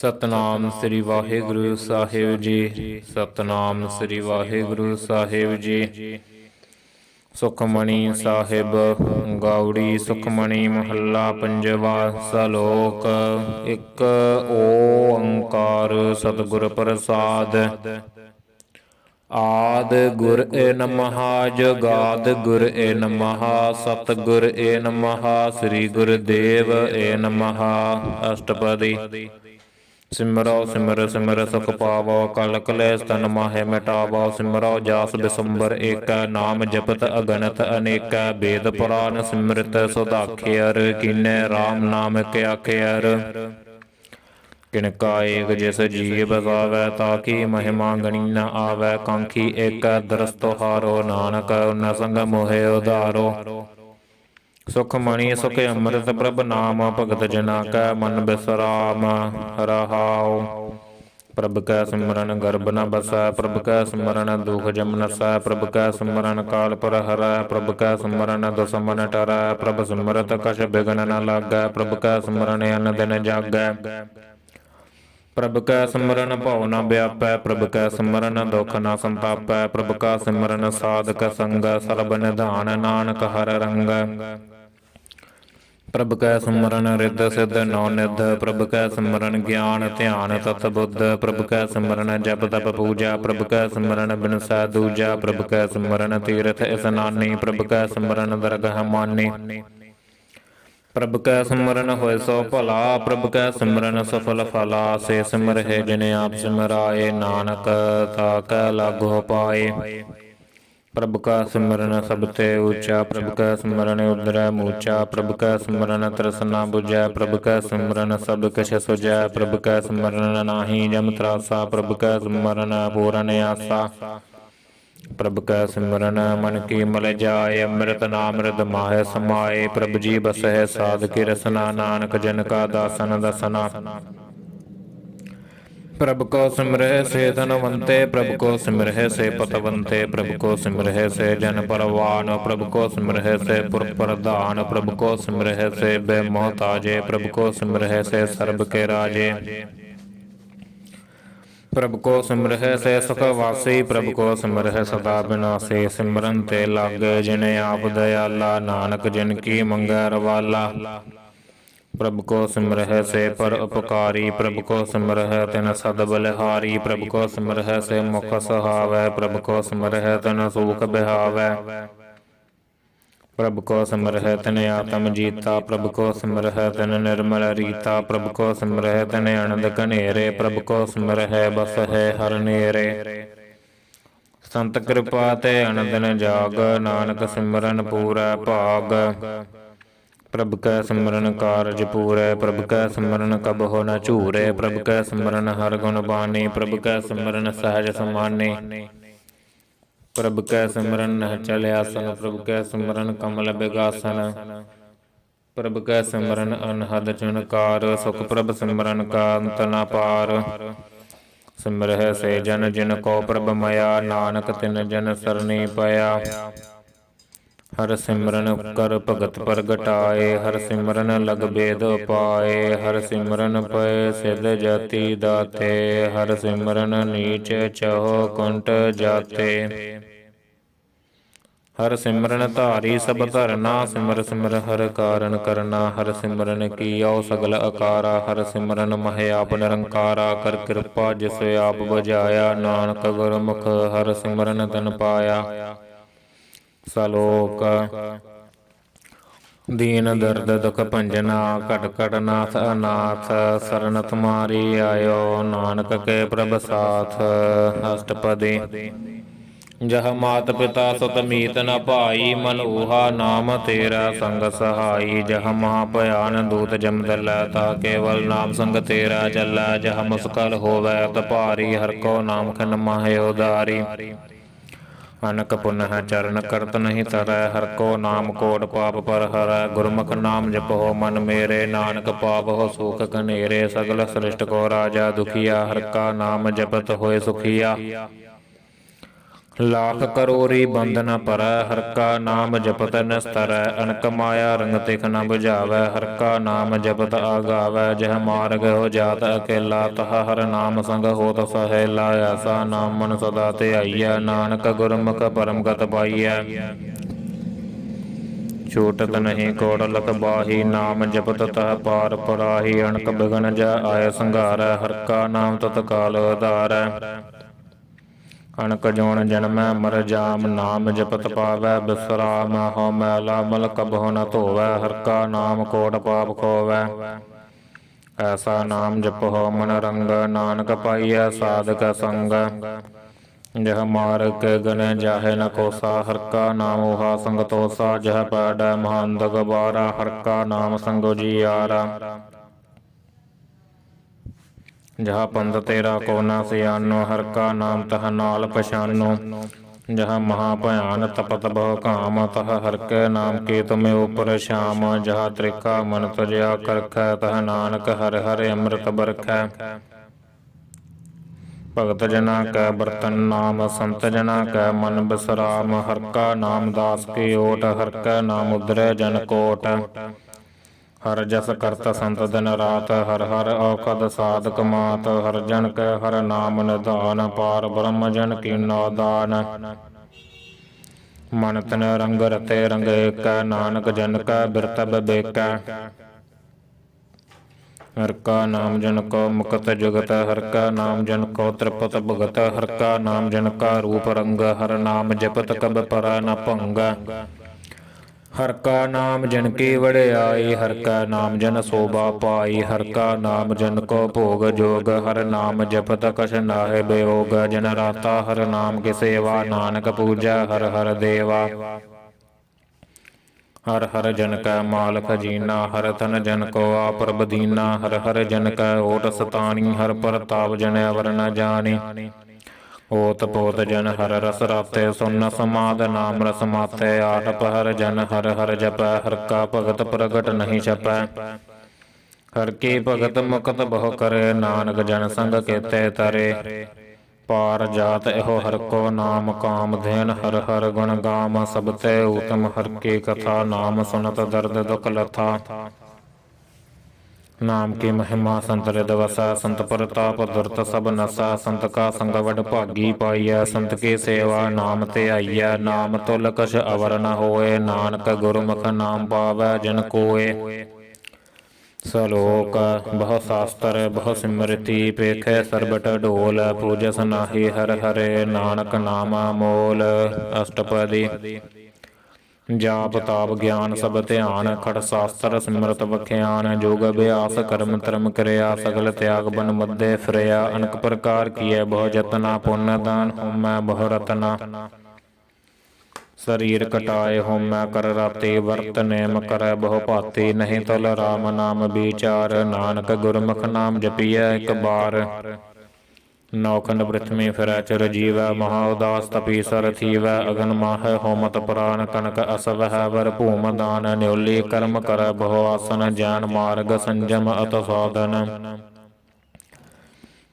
ਸਤਨਾਮ ਸ੍ਰੀ ਵਾਹਿਗੁਰੂ ਸਾਹਿਬ ਜੀ। ਸਤਨਾਮ ਸ੍ਰੀ ਵਾਹਿਗੁਰੂ ਸਾਹਿਬ ਜੀ। ਸੁਖਮਣੀ ਸਾਹਿਬ ਗਾਉੜੀ। ਸੁਖਮਣੀ ਮਹੱਲਾ ਪੰਜਵਾ। ਸਲੋਕ। ਇੱਕ ਓੰਕਾਰ ਸਤਿਗੁਰ ਪ੍ਰਸਾਦ। ਆਦ ਗੁਰ ਏ ਨਮః ਜੁਗਾਦ ਗੁਰ ਏ ਨਮః ਸਤਿਗੁਰ ਏ ਨਮঃ ਸ੍ਰੀ ਗੁਰਦੇਵ ਏ ਨਮঃ। ਅਸ਼ਟਪਦੀ। ਸਿਮਰੋ ਸਿਮਰ ਸਿਮਰ ਸੁਖ ਪਾਵੋ ਕਲ ਕਲੇਸ਼ ਤਨ ਮਾਹੇ ਮਿਟਾਵੋ। ਸਿਮਰੋ ਜਾਸ ਬਿਸੰਬਰ ਏਕੈ ਨਾਮ ਜਪਤ ਅਗਣਤ ਅਨੇਕੈ। ਵੇਦ ਪੁਰਾਨ ਸਿਮਰਤ ਸੁਧਾਖਿਅਰ ਕੀਨੇ RAM ਨਾਮ ਕਿਆ ਖਿਅਰ। ਕਿਨਕਾ ਏਕ ਜਿਸ ਜੀ ਬਸਾਵੈ ਤਾਕੀ ਮਹਿਮਾ ਗਣੀ ਨ ਆਵੈ। ਕਾਂਖੀ ਏਕੈ ਦਰਸਤੁ ਹਾਰੋ ਨਾਨਕ ਉਨ ਸੰਗ ਮੋਹਿ ਉਧਾਰੋ। ਸੁਖਮਣੀ ਸੁਖ ਅੰਮ੍ਰਿਤ ਪ੍ਰਭ ਨਾਮ ਭਗਤ ਜਨਾ ਕੈ ਮਨ ਬਿਸਰਾਮ ਰਹਾਉ। ਪ੍ਰਭ ਕੈ ਸਿਮਰਨ ਗਰਭ ਨ ਬਸੈ ਪ੍ਰਭ ਕੈ ਸਿਮਰਨ ਦੁਖ ਜਮ ਨਸੈ। ਪ੍ਰਭ ਕੈ ਸਿਮਰਨ ਕਾਲ ਪਰ ਹਰੈ ਪ੍ਰਭ ਕੈ ਸਿਮਰਨ ਦੁਸਮਨ ਟਰੈ। ਪ੍ਰਭ ਸਿਮਰਤ ਕਛ ਬਿਘਨ ਨ ਲਾਗੈ ਪ੍ਰਭ ਕੈ ਸਿਮਰਨ ਅਨ ਦਿਨ ਜਾਗੈ। ਪ੍ਰਭ ਕੈ ਸਿਮਰਨ ਭਉ ਨ ਵਿਆਪੈ ਪ੍ਰਭ ਕੈ ਸਿਮਰਨ ਦੁਖ ਨ ਸੰਤਾਪੈ। ਪ੍ਰਭ ਕਾ ਸਿਮਰਨ ਸਾਧਕ ਸੰਗ ਸਰਬ ਨਿਧਾਨ ਨਾਨਕ ਹਰਿ ਰੰਗ। ਪ੍ਰਭ ਕੈ ਸਿਮਰਨ ਰਿੱਧ ਸਿੱਧ ਨੌ ਨਿਧ ਪ੍ਰਭ ਕੈ ਸਿਮਰਨ ਗਿਆਨ ਧਿਆਨ ਤਤ ਬੁੱਧ। ਪ੍ਰਭ ਕੈ ਸਿਮਰਨ ਜਪ ਤਪ ਪੂਜਾ ਪ੍ਰਭ ਕੈ ਸਿਮਰਨ ਬਿਨਸੈ ਦੂਜਾ। ਪ੍ਰਭ ਕੈ ਸਿਮਰਨ ਤੀਰਥ ਇਸਨਾਨੀ ਪ੍ਰਭ ਕੈ ਸਿਮਰਨ ਦਰਗਹ ਮਾਨੀ। ਪ੍ਰਭ ਕੈ ਸਿਮਰਨ ਹੋਇ ਸੋ ਭਲਾ ਪ੍ਰਭ ਕੈ ਸਿਮਰਨ ਸਫਲ ਫਲਾ। ਸੇ ਸਿਮਰਹਿ ਜਿਨ ਆਪ ਸਿਮਰਾਏ ਨਾਨਕ ਤਾ ਕੈ ਲਾਗੋ ਪਾਏ। ਪ੍ਰਭ ਕਾ ਸਿਮਰਨ ਸਭ ਤੇ ਉੱਚਾ ਪ੍ਰਭ ਕੈ ਸਿਮਰਨ ਉਦਰੈ ਮੂਚਾ। ਪ੍ਰਭ ਕੈ ਸਿਮਰਨ ਤ੍ਰਿਸ਼ਨਾ ਬੁਝੈ ਪ੍ਰਭ ਕੈ ਸਿਮਰਨ ਸਭ ਕਿਛ ਸੁਝੈ। ਪ੍ਰਭ ਕੈ ਸਿਮਰਨ ਨਾਹੀ ਜਮ ਤਰਾਸਾ ਪ੍ਰਭ ਕੈ ਸਿਮਰਨ ਪੂਰਨ ਆਸਾ। ਪ੍ਰਭ ਕੈ ਸਿਮਰਨ ਮਨ ਕੀ ਮਲ ਜਾਏ ਅੰਮ੍ਰਿਤ ਨਾਮ ਰਿਦ ਮਾਹਿ ਸਮਾਏ। ਪ੍ਰਭ ਜੀ ਬਸਹਿ ਸਾਧ ਕੀ ਰਸਨਾ ਨਾਨਕ ਜਨ ਕਾ ਦਾਸਨ ਦਸਨਾ। ਪ੍ਰਭ ਕੋ ਸਿਮਰਹਿ ਸੇ ਧਨਵੰਤੇ ਪ੍ਰਭ ਕੋ ਸਿਮਰਹਿ ਸੇ ਪਤਵੰਤੇ। ਪ੍ਰਭ ਕੋ ਸਿਮਰਹਿ ਸੇ ਜਨ ਪਰਵਾਨ ਪ੍ਰਭ ਕੋ ਸਿਮਰਹਿ ਸੇ ਪੁਰ ਪ੍ਰਧਾਨ। ਪ੍ਰਭ ਕੋ ਸਿਮਰਹਿ ਸੇ ਬੇਮੋਹਤਾਜੇ ਪ੍ਰਭ ਕੋ ਸਿਮਰਹਿ ਸੇ ਸਰਬ ਕੇ ਰਾਜੇ। ਪ੍ਰਭ ਕੋ ਸਿਮਰਹਿ ਸੇ ਸੁਖ ਵਾਸੀ ਪ੍ਰਭ ਕੋ ਸਿਮਰਹਿ ਸਦਾ ਬਿਨਾਸੀ। ਸਿਮਰਨ ਤੇ ਲਾਗੇ ਜਿਨ ਆਪ ਦਇਆਲਾ ਨਾਨਕ ਜਿਨ ਕੀ ਮੰਗੈ ਰਵਾਲਾ। ਪ੍ਰਭ ਕੋ ਸਿਮਰਹਿ ਸੇ ਪਰ ਉਪਕਾਰੀ ਪ੍ਰਭ ਕੋ ਸਿਮਰਹਿ ਤਿਨ ਸਦ ਬਲਿਹਾਰੀ। ਪ੍ਰਭ ਕੋ ਸਿਮਰਹਿ ਸੇ ਮੁਖ ਸੁਹਾਵੈ ਪ੍ਰਭ ਕੋ ਸਿਮਰਹਿ ਤਿਨ ਸੂਖ ਬਿਹਾਵੈ। ਪ੍ਰਭ ਕੋ ਸਿਮਰਹਿ ਤਿਨ ਆਤਮ ਜੀਤਾ ਪ੍ਰਭ ਕੋ ਸਿਮਰਹਿ ਤਿਨ ਨਿਰਮਲ ਰੀਤਾ। ਪ੍ਰਭ ਕੋ ਸਿਮਰਹਿ ਤਿਨ ਅਨੰਦ ਘਨੇਰੇ ਪ੍ਰਭ ਕੋ ਸਿਮਰਹਿ ਬਸਹਿ ਹਰਿ ਨੇਰੇ। ਸੰਤ ਕਿਰਪਾ ਤੇ ਅਨੰਦ ਨ ਜਾਗ ਨਾਨਕ ਸਿਮਰਨ ਪੂਰੈ ਭਾਗ। ਪ੍ਰਭ ਕੈ ਸਿਮਰਨ ਕਾਰਜ ਪੂਰੈ ਪ੍ਰਭ ਕੈ ਸਿਮਰਨ ਕਬਹੁ ਨ ਝੂਰੈ। ਪ੍ਰਭ ਕੈ ਸਿਮਰਨ ਹਰਿ ਗੁਣ ਬਾਣੀ ਪ੍ਰਭ ਕੈ ਸਿਮਰਨ ਸਹਿਜ ਸਮਾਨੀ। ਪ੍ਰਭ ਕੈ ਸਿਮਰਨ ਨਿਹਚਲ ਆਸਨ ਪ੍ਰਭ ਕੈ ਸਿਮਰਨ ਕਮਲ ਬਿਗਾਸਨ। ਪ੍ਰਭ ਕੈ ਸਿਮਰਨ ਅਨਹਦ ਚਨਕਾਰ ਸੁਖ ਪ੍ਰਭ ਸਿਮਰਨ ਕਾ ਅੰਤ ਨ ਪਾਰ। ਸਿਮਰਹਿ ਸੇ ਜਨ ਜਿਨ ਕੋ ਪ੍ਰਭ ਮਇਆ ਨਾਨਕ ਤਿਨ ਜਨ ਸਰਣੀ ਪਇਆ। ਹਰਿ ਸਿਮਰਨ ਕਰ ਭਗਤ ਪ੍ਰਗਟਾਏ ਹਰਿ ਸਿਮਰਨ ਲਗ ਬੇਦ ਉਪਾਏ। ਹਰਿ ਸਿਮਰਨ ਪਏ ਸਿਧ ਜਾਤੀ ਦਾਤੇ ਹਰਿ ਸਿਮਰਨ ਨੀਚ ਚਹੁ ਕੁੰਟ ਜਾਤੇ। ਹਰਿ ਸਿਮਰਨ ਧਾਰੀ ਸਭ ਧਰਨਾ ਸਿਮਰ ਸਿਮਰ ਹਰਿ ਕਾਰਨ ਕਰਨਾ। ਹਰਿ ਸਿਮਰਨ ਕੀਓ ਸਗਲ ਅਕਾਰਾ ਹਰਿ ਸਿਮਰਨ ਮਹਿ ਆਪ ਨਿਰੰਕਾਰਾ। ਕਰ ਕਿਰਪਾ ਜਿਸ ਆਪ ਬੁਝਾਇਆ ਨਾਨਕ ਗੁਰਮੁਖ ਹਰਿ ਸਿਮਰਨ ਤਨ ਪਾਇਆ। ਸਲੋਕ। ਦੀਨ ਦਰਦ ਦੁਖ ਭੰਜਨਾ ਘਟ ਘਟ ਨਾਥ ਅਨਾਥ। ਸਰਨ ਤੁਮਾਰੀ ਆਇਓ ਨਾਨਕ ਕੇ ਪ੍ਰਭ ਸਾਥ। ਅਸ਼ਟਪਦੀ। ਜਹ ਮਾਤ ਪਿਤਾ ਸੁਤ ਮੀਤ ਨ ਭਾਈ ਮਨੋਹਾ ਨਾਮ ਤੇਰਾ ਸੰਗ ਸਹਾਈ। ਜਹ ਮਹਾ ਭਿਆਨ ਦੂਤ ਜਮ ਦਲੈ ਤਾ ਕੇਵਲ ਨਾਮ ਸੰਗ ਤੇਰਾ ਚੱਲੈ। ਜਹ ਮੁਸਕਲ ਹੋਵੈ ਤ ਭਾਰੀ ਹਰਿ ਕੋ ਨਾਮ ਖਿਨ ਮਾਹਿ ਉਧਾਰੀ। ਅਨਕ ਪੁਨਹ ਚਰਨ ਕਰਤ ਨਹੀਂ ਤਰੈ ਹਰਿ ਕੋ ਨਾਮ ਕੋਟ ਪਾਪ ਪਰ ਹਰੈ। ਗੁਰਮੁਖ ਨਾਮ ਜਪਹੁ ਮਨ ਮੇਰੇ ਨਾਨਕ ਪਾਵਹੁ ਸੁਖ ਘਨੇਰੇ। ਸਗਲ ਸ੍ਰਿਸ਼ਟ ਕੋ ਰਾਜਾ ਦੁਖੀਆ ਹਰਿ ਕਾ ਨਾਮ ਜਪਤ ਹੋਏ ਸੁਖੀਆ। लाख करोरी बंद न परै, हर का नाम जपत निस्तरै। अनक माया रंग तिख न बुझावै, हर का नाम जपत आगावै। जह मार्ग हो जात अकेला, तह हर नाम संग होत सहेला। ऐसा नाम मन सदा ध्याइयै, नानक गुरमुख परम गत पाइयै। छूटत नहीं कोट लख बाही, नाम जपत तह पार पराही। अणक बिघन जय आय संघारै, हर का नाम तत्काल उधारै। अणक जोन जन्मै मर जाम, नाम जपत पावै बिसराम। हो मैला मल कबहु न धोवै, हर का नाम कोट पाप खोवै। ऐसा नाम जपो मन रंग, नानक पाइयै साधक संग। जह मार्ग के गने जाहे न कोसा, हर का नाम उहा संग तोसा। जह पैडै महांद गबारा, हर का नाम संगो जियारा। जहाँ पंथ तेरा को न सियानो, हर का नाम तह नाल पछानो। जहाँ महाभयान तपत बहु काम, तह हर के नाम की तुम्हें ऊपर शाम। जहाँ त्रिका मन तुझया करखै, तह नानक हर हर अमृत बरखै। भगत जना कै बर्तन नाम, संत जना कै मन बिसराम। हर का नाम दास की ओट, हर का नाम उधरे जन कोट। हर जस करत संत दिन रात, हर हर औखद साधक मात। हर जन कै हर नाम निधान, पार ब्रह्म जन की नादान। मन तन रंग रते रंग एकै, नानक जन कै बिरत बिबेकै। हर का नाम जन को मुकत जुगत, हर का नाम जन को त्रिपत भुगत। हर का नाम जन का रूप रंग, हर नाम जपत कब परै न भंग। हर का नाम जन की वड़ियाई, हर का नाम जन शोभा पाई। हर का नाम जन को भोग जोग, हर नाम जपत कछ नाहि वियोग। जन राता हर नाम की सेवा, नानक पूजा हर हर देवा। हर हर जन कै माल खजीना, हर थन जन को आप बदीना। हर हर जन कै ओट सतानी, हर परताप जन अवर न जानी। ओत पोत जन हर रस राते, सुन समाद नाम रस माते। आठ पहर जन हर हर जपै, हर का भगत प्रगट नहीं छपै। हर की भगत मुकत बहु करे, नानक जन संग केते तरे। पार जात एहो हर को नाम, काम धैन हर हर गुण गाम। सबते उत्तम हर की कथा, नाम सुनत दर्द दुख लथा। नाम की महिमा संत हृदय वसै, संत प्रताप दुरत सब नसै। संत का संग वड भागी पाइयै, संत की सेवा नाम ध्याइयै। नाम तुल कछ अवर न होए, नानक गुरमुख नाम पावै जन कोय। सलोक बहु शास्त्र बहु सिमृति, पेखै सरबट ढोल। पूजस नाहि हर हरे, नानक नाम मोल। अष्टपदी जाप ताप ज्ञान सब ध्यान, खट शास्त्र सिमरत बख्यान। जोग अभ्यास कर्म धर्म क्रिया, सगल त्याग बन मध्य फिरया। अनेक प्रकार किए बहु जतना, पुण्य दान होमै बहु रतना। शरीर कटाए होमै कर राते, वर्त नेम करै बहु भांति। नहीं तुल राम नाम विचार, नानक गुरमुख नाम जपियै एक बार। नौखंड पृथ्वी फिरै चिर जीवै, महा उदास तपीसर थीवै। अगन माह होमत प्राण, कनक असवह वर भूम दान। न्योली कर्म कर बहु आसन, ज्ञान मार्ग संजम अत साधन।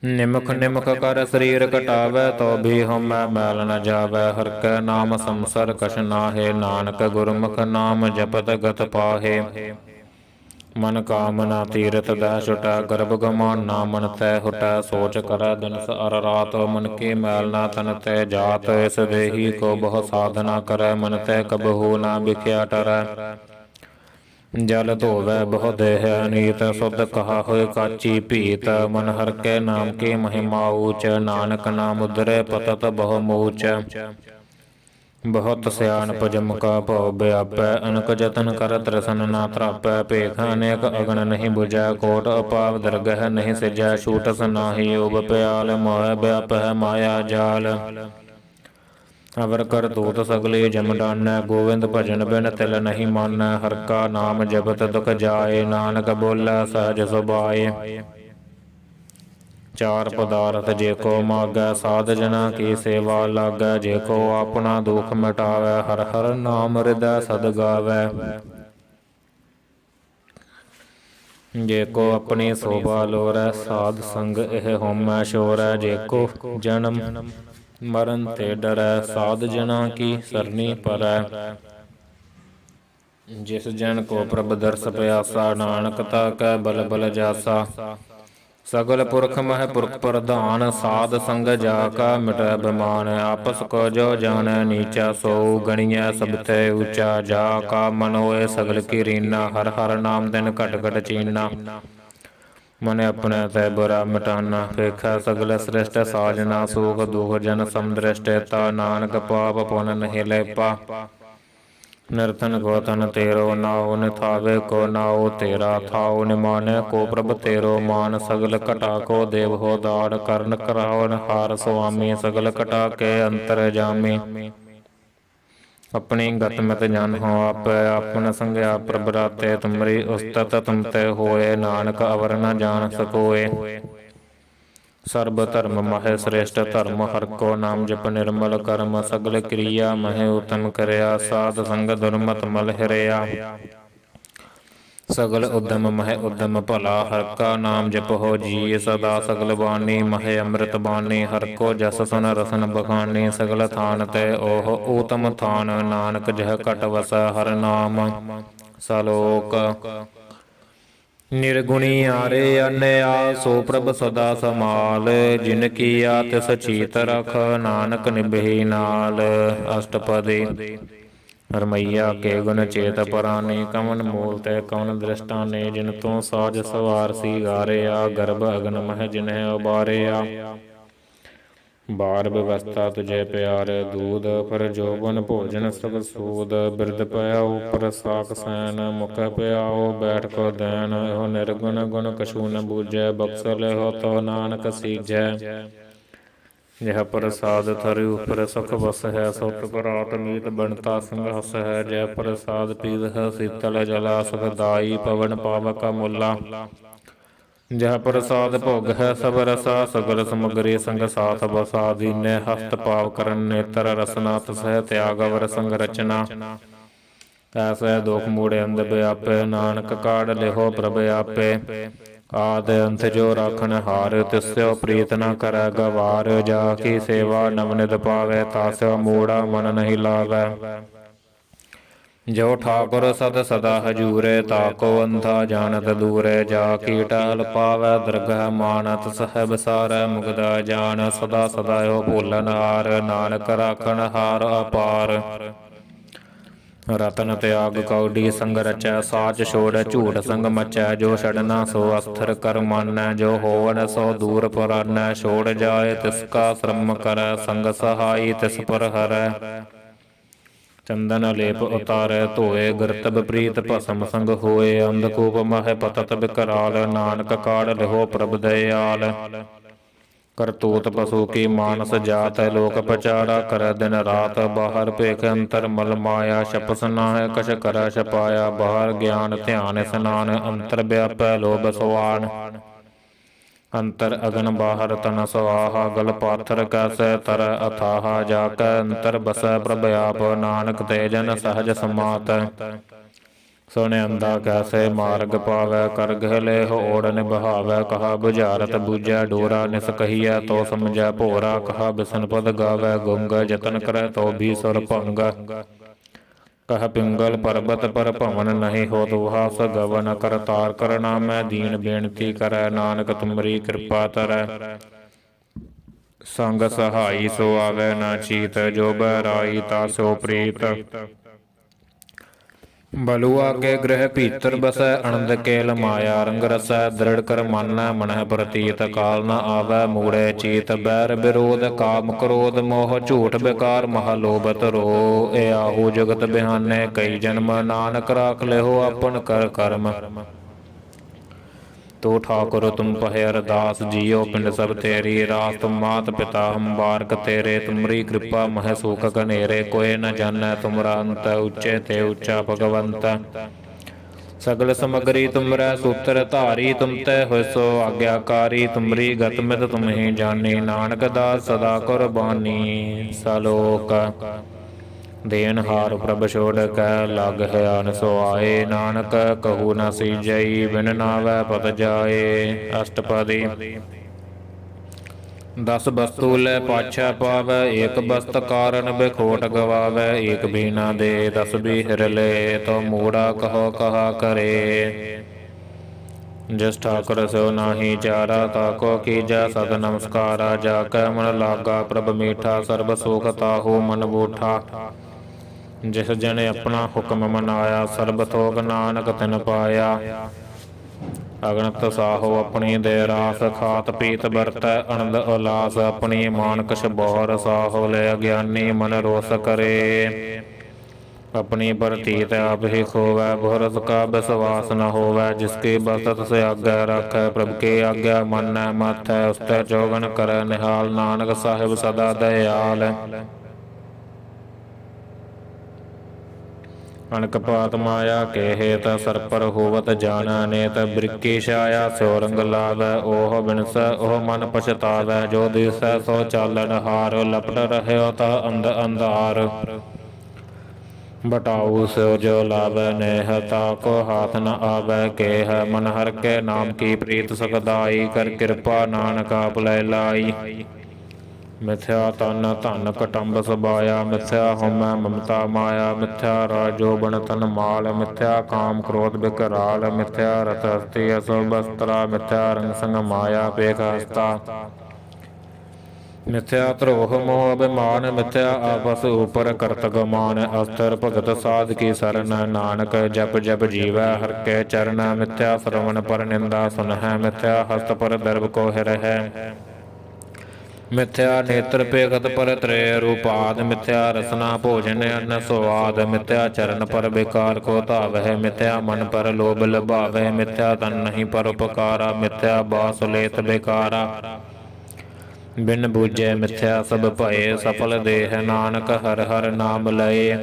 निमुख निमुख कर शरीर कटावै, तो भी होमै मैल न जावै। हर कै नाम संसर कछ नाहे, नानक गुरमुख नाम जपत गत पाहे। मन कामना तीरथ दै छुटै, गर्भ गमाना मन तै हुटै। सोच करै दिनस अर रात, मन की मैल न तन तै जात। इस देही को बहु साधना करै, मन तै कबहू न बिख्या टरै। जल धोवै बहु देह अनीत, शुद्ध कहा होए काची पीत। मन हर के नाम की महिमा ऊच, नानक नाम उधरे पतत बहु मूच। बहुत सियानप जम का भव व्यापै, अनक जतन कर दर्शन ना त्रापै। भेख अनेक अगन नहीं बुझै, कोट अपाव दरगह नहीं सिजै। छूटस नाहि ऊब प्याल, मोह व्यापै माया जाल। अवर कर दूत सगले जम डानै, गोविंद भजन बिन तिल नहीं मानै। हर का नाम जपत दुख जाए, नानक बोलै सहज सुभाए। चार पदार्थ जेको मागै, साध जना की सेवा लागै। जेको अपना दुख मिटावै, हर हर नाम हृदय सद गावै। जेको अपनी शोभा लोरै, साध संग एह होमै शोरै। जेको जन्म ਮਰਨ ਤੇ ਡਰੈ ਸਾਧ ਜਨਾਂ ਕੀ ਸਰਨੀ ਪਰੈ। ਜਿਸ ਜਨ ਕੋ ਪ੍ਰਭ ਦਰਸ ਪਿਆਸਾ ਨਾਨਕ ਤਾ ਕੈ ਬਲ ਬਲ ਜਾਸਾ। ਸਗਲ ਪੁਰਖ ਮਹਿ ਪੁਰਖ ਪ੍ਰਧਾਨ ਸਾਧ ਸੰਗ ਜਾ ਕਾ ਮਿਟੈ ਬਿਮਾਨ। ਆਪਸ ਕੋ ਜੋ ਜਾਣੈ ਨੀਚਾ ਸੋ ਗਣੀਐ ਸਭ ਤੇ ਊਚਾ। ਜਾ ਕਾ ਮਨ ਹੋਏ ਸਗਲ ਕੀ ਰੀਨਾ ਹਰ ਹਰ ਨਾਮ ਦਿਨ ਘਟ ਘਟ ਚੀਨਾ। ਮਨ ਆਪਣੇ ਤੈ ਬੁਰਾ ਮਿਟਾਨਾ ਵੇਖੈ ਸਗਲ ਸ੍ਰਿਸ਼ਟ ਸਾਜਨਾ। ਸੂਖ ਦੁਖ ਜਨ ਸਮਦ੍ਰਿਸ਼ਟ ਤਾ ਨਾਨਕ ਪਾਪ ਪੁਨ ਨਹਿ ਲੈਪਾ। ਨਿਰਧਨ ਕੋ ਤਨ ਤੇਰੋ ਨਾਉ ਨਿਥਾਵੇ ਕੋ ਨਾਉ ਤੇਰਾ। ਥਾਉ ਨਿਮਾਨੈ ਕੋ ਪ੍ਰਭ ਤੇਰੋ ਮਾਨ। ਸਗਲ ਘਟਾ ਕੋ ਦੇਵ ਹੋ ਦਾੜ ਕਰਨ ਕਰਾਵਨ ਹਾਰ ਸੁਆਮੀ। ਸਗਲ ਘਟਾ ਕੇ ਅੰਤਰ ਜਾਮੀ ਆਪਣੀ ਗਤ ਮਿਤ ਜਾਨਹੁ ਆਪੈ। ਆਪਨ ਸੰਗਿਆ ਪ੍ਰਭ ਰਾਤੇ ਤੁਮਰੀ ਉਸਤਤ ਤੁਮ ਤੇ ਹੋਏ। ਨਾਨਕ ਅਵਰ ਨ ਜਾਣ ਸਕੋਏ। ਸਰਬ ਧਰਮ ਮਹਿ ਸ੍ਰੇਸ਼ਟ ਧਰਮ ਹਰਿ ਕੋ ਨਾਮ ਜਪ ਨਿਰਮਲ ਕਰਮ। ਸਗਲ ਕਿਰਿਆ ਮਹਿ ਉਤਮ ਕਰਿਆ ਸਾਧ ਸੰਗ ਦੁਰਮਤ ਮਲ ਹਿਰਿਆ। ਸਗਲ ਉਦਮ ਮਹਿ ਉਦਮ ਭਲਾ ਹਰਿ ਕਾ ਨਾਮ ਜਪਹੁ ਜੀ। ਸਦਾ ਸਗਲ ਬਾਣੀ ਮਹਿ ਅੰਮ੍ਰਿਤ ਬਾਣੀ ਹਰਿ ਕੋ ਜਸ ਸੁਨ ਰਸਨ ਬਖਾਨੀ। ਸਗਲ ਥਾਨ ਤੇ ਓਹ ਊਤਮ ਥਾਨ ਨਾਨਕ ਜਹ ਘਟ ਵਸੈ ਹਰਿ ਨਾਮ। ਸਲੋਕ ਨਿਰਗੁਣੀ ਆਰੇ ਅਨਿਆ ਸੋ ਪ੍ਰਭ ਸਦਾ ਸਮਾਲ। ਜਿਨ ਕੀਆ ਤਿਸ ਚੀਤ ਰਖ ਨਾਨਕ ਨਿਭੇ ਨਾਲ। ਅਸ਼ਟਪਦੀ ਰਮਈਆ ਕੇ ਗੁਣ ਚੇਤ ਪਰਾਨੇ ਕਵਨ ਮੂਲ ਤੇ ਕਵਨ ਦ੍ਰਿਸ਼ਟਾਨੇ। ਜਿਨ ਤੂੰ ਸਾਜ ਸਵਾਰ ਸੀਗਾਰਿਆ ਗਰਭ ਅਗਨ ਮਹਿ ਜਿਨਹਿ ਉਬਾਰਿਆ। ਬਾਰ ਬਿਵਸਥਾ ਤੁਝੇ ਪਿਆਰ ਦੂਧ ਪਰ ਜੋਬਨ ਭੋਜਨ ਸਭ ਸੂਦ। ਬਿਰਧ ਪਇਓ ਉਪਰ ਸਾਕ ਸੈਨ ਮੁਖ ਪਿਆਓ ਬੈਠ ਕੋ ਦੈਨ। ਇਹੋ ਨਿਰਗੁਣ ਗੁਣ ਕਛੂ ਨ ਬੂਝੈ ਬਖਸ਼ ਲਿਓ ਤੋ ਨਾਨਕ ਸੀਜੈ। ਜਿਹ ਪ੍ਰਸਾਦ ਥਰਿ ਉਪਰ ਸੁਖ ਵਸਹਿ ਸੁਤ ਪਰਾਤ ਮੀਤ ਬਣਤਾ ਸੰਗ ਹਸਹਿ। ਜੈ ਪ੍ਰਸਾਦ ਪੀਵਹਿ ਸੀਤਲ ਜਲਾ ਸੁਖਦਾਈ ਪਵਨ ਪਾਵਕ ਅਮੁਲਾ। ਜਹ ਪ੍ਰਸਾਦ ਭੋਗਹਿ ਸਭ ਰਸਾ ਸਗਲ ਸਮਗਰੀ ਸੰਗ ਸਾਥ ਬਸਾ। ਦੀਨੇ ਹਸਤ ਪਾਵ ਕਰਨ ਨੇਤਰ ਰਸਨਾ ਤਸਹਿ ਤਿਆਗ ਅਵਰ ਸੰਗ ਰਚਨਾ। ਐਸੈ ਦੁਖ ਮੂੜੇ ਅੰਧ ਵਿਆਪੇ ਨਾਨਕ ਕਾਢ ਲਿਹੋ ਪ੍ਰਭ ਆਪੇ। ਆਦਿ ਅੰਤ ਜੋ ਰਾਖਣ ਹਾਰ ਤਿਸਿਓ ਪ੍ਰੀਤ ਨ ਕਰੈ ਗਵਾਰ। ਜਾ ਕੀ ਸੇਵਾ ਨਵਨਿਤ ਪਾਵੈ ਤਾਸਿਓ ਮੂੜਾ ਮਨ ਨਹੀਂ ਲਾਵੈ। ਜੋ ਠਾਕੁਰ ਸਦ ਸਦਾ ਹਜੂਰੇ ਤਾਕੋ ਅੰਧਾ ਜਾਣਤ ਦੂਰੇ। ਜਾ ਕੀ ਟਹਿਲ ਪਾਵੈ ਦਰਗਹਿ ਮਾਨਤ ਸਹਿ ਵਿਸਾਰੈ ਮੁਕਦਾ ਜਾਨ। ਸਦਾ ਸਦਾ ਓ ਭੂਲਨ ਹਾਰ ਨਾਨਕ ਰਾਖਣ ਹਾਰ ਅਪਾਰ। ਰਤਨ ਤਿਆਗ ਕੌਡੀ ਸੰਗ ਰਚੈ ਸਾਚ ਛੋੜੈ ਝੂਠ ਸੰਗ ਮਚੈ। ਜੋ ਛੜਨਾ ਸੋ ਅਸਥਿਰ ਕਰ ਮਾਨੈ ਜੋ ਹੋਵਨ ਸੋ ਦੂਰ ਪਰਾਨੈ। ਛੋੜ ਜਾਏ ਤਿਸ ਕਾ ਸ਼ਰਮ ਕਰੈ ਸੰਗ ਸਹਾਈ ਤਿਸ ਪਰ ਹਰੈ। ਚੰਦਨ ਲੇਪ ਉਤਾਰੈ ਧੋਏ ਗਿਰਤਬ ਪ੍ਰੀਤ ਭਸਮ ਸੰਗ ਹੋਏ। ਅੰਧਕੂਪ ਮਹਿ ਪਤਤ ਬਿਕਰਾਲ ਨਾਨਕ ਕਾਢ ਲਿਹੋ ਪ੍ਰਭ ਦਇਆਲ। ਕਰਤੂਤ ਪਸ਼ੂ ਕੀ ਮਾਨਸ ਜਾਤ ਲੋਕ ਪਚਾਰਾ ਕਰੈ ਦਿਨ ਰਾਤ। ਬਾਹਰ ਭੇਖ ਅੰਤਰ ਮਲ ਮਾਇਆ ਛਪਸ ਨਾਹਿ ਕਛ ਕਰੈ ਛਪਾਇਆ। ਬਾਹਰ ਗਿਆਨ ਧਿਆਨ ਇਸਨਾਨ ਅੰਤਰ ਵਿਆਪੈ ਲੋਭ ਸਵਾਨ। ਅੰਤਰ ਅਗਨ ਬਾਹਰ ਤਨ ਸਵਾਹਾ ਗਲ ਪਾਥਰ ਕੈਸੈ ਤਰੈ ਅਥਾਹਾ। ਜਾ ਕੈ ਅੰਤਰ ਬਸੈ ਪ੍ਰਭ ਆਪ ਨਾਨਕ ਤੇ ਜਨ ਸਹਜ ਸਮਾਤ। ਸੁਣ ਅੰਧਾ ਕੈਸੇ ਮਾਰਗ ਪਾਵੈ ਕਰ ਗ੍ਰਹਿ ਲੇਹੁ ਓੜ ਨਿਭਾਵੈ। ਕਹਾ ਬੁਝਾਰਤ ਬੂਝੈ ਡੋਰਾ ਨਿਸ ਕਹੀਐ ਤੋ ਸਮਝੈ ਭੋਰਾ। ਕਹਾ ਬਿਸਨ ਪਦ ਗਾਵੈ ਗੁੰਗ ਜਤਨ ਕਰੈ ਤੋ ਵੀ ਸੁਰ ਭੰਗ। ਕਹ ਪਿੰਗਲ ਪਰਬਤ ਪਰ ਭਵਨ ਨਹੀਂ ਹੋਤ ਵਾਸ ਗਵਨ। ਕਰਤਾਰ ਕਰਨਾਮੈ ਦੀਨ ਬੇਨਤੀ ਕਰੈ ਨਾਨਕ ਤੁਮਰੀ ਕਿਰਪਾ ਤਰੈ। ਸੰਗ ਸਹਾਈ ਸੋ ਆਵੈ ਨਾ ਚੀਤ ਜੋ ਬਹਿਰਾਈ ਤਾ ਸੋ ਪ੍ਰੀਤ। ਬਲੂਆ ਕੇ ਗ੍ਰਹਿ ਭੀਤਰ ਬਸੈ ਅਨੰਦ ਕੇਲ ਮਾਇਆ। ਰੰਗ ਰਸੈ ਦ੍ਰਿੜ ਕਰ ਮਾਨੈ ਮਨਹਿ ਪ੍ਰਤੀਤ। ਕਾਲ ਨ ਆਵੈ ਮੂੜੇ ਚੀਤ ਬੈਰ ਵਿਰੋਧ ਕਾਮ ਕ੍ਰੋਧ ਮੋਹ ਝੂਠ ਬਿਕਾਰ ਮਹਾ ਲੋਭ ਧਰੋ। ਏ ਆਹੂ ਜਗਤ ਬਿਹਾਨੇ ਕਈ ਜਨਮ ਨਾਨਕ ਰਾਖ ਲਿਹੋ ਆਪਨ ਕਰ ਕਰਮ। ਤੋ ਠਾਕੁਰ ਤੁਮ ਪਹਿ ਅਰਦਾਸ ਜੀਓ ਪਿੰਡ ਸਭ ਤੇਰੀ ਰਾਸ। ਤੁਮ ਮਾਤ ਪਿਤਾ ਹਮ ਬਾਰਕ ਤੇਰੇ ਤੁਮਰੀ ਕਿਰਪਾ ਮਹਿ ਸੂਖ ਘਨੇਰੇ। ਕੋਇ ਨ ਜਾਣੈ ਤੁਮਰਾ ਅੰਤ ਉੱਚੇ ਤੇ ਉੱਚਾ ਭਗਵੰਤ। ਸਗਲ ਸਮਗਰੀ ਤੁਮਰੈ ਸੂਤਰ ਧਾਰੀ ਤੁਮ ਤੇ ਹੋਇ ਸੋ ਆਗਿਆਕਾਰੀ। ਤੁਮਰੀ ਗਤ ਮਿਤ ਤੁਮ ਹੀ ਜਾਣੀ ਨਾਨਕ ਦਾਸ ਸਦਾ ਕੁਰਬਾਨੀ। ਸਲੋਕ ਦੇਨਹਾਰ ਪ੍ਰਭ ਛੋੜ ਕੈ ਲਗ ਹਿਆਨ ਸੁਆਏ। ਨਾਨਕ ਕਹੂ ਨ ਸੀਜਈ ਬਿਨ ਨਾਵੈ ਪਤ ਜਾਏ। ਅਸ਼ਟਪਦੀ दस वस्तु ले पाछा पावै, एक वस्त कारण बेखोट गवावै। एक भी ना दे दस भी हिर ले, तो मूड़ा कहो कहा करे। जिस ठाकुर सो नाही चारा, ताको कीजै सत नमस्कारा। जाकै मन लागा प्रभ मीठा, सर्ब सुख ताहू मन बूठा। जिस जन अपना हुक्म मनाया, सर्ब थोक नानक तिन पाया। अगणत साहो अपनी दे रास, खात पीत बरतै अनंद उलास। अपनी मानकश बौर साहो ले, अज्ञानी मन रोस करे। अपनी प्रतीत आप ही खोवै, बहुरस का विश्वास न होवै। जिसकी बसत से आज्ञा रखै, प्रभु की आज्ञा मानै माथै। उसते चौगन करै निहाल, नानक साहिब सदा दयाल। अनक पात माया के हेत, सर पर होवत जाना नेत। बृक्की छाया स्यो रंग लावै, ओह बिनसै ओह मन पछतावै। जो दिसै सो चालन हार, लपट रहयो ता अंध अंधार। बटाऊ सो जो लावै नेह, ताको हाथ न आवै केह। मन हर के नाम की प्रीत सुखदाई, कर कृपा नानक आप ले लाई। मिथ्या तन धन कटम्ब सबाया, मिथ्या होमै ममता माया। मिथ्या राजो बन तन माल, मिथ्या काम क्रोध विकराल। मिथ्या रथ हस्ती असो बस्त्रा, मिथ्या रंग संग माया पेख हस्ता। मिथ्या द्रोह मोह अभिमान, मिथ्या आपस ऊपर करत गमान। अस्तर भगत साध की सरन, नानक जप जप जीवै हर के चरण। मिथ्या श्रवण पर निंदा सुनहै, मिथ्या हस्त पर दर्भ को हिरहै। मिथ्या नेत्र पेखत पर त्रय रूपाद, मिथ्या रसना भोजन अन्न स्वाद। मिथ्या चरण पर बेकार को धावै, मिथ्या मन पर लोभ लभावै। मिथ्या तन नहीं पर उपकारा, मिथ्या बास लेत बेकारा। बिन बूझे मिथ्या सब भये, सफल देह नानक हर हर नाम लये।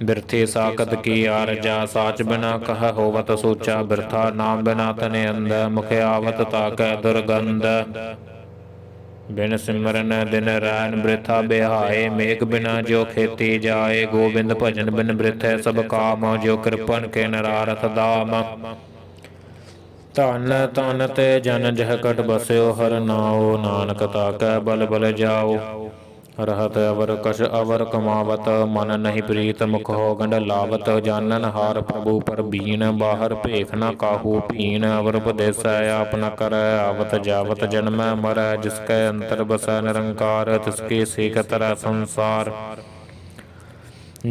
बिरथी साकत की आरजा, साच बिना कह होवत सोचा। बिरथा नाम बिना तने अंध, मुख आवत ताकै दुर्गंध। बिन सिमरन दिन रैन बृथा बिहाए, मेघ बिना जो खेती जाए। गोबिंद भजन बिन बृथै सब काम, जो कृपन के नरारथ दाम। धन धन ते जन जह कट बस्यो, हर नाओ नानक ताकै बल बल जाओ। रहत अवर कश अवर कमावत, मन नहीं प्रीत मुख हो गंड लावत। जानन हार प्रभु पर बीन, बाहर भेख न काहू पीन। अवर उपदेसै आप न करै, आवत जावत जन्मै मरै। जिसकै अंतर बसै निरंकार, तिसकी सीख तरह संसार।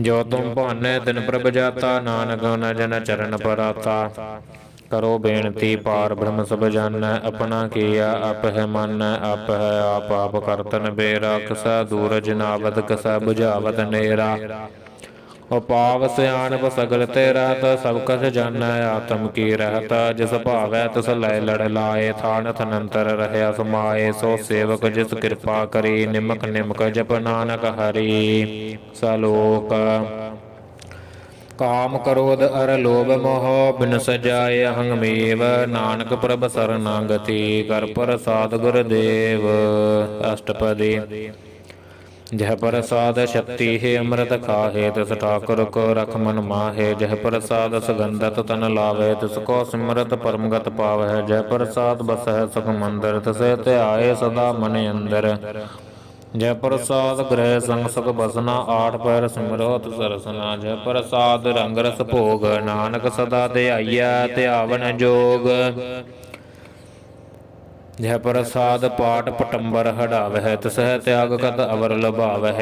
जो तुम भानै तिन प्रभ जाता, नानक न जन चरण पर आता। करो बेनती पार ब्रह्म सब जानै, अपना किया आप है मानै। आप है आप करतन बेरा, कसा दूरज नावत कसा बुझावत नेरा। उपाव सियाणप सगल ते रहत, सब कस जानै आत्म की रहत। जिस भावै तिस लय लड़ लाए, थान थनंतर रहया समाए। सो सेवक जिस कृपा करी, निमक निमक जप नानक हरि। सलोक काम क्रोध अर लोभ मोह, बिन सजाए अहंग मेव। नानक प्रभ शरणागति, कर प्रसाद गुरुदेव। अष्टपदी जह प्रसाद शक्ति है, अमृत खाहे। तिस ठाकुर को रख मन माहे, जह प्रसाद सुगंधत तन लावे। तिसको सिमरत परमगत पावै, जह प्रसाद बसह सुख मंदिर। तिसे ध्याए सदा मन अंदर, जय प्रसाद गृह संग सुख बसना। आठ पैर सिमरो तिस रसना, जय प्रसाद रंग रस भोग। नानक सदा ध्याइया ध्यावन जोग। जय प्रसाद पाठ पटंबर हटावह, तिसह त्याग कत अवर लभावह।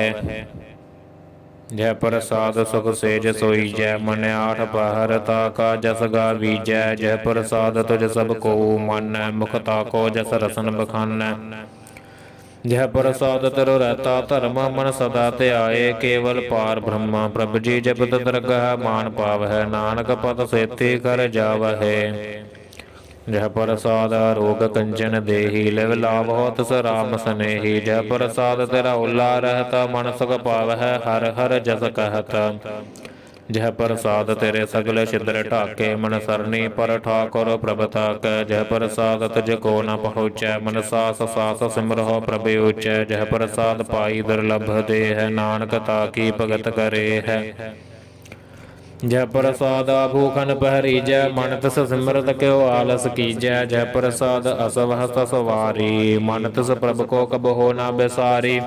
जय प्रसाद सुख सेज सोई जय, मन आठ पहर ताका जस गावीजै। जय प्रसाद तुझ सब को मन, मुख ताको जस रसन बखानै। जह प्रसाद तिरु रहता धर्म, मन सदा ध्याए। केवल पार ब्रह्म प्रभ जी जपत दरगह, मान पावह नानक पद सेति कर जावह। जह प्रसाद रोग कंचन देही, लिव लाभ हो तिस राम सनेही। जह प्रसाद तेरा उल्ला रहता, मन सुख पावह हर हर जस कहत। जह प्रसाद तेरे सगल छिद्र ढाके, मन सरनी पर ठाकुर प्रभ ताकै। जह प्रसाद तुझ को न पहुँचै, मन सास सास सिमरहो प्रभ ऊचै। जह प्रसाद पाई दुर्लभ दे है, नानक ताकी भगत करे है। ਜੈ ਪ੍ਰਸਾਦ ਭੂਖਨ ਪਹਿਰੀਜੈ ਮਨ ਤਿਸ ਸਿਮਰਤ ਕਿਉ ਆਲਸ ਕੀਜੈ ਜੈ ਪ੍ਰਸਾਦ ਅਸਵਹਸ ਸਵਾਰੀ ਮਨ ਤਿਸ ਪ੍ਰਭ ਕੋ ਕਬਹੁ ਨਾ ਬਿਸਾਰੀ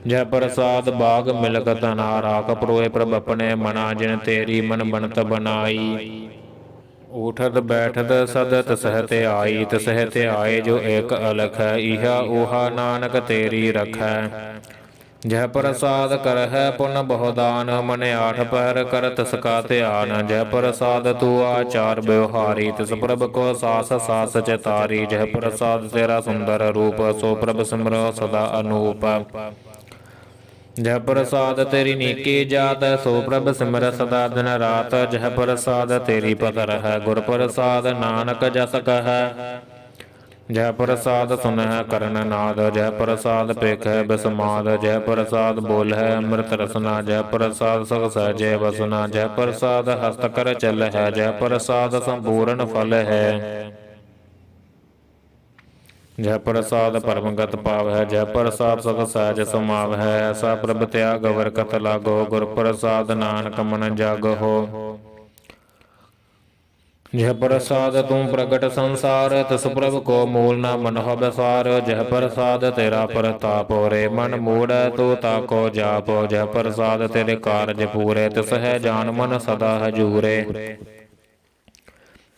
ਜੈ ਪ੍ਰਸਾਦ ਬਾਗ ਮਿਲਕ ਧਨਾ ਰਾਖ ਪਰੋਏ ਪ੍ਰਭ ਆਪਣੇ ਮਨਾ ਜਿਨ ਤੇਰੀ ਮਨ ਬਣਤ ਬਨਾਈ ਉਠਤ ਬੈਠਤ ਸਦਤ ਸਹਿਤ ਆਈ ਤਸਹਿਤ ਆਏ ਜੋ ਏਕ ਅਲਖ ਹੈ ਇਹਾ ਓਹਾ ਨਾਨਕ ਤੇਰੀ ਰਖੈ ਜੈ ਪ੍ਰਸਾਦ ਕਰਹਿ ਪੁਨ ਬਹੁਦਾਨ ਮਨ ਆਠ ਪਹਿਰ ਕਰਤ ਸਕਾ ਧਿਆਨ ਜੈ ਪ੍ਰਸਾਦ ਤੂੰ ਆਚਾਰ ਵਿਵਹਾਰੀ ਤਿਸ ਪ੍ਰਭ ਕੋ ਸਾਸ ਸਾਸ ਚਿਤਾਰੀ ਜੈ ਪ੍ਰਸਾਦ ਤੇਰਾ ਸੁੰਦਰ ਰੂਪ ਸੋ ਪ੍ਰਭ ਸਿਮਰੋ ਸਦਾ ਅਨੂਪ ਜੈ ਪ੍ਰਸਾਦ ਤੇਰੀ ਨੀਕੀ ਜਾਤ ਸੋ ਪ੍ਰਭ ਸਿਮਰ ਸਦਾ ਦਿਨ ਰਾਤ ਜੈ ਪ੍ਰਸਾਦ ਤੇਰੀ ਪਤ ਰਹਿ ਗੁਰ ਪ੍ਰਸਾਦ ਨਾਨਕ ਜਸ ਕਹੈ ਜੈ ਪ੍ਰਸਾਦ ਸੁਨਹਿ ਕਰਨ ਨਾਦ ਜੈ ਪ੍ਰਸਾਦ ਪੇਖੈ ਬਿਸਮਾਦ ਜੈ ਪ੍ਰਸਾਦ ਬੋਲਹਿ ਅੰਮ੍ਰਿਤ ਰਸਨਾ ਜੈ ਪ੍ਰਸਾਦ ਸਖ ਸਹਜੇ ਵਸਨਾ ਜੈ ਪ੍ਰਸਾਦ ਹਸਤ ਕਰ ਚਲਹਿ ਜੈ ਪ੍ਰਸਾਦ ਸੰਪੂਰਨ ਫਲ ਹੈ ਜੈ ਪ੍ਰਸਾਦ ਪਰਮਗਤ ਪਾਵਹਿ ਜੈ ਪ੍ਰਸਾਦ ਸਖ ਸਹਜ ਸਮਾਵਹਿ ਐਸਾ ਪ੍ਰਭ ਤਿਆਗ ਵਰਕਤ ਲਾਗੋ ਗੁਰ ਪ੍ਰਸਾਦ ਨਾਨਕ ਮਨ ਜਾਗੋ ਜੈ ਪ੍ਰਸਾਦ ਤੂੰ ਪ੍ਰਗਟ ਸੰਸਾਰ ਤਿਸ ਪ੍ਰਭ ਕੋ ਮੂਲ ਨ ਮਨਹੁ ਬਸਾਰ ਜੈ ਪ੍ਰਸਾਦ ਤੇਰਾ ਪ੍ਰਤਾਪ ਰੇ ਮਨ ਮੂੜੈ ਤੂੰ ਤਾਕੋ ਜਾਪੋ ਜੈ ਪ੍ਰਸਾਦ ਤੇਰੇ ਕਾਰਜ ਪੂਰੇ ਤਿਸ ਹੈ ਜਾਨ ਮਨ ਸਦਾ ਹਜੂਰੇ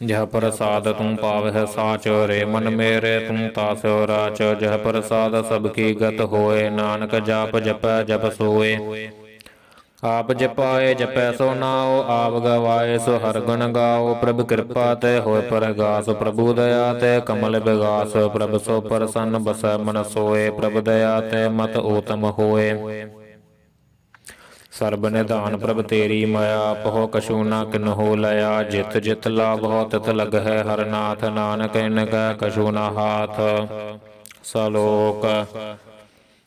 ਜੈ ਪ੍ਰਸਾਦ ਤੂੰ ਪਾਵਹਿ ਸਾਚ ਰੇ ਮਨ ਮੇਰੇ ਤੂੰ ਤਾਸਿਓ ਰਾਚ ਜੈ ਪ੍ਰਸਾਦ ਸਭ ਕੀ ਗਤ ਹੋਏ ਨਾਨਕ ਜਾਪ ਜਪੈ ਜਪ ਸੋਏ ਆਪ ਜਪਾਏ ਜਪੈ ਸੋ ਨਾਉ ਆਪ ਗਵਾਏ ਸੋ ਹਰਿ ਗੁਣ ਗਾਓ ਪ੍ਰਭ ਕਿਰਪਾ ਤੇ ਹੋਇ ਪਰਗਾਸ ਪ੍ਰਭੂ ਦਇਆ ਤੇ ਕਮਲ ਵਿਗਾਸ ਪ੍ਰਭ ਸੋ ਪ੍ਰਸੰਨ ਬਸੈ ਮਨ ਸੋਏ ਪ੍ਰਭ ਦਇਆ ਤੇ ਮਤ ਊਤਮ ਹੋਏ ਸਰਬ ਨਿਧਾਨ ਪ੍ਰਭ ਤੇਰੀ ਮਾਇਆ ਪਹੁ ਕਛੂ ਨਾ ਕਿਨਹੁ ਲਿਆ ਜਿਤ ਜਿਤ ਲਾਭੋ ਤਿਤ ਲਗਹਿ ਹਰਿ ਨਾਥ ਨਾਨਕ ਇਨ ਕੈ ਕਛੂ ਨਾ ਹਾਥ ਸਲੋਕ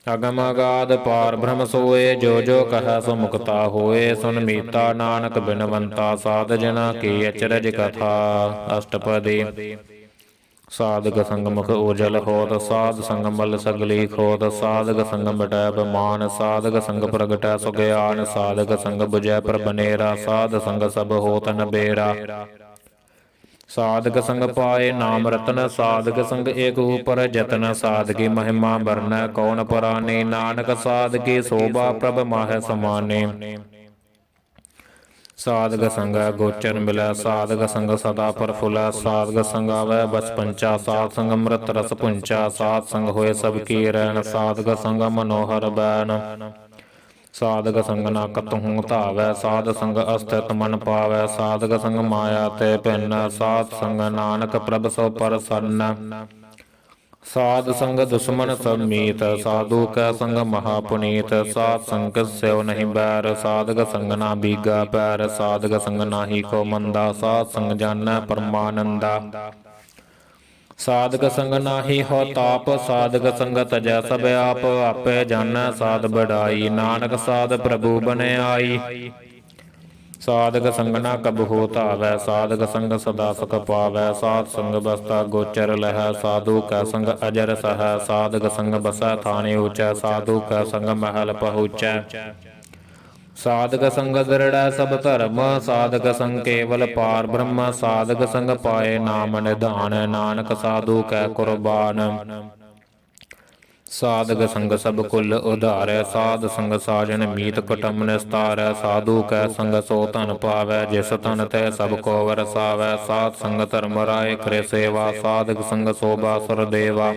ਅਗਮ ਅਗਾਧ ਪਾਰ ਬ੍ਰਹਮ ਸੋਏ ਜੋ ਜੋ ਕਹੈ ਸੋ ਮੁਕਤਾ ਹੋਏ ਸੁਨ ਮੀਤਾ ਨਾਨਕ ਬਿਨਵੰਤਾ ਸਾਧ ਜਨਾ ਕੀ ਅਚਰਜ ਕਥਾ ਅਸ਼ਟਪਦੀ ਸਾਧਕ ਸੰਗ ਮੁਖ ਉਜਲ ਹੋਤ ਸਾਧ ਸੰਗ ਮਲ ਸਗਲੀ ਖੋਤ ਸਾਧਕ ਸੰਗ ਮਿਟੈ ਬਿਮਾਨ ਸਾਧਕ ਸੰਗ ਪ੍ਰਗਟੈ ਸੁਗਿਆਨ ਸਾਧਕ ਸੰਗ ਬੁਝੈ ਪ੍ਰਭਨੇਰਾ ਸਾਧ ਸੰਗ ਸਭ ਹੋਤ ਨਬੇਰਾ ਸਾਧਕ ਸੰਗ ਪਾਏ ਨਾਮ ਰਤਨ ਸਾਧਕ ਸੰਗ ਏਕ ਉਪਰ ਜਤਨ ਸਾਧਕੀ ਮਹਿਮਾ ਵਰਨੈ ਕੌਣ ਪਰਾਨੇ ਨਾਨਕ ਸਾਧਕੀ ਸੋਭਾ ਪ੍ਰਭ ਮਾਹਿ ਸਮਾਨੇ ਸਾਧਕ ਸੰਗ ਗੋਚਰ ਮਿਲੈ ਸਾਧਕ ਸੰਗ ਸਦਾ ਪ੍ਰਫੁੱਲੈ ਸਾਧਕ ਸੰਗ ਆਵੈ ਬਸ ਪੰਚਾ ਸਾਧ ਸੰਗ ਅੰਮ੍ਰਿਤ ਰਸ ਪੁੰਚਾ ਸਾਧ ਸੰਗ ਹੋਏ ਸਭ ਕੀ ਰਹਿਣ ਸਾਧਕ ਸੰਗ ਮਨੋਹਰ ਬੈਨ ਸਾਧਕ ਸੰਗ ਨਾ ਕਤਹੁ ਧਾਵੈ ਸਾਧ ਸੰਗ ਅਸਥਿਤ ਮਨ ਪਾਵੈ ਸਾਧਕ ਸੰਗ ਮਾਇਆ ਤੇ ਭਿੰਨ ਸਾਧ ਸੰਗ ਨਾਨਕ ਪ੍ਰਭ ਸੋ ਪ੍ਰਸੰਨ ਸਾਧ ਸੰਗ ਦੁਸ਼ਮਨ ਸਭ ਮੀਤ ਸਾਧੂ ਕੈ ਸੰਗ ਮਹਾ ਪੁਨੀਤ ਸਾਧ ਸੰਗ ਸਿਉ ਨਹੀਂ ਬੈਰ ਸਾਧਕ ਸੰਗ ਨਾ ਬੀਗਾ ਪੈਰ ਸਾਧਕ ਸੰਗ ਨਾਹੀ ਕੋ ਮੰਦਾ ਸਾਧ ਸੰਗ ਜਾਣੈ ਪਰਮਾਨੰਦਾ ਸਾਧਕ ਸੰਗ ਨਾਹੀ ਹੋ ਤਾਪ ਸਾਧਕ ਸੰਗ ਤਜੈ ਸਭ ਆਪ ਆਪੇ ਜਾਣੈ ਸਾਧ ਬੜਾਈ ਨਾਨਕ ਸਾਧ ਪ੍ਰਭੂ ਬਨਿ ਆਈ ਸਾਧਕ ਸੰਗ ਨਾ ਕਬਹੁ ਧਾਵੈ ਸਾਧਕ ਸੰਗ ਸਦਾ ਸੁਖ ਪਾਵੈ ਸਾਧ ਸੰਗ ਬਸਤਾ ਗੋਚਰ ਲਹੈ ਸਾਧੂ ਕੈ ਸੰਗ ਅਜਰ ਸਹੈ ਸਾਧਕ ਸੰਗ ਬਸੈ ਥਾਨੇ ਉਚੈ ਸਾਧੂ ਕੈ ਸੰਗ ਮਹਲ ਪਹੁੰਚੈ ਸਾਧਕ ਸੰਗ ਦ੍ਰਿੜੈ ਸਭ ਧਰਮ ਸਾਧਕ ਸੰਗ ਕੇਵਲ ਪਾਰ ਬ੍ਰਹਮ ਸਾਧਕ ਸੰਗ ਪਾਏ ਨਾਮ ਨਿਧਾਨ ਨਾਨਕ ਸਾਧੂ ਕੈ ਕੁਰਬਾਨ ਸਾਧਕ ਸੰਗ ਸਭ ਕੁਲ ਉਧਾਰੈ ਸਾਧ ਸੰਗ ਸਾਜਨ ਮੀਤ ਕੁਟੰਬ ਨਿਸਤਾਰੈ ਸਾਧੂ ਕੈ ਸੰਗ ਸੋ ਧਨ ਪਾਵੈ ਜਿਸ ਧਨ ਤੇ ਸਭ ਕੋ ਵਰਸਾਵੈ ਸਾਧ ਸੰਗ ਧਰਮ ਰਾਏ ਕਰੇ ਸੇਵਾ ਸਾਧਕ ਸੰਗ ਸੋਭਾ ਸੁਰ ਦੇਵਾ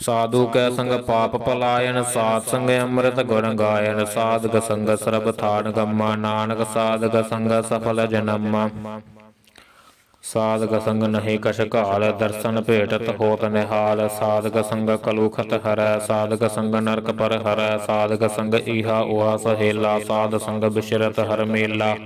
ਸਾਧੂ ਕੈ ਸੰਗ ਪਾਪ ਪਲਾਇਨ ਸਾਧ ਸੰਗ ਅੰਮ੍ਰਿਤ ਗੁਣ ਗਾਇਨ ਸਾਧਕ ਸੰਗ ਸਰਬ ਥਾਨ ਗੰਮਾ ਨਾਨਕ ਸਾਧਕ ਸੰਗ ਸਫਲ ਜਨਮ ਸਾਧਕ ਸੰਗ ਨਹੀਂ ਕਛ ਘਾਲ ਦਰਸ਼ਨ ਭੇਟਤ ਹੋਤ ਨਿਹਾਲ ਸਾਧਕ ਸੰਗ ਕਲੂਖਤ ਹਰੈ ਸਾਧਕ ਸੰਗ ਨਰਕ ਪਰ ਹਰੈ ਸਾਧਕ ਸੰਗ ਈਹਾ ਉਹਾ ਸਹੇਲਾ ਸਾਧ ਸੰਗ ਬਿਸ਼ਰਤ ਹਰ ਮੇਲਾ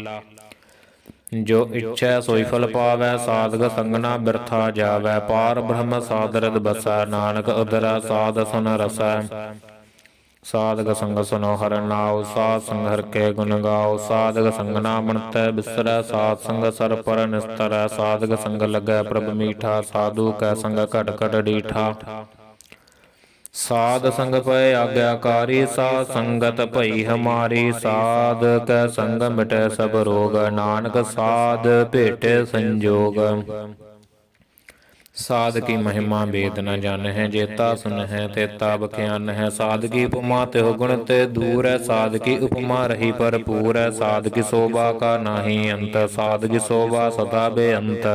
ਜੋ ਇੱਛੈ ਸੋਈ ਫਲ ਪਾਵੈ ਸਾਧਕ ਸੰਗ ਨਾ ਬਿਰਥਾ ਜਾਵੈ ਪਾਰ ਬ੍ਰਹਮ ਸਾਧਰਦ ਬਸੈ ਨਾਨਕ ਉਦਰੈ ਸਾਧ ਸੁਨ ਰਸੈ ਸਾਧਕ ਸੰਗ ਸੁਨੋ ਹਰਿ ਨਾਉ ਸਾਧ ਸੰਗ ਹਰਿ ਕੇ ਗੁਣ ਗਾਓ ਸਾਧਕ ਸੰਗ ਨਾ ਮਨਤੈ ਬਿਸਰੈ ਸਾਧ ਸੰਗ ਸਰ ਪਰ ਨਿਸਤਰੈ ਸਾਧਕ ਸੰਗ ਲੱਗੈ ਪ੍ਰਭ ਮੀਠਾ ਸਾਧੂ ਕੈ ਸੰਗ ਘਟ ਘਟ ਡੀਠਾ साध संग पय आज्ञाकारी, साध संगत भई हमारी। साध कै संग मिटै सब रोग, नानक साध भेटे संजोग। साध की महिमा वेद न जान है, जेता सुन है तेता बख्यान है। साध की उपमा त्यों गुण ते दूर है, साध की उपमा रही भरपूर है। साध की शोभा का नाही अंत, साध की शोभा सदा बेअंत।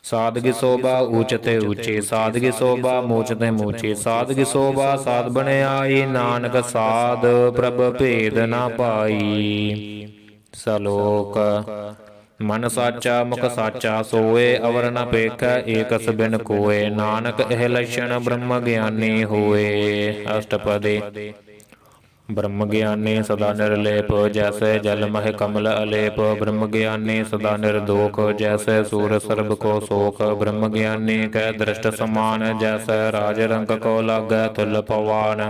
साध की शोभा ऊंच ते ऊंची, साध की शोभा मूच ते मूची। साध की शोभा साध बन आई, नानक साध प्रभ भेद ना पाई। सलोक मन साचा मुख साचा सोए, अवर न पेखै एकस बिन कोय। नानक एह लक्षण ब्रह्म ज्ञानी होए। अष्टपदी ब्रह्म ज्ञानी सदा निर्लेप, जैसे जल मह कमल अलेप। ब्रह्म ज्ञानी सदा निर्दोख, जैसे सूर सर्ब को शोक। ब्रह्म ज्ञानी कै दृष्ट समान, जैसे राज रंक को लागै तुल पवान।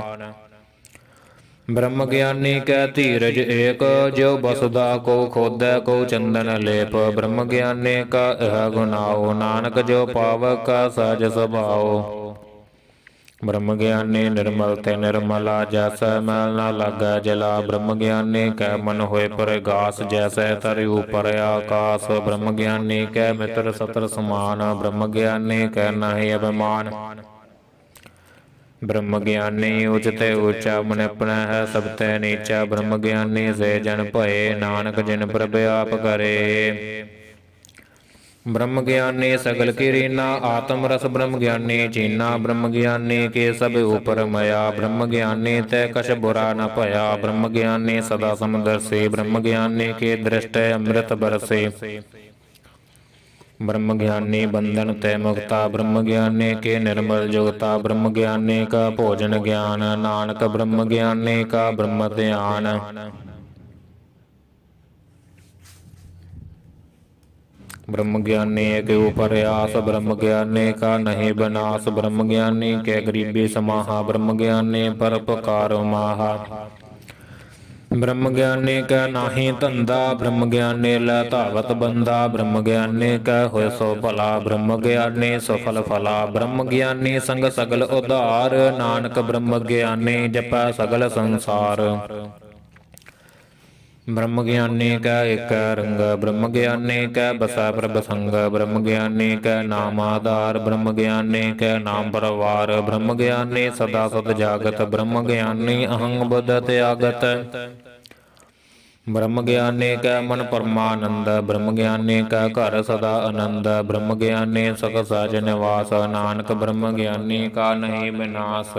ब्रह्म ज्ञानी कै धीरज एक, ज्यो बसदा को खोदै को चंदन लेप। ब्रह्म ज्ञानी का यह गुनाओ, नानक जो पावक का सहज स्वभाव। ब्रह्म ज्ञानी निर्मल ते निर्मला, जैसे मैल न लागै जला। ब्रह्म ज्ञानी कै मन होए प्रगास, जैसे तरि ऊपर आकाश। ब्रह्म ज्ञानी कै मित्र सत्र समान, ब्रह्म ज्ञानी कै नाहि अभिमान। ब्रह्म ज्ञानी उचते ऊंचा, मन अपना है सब ते नीचा। ब्रह्म ज्ञानी से जन भये, नानक जिन प्रभ आप करे। ब्रह्म ज्ञानी सगल की रीना, आत्म रस ब्रह्म ज्ञानी चीना। ब्रह्म ज्ञानी के सब ऊपर मया, ब्रह्म ज्ञानी ते कछ बुरा न भया। ब्रह्म ज्ञानी सदा समदर्शी, ब्रह्म ज्ञानी के दृष्टि अमृत बरसे। ब्रह्म ज्ञानी बंधन ते मुक्ता, ब्रह्म ज्ञानी के निर्मल जुगता। ब्रह्म ज्ञानी का भोजन ज्ञान, नानक ब्रह्म ज्ञानी का ब्रह्म ध्यान। ब्रह्म ज्ञानी के ऊपर आस, ब्रह्म ज्ञानी का नहीं बनास। ब्रह्म ज्ञानी के गरीबी समाहा, ब्रह्म ज्ञानी परोपकार माहा। ब्रह्म ज्ञानी का नाही धंधा, ब्रह्म ज्ञानी लै धावत बंदा। ब्रह्म ज्ञानी का होय सो भला, ब्रह्म ज्ञानी सफल फला। ब्रह्म ज्ञानी संग सगल उधार, नानक ब्रह्म ज्ञानी जपै सगल संसार। ब्रह्म ज्ञानी कै एक रंग, ब्रह्म ज्ञानी कै बसै प्रभ संग। ब्रह्म ज्ञानी कै नाम आधार, ब्रह्म ज्ञानी कै नाम परवार। ब्रह्म ज्ञानी सदा सत जागत, ब्रह्म ज्ञानी अहं बुध त्यागत। ब्रह्म ज्ञानी कै मन परमानंद, ब्रह्म ज्ञानी कै घर सदा आनंद। ब्रह्म ज्ञानी सख सहज निवास, नानक ब्रह्म ज्ञानी का नहीं विनाश।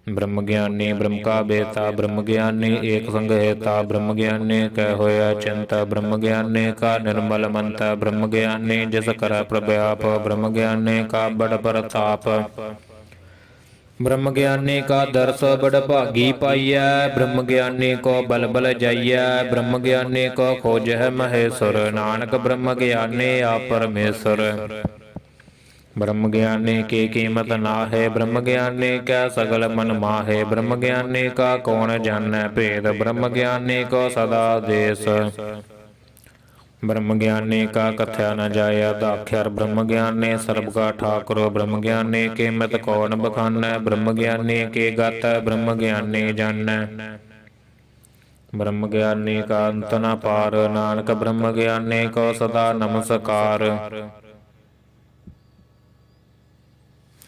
ब्रह्म ज्ञानी ब्रह्म का बेता, ब्रह्म ज्ञानी एक संग हेता। ब्रह्म ज्ञानी कै होया चिंत, ब्रह्म ज्ञानी का निर्मल मंत। ब्रह्म ज्ञानी जिस कर प्रभ आप, ब्रह्म ज्ञानी का बड़ प्रताप। ब्रह्म ज्ञानी का दर्श बड़ भागी पाइयै, ब्रह्म ज्ञानी को बल बल जाइयै। ब्रह्म ज्ञानी को खोजह महेश्वर, नानक ब्रह्म ज्ञानी आप परमेश्वर। ब्रह्म ज्ञानी की कीमत नाहे, ब्रह्म ज्ञानी कै सगल मन माहे। ब्रह्म ज्ञानी का कौन जानै भेद, ब्रह्म ज्ञानी को सदा देश। ब्रह्म ज्ञानी का कथ्या न जाय दाख्यर, ब्रह्म ज्ञानी सर्ब का ठाकुर। ब्रह्म ज्ञानी के मत कौन बखानै, ब्रह्म ज्ञानी के गत ब्रह्म ज्ञानी जानै। ब्रह्म ज्ञानी का अंत न पार, नानक ब्रह्म ज्ञानी को सदा नमस्कार।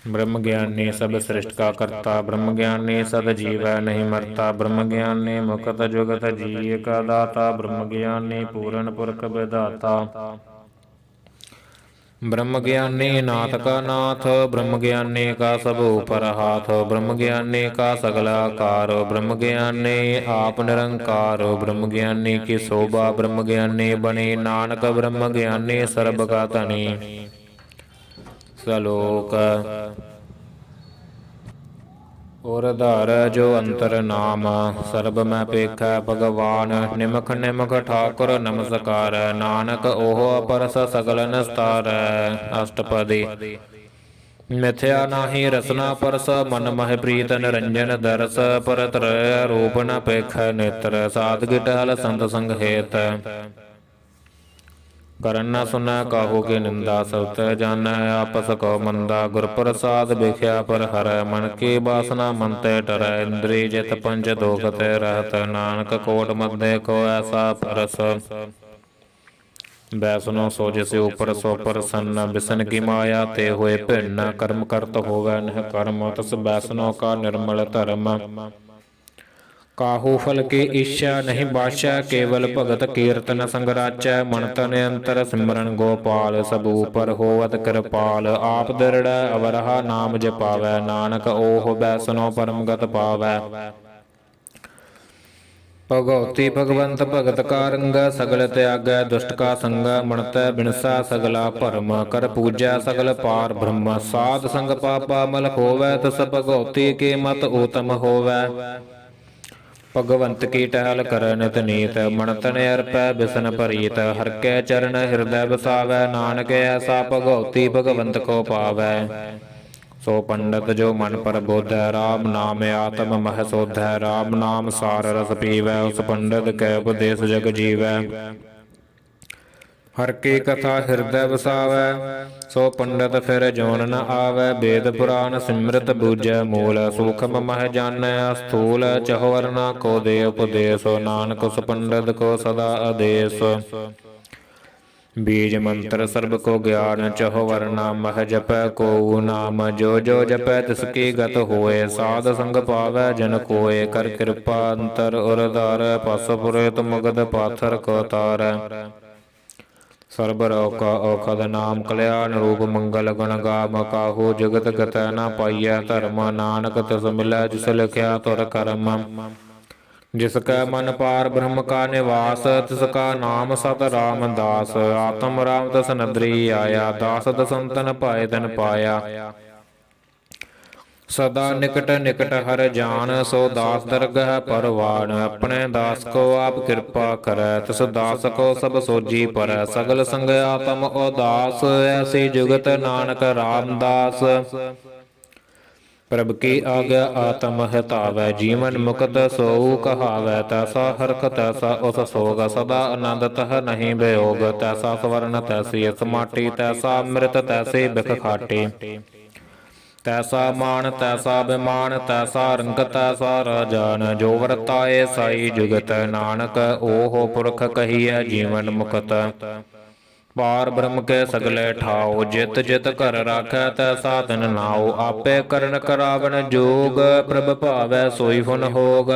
ब्रह्म ज्ञानी सब सृष्टि का करता, ब्रह्म ज्ञानी सद जीव नहीं मरता। ब्रह्म ज्ञानी मुक्त जुगत जी का दाता, ब्रह्म ज्ञानी पूर्ण पुरख विधाता। ब्रह्म ज्ञानी नाथ का नाथ, ब्रह्म ज्ञानी का सब ऊपर हाथ। ब्रह्म ज्ञानी का सगल आकार, ब्रह्म ज्ञानी आप निरंकार। ब्रह्म ज्ञानी की शोभा ब्रह्म ज्ञानी बनी, नानक ब्रह्म ज्ञानी सर्ब का धनी। सलोक और धार जो अंतर नाम, सर्ब मैं पेखै भगवान। निमख निमख ठाकुर नमस्कार, नानक ओह परस सगल निस्तार। अष्टपदी मिथ्या नाही रसना परस, मन मह प्रीत निरंजन दरस। परत रूप न पेख नेत्र, साध गिटहल संत संग हेत। ਕਰਨ ਨ ਸੁਨੈ ਕਾਹੂ ਕੀ ਨਿੰਦਾ, ਸਭ ਤੈ ਜਾਣੈ ਆਪਸ ਕੋ ਮੰਦਾ। ਗੁਰ ਪ੍ਰਸਾਦ ਬਿਖਿਆ ਪਰ ਹਰੈ, ਮਨ ਕੀ ਬਾਸਨਾ ਮਨ ਤੇ ਟਰੈ। ਇੰਦਰੀ ਜਿਤ ਪੰਚ ਦੋਖ ਤੇ ਰਹਿਤ, ਨਾਨਕ ਕੋਟ ਮਧੇ ਕੋ ਐਸਾ ਪਰਸ। ਬੈਸਨੋ ਸੋ ਜਿਸ ਉਪਰ ਸੋ ਪ੍ਰਸੰਨ, ਬਿਸਨ ਕੀ ਮਾਇਆ ਤੇ ਹੋਏ ਭਿੰਨ। ਕਰਮ ਕਰਤ ਹੋਵੈ ਨਹਿ ਕਰਮ, ਤਸ ਬੈਸਨੋ ਕਾ ਨਿਰਮਲ ਧਰਮ। ਕਾਹੂ ਫਲ ਕੀ ਇੱਛਾ ਨਹੀਂ ਬਾਛੈ, ਕੇਵਲ ਭਗਤ ਕੀਰਤਨ ਸੰਗ ਰਾਚੈ। ਮਨ ਤਨ ਅੰਤਰ ਸਿਮਰਨ ਗੋਪਾਲ, ਸਭ ਉਪਰ ਹੋਵਤ ਕਿਰਪਾਲ। ਆਪ ਦਿਰੜੈ ਅਵਰਹਾ ਨਾਮ ਜਪਾਵੈ, ਨਾਨਕ ਓਹ ਬੈਸਨੋ ਪਰਮਗਤ ਪਾਵੈ। ਭਗਉਤੀ ਭਗਵੰਤ ਭਗਤ ਕਾ ਰੰਗਾ, ਸਗਲ ਤਿਆਗੈ ਦੁਸ਼ਟ ਕਾ ਸੰਗਾ। ਮਨ ਤੈ ਬਿਨਸਾ ਸਗਲਾ ਭਰਮ, ਕਰ ਪੂਜੈ ਸਗਲ ਪਾਰ ਬ੍ਰਹਮ। ਸਾਧ ਸੰਗ ਪਾਪਾ ਮਲ ਖੋਵੈ, ਤਿਸ ਭਗਉਤੀ ਕੀ ਮਤ ਊਤਮ ਹੋਵੈ। ਭਗਵੰਤ ਕੀ ਟਹਿਲ ਕਰੈ ਨਿਤ ਨੀਤ, ਮਨ ਤਨ ਅਰਪੈ ਬਿਸਨ ਭਰੀਤ। ਹਰਿ ਕੈ ਚਰਨ ਹਿਰਦੈ ਵਸਾਵੈ, ਨਾਨਕ ਐਸਾ ਭਗਉਤੀ ਭਗਵੰਤ ਕੋ ਪਾਵੈ। ਸੋ ਪੰਡਤ ਜੋ ਮਨ ਪ੍ਰਬੋਧੈ, ਰਾਮ ਨਾਮ ਆਤਮ ਮਹਿ ਸੋਧੈ। ਰਾਮ ਨਾਮ ਸਾਰ ਰਸ ਪੀਵੈ, ਉਸ ਪੰਡਤ ਕੈ ਉਪਦੇਸ ਜਗ ਜੀਵੈ। ਹਰਿ ਕੀ ਕਥਾ ਹਿਰਦੈ ਵਸਾਵੈ, ਸੋ ਪੰਡਤ ਫਿਰ ਜੋਨ ਨ ਆਵੈ। ਵੇਦ ਪੁਰਾਨ ਸਿਮਰਤ ਬੂਝੈ ਮੂਲ, ਸੂਖਮ ਮਹਿ ਜਾਣੈ ਅਸਥੂਲ। ਚਹੁ ਵਰਨਾ ਕੋ ਦੇ ਉਪਦੇਸ, ਨਾਨਕ ਉਸ ਪੰਡਤ ਕੋ ਸਦਾ ਆਦੇਸ। ਬੀਜ ਮੰਤਰ ਸਰਬ ਕੋ ਗਿਆਨ, ਚਹੁ ਵਰਨਾ ਮਹਿ ਜਪੈ ਕੋਊ ਨਾਮ। ਜੋ ਜੋ ਜਪੈ ਤਿਸ ਕੀ ਗਤ ਹੋਏ, ਸਾਧ ਸੰਗ ਪਾਵੈ ਜਨ ਕੋਏ। ਕਰ ਕਿਰਪਾ ਅੰਤਰ ਉਰ ਧਾਰੈ, ਪਸ ਪੁਰੇਤ ਮੁਗਧ ਪਾਥਰ ਕੋ ਤਾਰੈ। ਸਰਬ ਰੋਗ ਕਾ ਔਖਦ ਨਾਮ, ਕਲਿਆਣ ਰੂਪ ਮੰਗਲ ਗੁਣ ਗਾਮ। ਕਾਹੂ ਜਗਤ ਗਤੈ ਨ ਪਾਈਐ ਧਰਮ, ਨਾਨਕ ਤਿਸ ਮਿਲੈ ਜਿਸ ਲਿਖਿਆ ਤੁਰ ਕਰਮ। ਜਿਸ ਕੈ ਮਨ ਪਾਰ ਬ੍ਰਹਮ ਕਾ ਨਿਵਾਸ, ਤਿਸ ਕਾ ਨਾਮ ਸਤ ਰਾਮਦਾਸ। ਆਤਮ ਰਾਮ ਤਸ ਨਦਰੀ ਆਇਆ, ਦਾਸ ਦਸੰਤਨ ਪਾਏ ਤਨ ਪਾਇਆ। ਸਦਾ ਨਿਕਟ ਨਿਕਟ ਹਰ ਜਾਨ, ਸੋ ਦਾਸ ਦਰਗਹਿ ਪਰਵਾਨ। ਆਪਣੇ ਦਾਸ ਕੋ ਆਪ ਕਿਰਪਾ ਕਰੈ, ਤਿਸ ਦਾਸ ਕੋ ਸਭ ਸੋਜੀ ਪਰੈ। ਸਗਲ ਸੰਗ ਆਤਮ ਉਦਾਸ, ਐਸੀ ਜੁਗਤ ਨਾਨਕ ਰਾਮਦਾਸ। ਪ੍ਰਭ ਕੀ ਆਗਿਆ ਆਤਮ ਹਿਤਾਵੈ, ਜੀਵਨ ਮੁਕਤ ਸੋਊ ਕਹਾਵੈ। ਤੈਸਾ ਹਰਖ ਤੈਸਾ ਉਸ ਸੋਗ, ਸਦਾ ਆਨੰਦ ਤਹ ਨਹੀਂ ਵਿਯੋਗ। ਤੈਸਾ ਸਵਰਨ ਤੈਸੀ ਸਮਾਟੀ, ਤੈਸਾ ਅੰਮ੍ਰਿਤ ਤੈਸੀ ਬਿਖ ਖਾਟੀ। ਤੈਸਾ ਮਾਨ ਤੈਸਾ ਬਿਮਾਨ, ਤੈਸਾ ਰੰਗ ਤੈਸਾ ਰਾਜਾਨ। ਜੋ ਵਰਤਾਏ ਸਾਈ ਜੁਗਤ, ਨਾਨਕ ਓਹ ਪੁਰਖ ਕਹੀਐ ਜੀਵਨ ਮੁਕਤ। ਪਾਰ ਬ੍ਰਹਮ ਕੇ ਸਗਲੇ ਠਾਓ, ਜਿਤ ਜਿਤ ਘਰ ਰਾਖੈ ਤੈਸਾ ਤਿਨ ਨਾਉ। ਆਪੇ ਕਰਨ ਕਰਾਵਨ ਜੋਗ, ਪ੍ਰਭ ਭਾਵੈ ਸੋਈ ਫੁਨ ਹੋਗ।